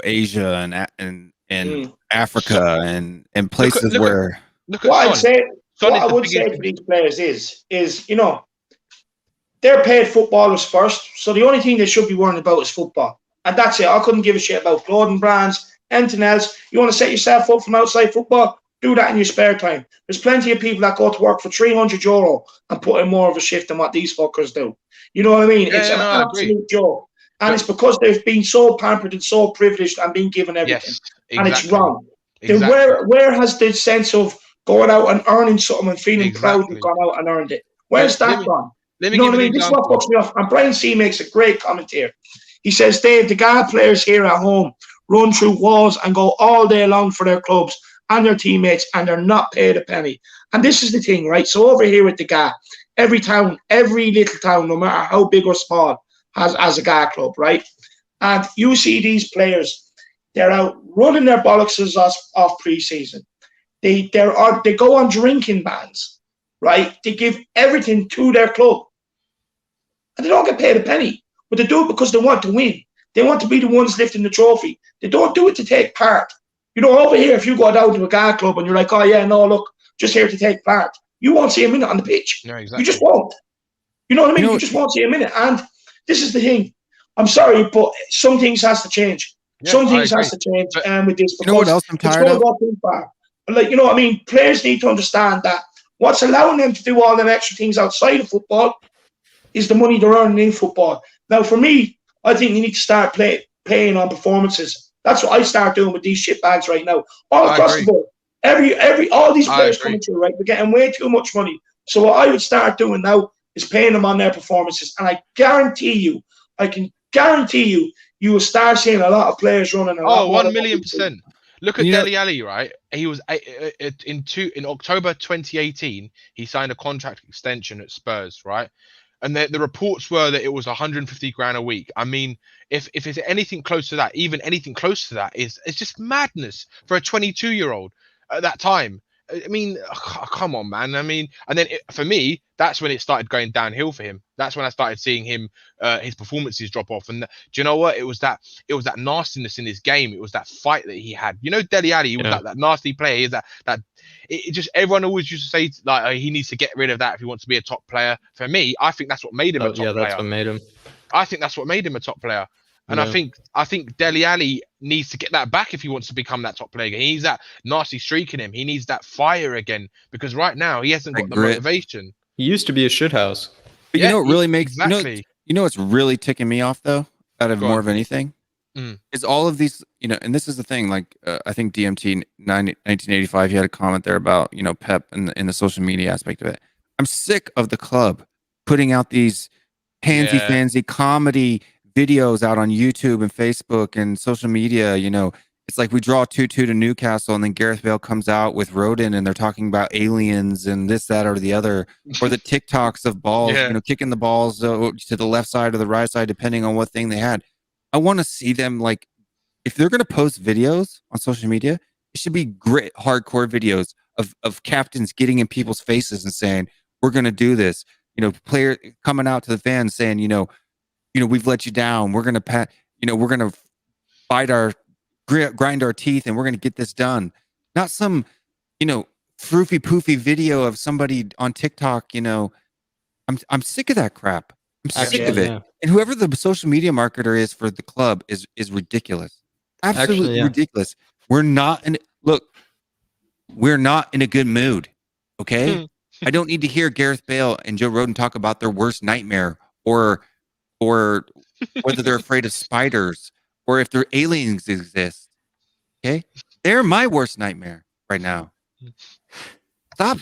Asia and Africa and places where. What I would say to these players is they're paid footballers first, so the only thing they should be worrying about is football. And that's it. I couldn't give a shit about clothing brands, anything else. You want to set yourself up from outside football? Do that in your spare time. There's plenty of people that go to work for €300 and put in more of a shift than what these fuckers do. You know what I mean? It's an absolute joke. And it's because they've been so pampered and so privileged and been given everything. Yes, exactly. And it's wrong. Exactly. Then where has the sense of going out and earning something and feeling proud you've gone out and earned it? Where's that gone? You know what I mean? This is what fucks me off. And Brian C makes a great comment here. He says, Dave, the GA players here at home run through walls and go all day long for their clubs and their teammates, and they're not paid a penny. And this is the thing, right? So over here with the GA, every little town, no matter how big or small, has a GA club, right? And you see these players, they're out running their bollockses off pre-season. They go on drinking bans, right? They give everything to their club. And they don't get paid a penny. But they do it because they want to win. They want to be the ones lifting the trophy. They don't do it to take part. Over here, if you go down to a GA club and you're like, oh, yeah, no, look, just here to take part, you won't see a minute on the pitch. No, exactly. You just won't. You know what I mean? You just won't see a minute. And this is the thing. I'm sorry, but some things has to change. Yeah, some things has to change with this. You know what else I'm tired of? Go too far. Like, what I mean? Players need to understand that what's allowing them to do all them extra things outside of football is the money they're earning in football. Now, for me, I think you need to start paying on performances. That's what I start doing with these shitbags right now. All across the board. All these players coming through, right? They're getting way too much money. So what I would start doing now is paying them on their performances. And I can guarantee you, you will start seeing a lot of players running. 1,000,000%. Look at Dele Alli, right? He was in October 2018. He signed a contract extension at Spurs, right? And the reports were that it was 150 grand a week. I mean, if it's anything close to that, even anything close to that, it's just madness for a 22-year-old at that time. I mean, come on, man. I mean, and then for me, that's when it started going downhill for him. That's when I started seeing him, his performances drop off. And do you know what? It was that nastiness in his game. It was that fight that he had. Dele Alli, he was that nasty player. He's that it just, everyone always used to say like he needs to get rid of that if he wants to be a top player. For me, I think that's what made him a top player. That's what made him. I think that's what made him a top player. And I think Dele Alli needs to get that back if he wants to become that top player again. He needs that nasty streak in him. He needs that fire again, because right now he hasn't got the motivation. He used to be a shithouse. But you know what really makes you know what's really ticking me off though, out of more of anything, is all of these. And this is the thing. Like I think DMT 1985, he had a comment there about Pep and the social media aspect of it. I'm sick of the club putting out these pansy comedy videos out on YouTube and Facebook and social media. It's like we draw 2-2 to Newcastle, and then Gareth Bale comes out with Rodin, and they're talking about aliens and this, that, or the other, or the TikToks of balls, kicking the balls to the left side or the right side, depending on what thing they had. I want to see them, like, if they're going to post videos on social media, it should be grit, hardcore videos of captains getting in people's faces and saying, we're going to do this. Player coming out to the fans saying, we've let you down. We're going to we're going to grind our teeth, and we're going to get this done. Not some, froofy poofy video of somebody on TikTok. I'm sick of that crap. I'm sick of it. Yeah. And whoever the social media marketer is for the club is ridiculous. Absolutely ridiculous. We're not in a good mood. Okay, I don't need to hear Gareth Bale and Joe Rogan talk about their worst nightmare, or whether they're afraid of spiders, or if their aliens exist. Okay, they're my worst nightmare right now. Stop.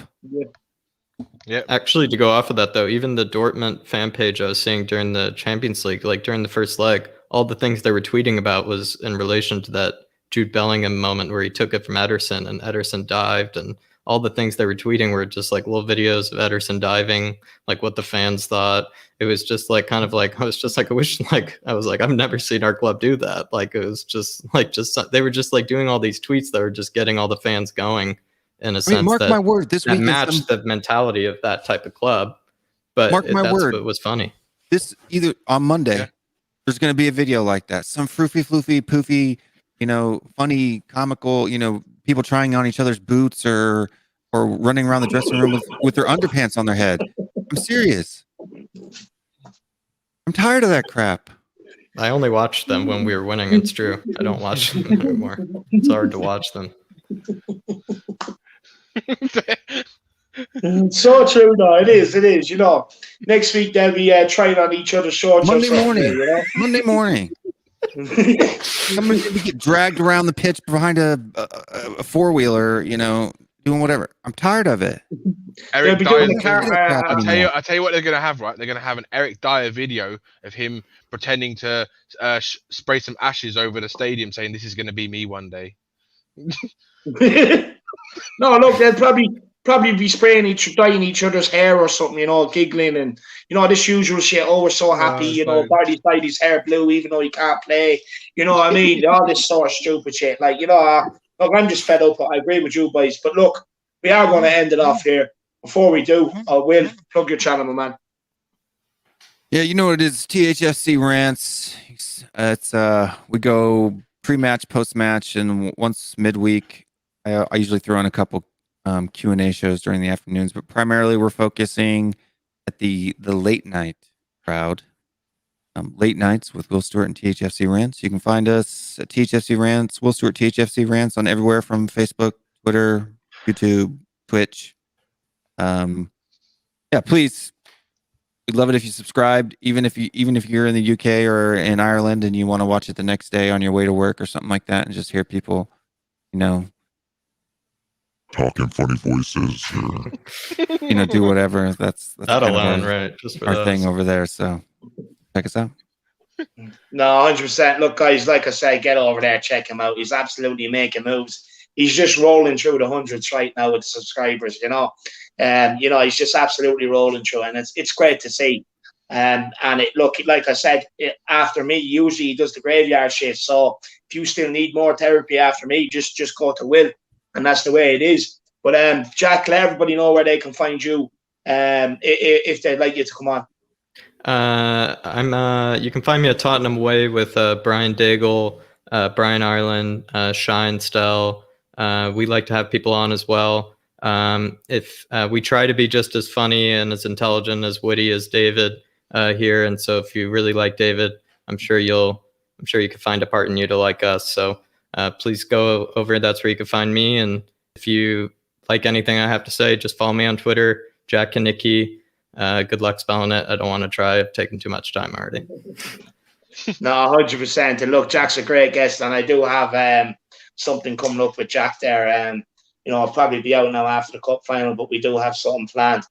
Yeah. Actually, to go off of that though, even the Dortmund fan page I was seeing during the Champions League, like during the first leg, all the things they were tweeting about was in relation to that Jude Bellingham moment where he took it from Ederson and Ederson dived, and all the things they were tweeting were just like little videos of Ederson diving, like what the fans thought. It was just like kind of like I was just like I wish like I was like I've never seen our club do that. Like it was just they were just like doing all these tweets that were just getting all the fans going. In a sense, mark my word, this that week matched the mentality of that type of club. But that's what was funny. This either on Monday, there's going to be a video like that. Some froofy, floofy, poofy, funny, comical, people trying on each other's boots or running around the dressing room with their underpants on their head. I'm serious. I'm tired of that crap. I only watched them when we were winning. It's true. I don't watch them anymore. It's hard to watch them. So true, though. It is. Next week they'll be trying on each other's shorts. Monday morning. Somebody's gonna get dragged around the pitch behind a four-wheeler, doing whatever. I'm tired of it. Eric Dyer. I tell you what they're gonna have, right? They're gonna have an Eric Dyer video of him pretending to spray some ashes over the stadium, saying this is gonna be me one day. No, look, they'll probably be dyeing each other's hair or something, giggling and this usual shit. Oh, we're so happy, Barty's dyed his hair blue even though he can't play. You know what I mean? All this sort of stupid shit. Like, look, I'm just fed up. I agree with you boys, but look, we are going to end it off here. Before we do, Will, plug your channel, my man. Yeah, you know what it is. THFC Rants. It's we go pre-match, post-match, and once midweek. I usually throw in a couple Q&A shows during the afternoons, but primarily we're focusing at the late night crowd. Late nights with Will Stewart and THFC Rants. You can find us at THFC Rants, Will Stewart THFC Rants on everywhere from Facebook, Twitter, YouTube, Twitch. Please, we'd love it if you subscribed, even if you're in the UK or in Ireland and you want to watch it the next day on your way to work or something like that, and just hear people, talking funny voices, or do whatever. That's not alone, right? Just for our thing over there. So check us out. No, 100%. Look, guys, like I say, get over there, check him out. He's absolutely making moves. He's just rolling through the hundreds right now with subscribers. He's just absolutely rolling through, and it's great to see. And like I said, after me, usually he does the graveyard shift. So if you still need more therapy after me, just go to Will. And that's the way it is. But Jack, let everybody know where they can find you if they'd like you to come on. You can find me at Tottenham Way with Brian Daigle, Brian Ireland, Shine Stell. We like to have people on as well. If we try to be just as funny and as intelligent, as witty as David here, and so if you really like David, I'm sure you can find a part in you to like us. So please go over. That's where you can find me. And if you like anything I have to say, just follow me on Twitter, Jack Kanicki. Good luck spelling it. I don't want to try. I've taken too much time already. No, 100%. And look, Jack's a great guest, and I do have something coming up with Jack there. I'll probably be out now after the cup final, but we do have something planned.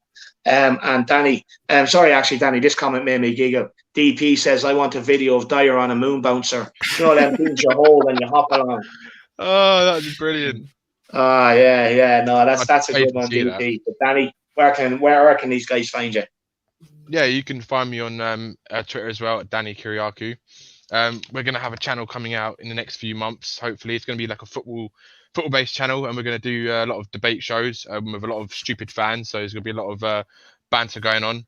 And Danny, Danny, this comment made me giggle. DP says, I want a video of Dyer on a moon bouncer. Them things you hold when you hop along. Oh, that was brilliant. Oh, yeah. No, that's a good one, DP. But Danny, where can these guys find you? Yeah, you can find me on Twitter as well at Danny Kiriakou. We're going to have a channel coming out in the next few months. Hopefully, it's going to be like a football-based channel, and we're going to do a lot of debate shows with a lot of stupid fans. So there's going to be a lot of banter going on,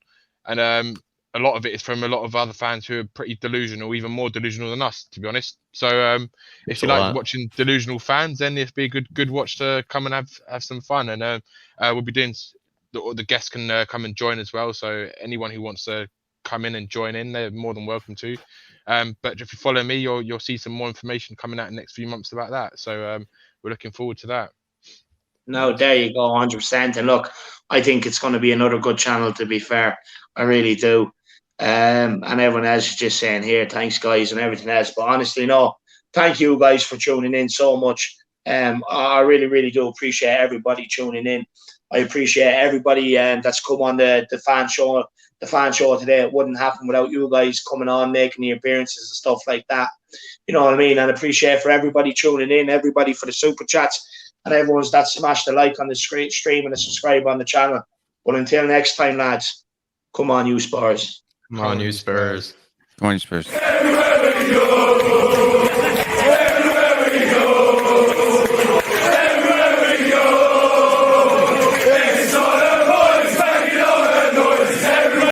and a lot of it is from a lot of other fans who are pretty delusional, even more delusional than us, to be honest. So if you like watching delusional fans, then it'd be a good watch to come and have some fun. And we'll be doing. The guests can come and join as well. So anyone who wants to come in and join in, they're more than welcome to. But if you follow me, you'll see some more information coming out in the next few months about that. So we're looking forward to that. No, there you go, 100%. And look, I think it's going to be another good channel, to be fair. I really do. And everyone else is just saying here, thanks, guys, and everything else. But honestly, no, thank you guys for tuning in so much. I really, really do appreciate everybody tuning in. I appreciate everybody that's come on the fan show. The fan show today, it wouldn't happen without you guys coming on, making the appearances and stuff like that. You know what I mean? And I appreciate for everybody tuning in, everybody for the super chats, and everyone's that smashed the like on the stream and the subscribe on the channel. But until next time, lads, come on, you Spurs. Come on, you Spurs. Come on, you Spurs.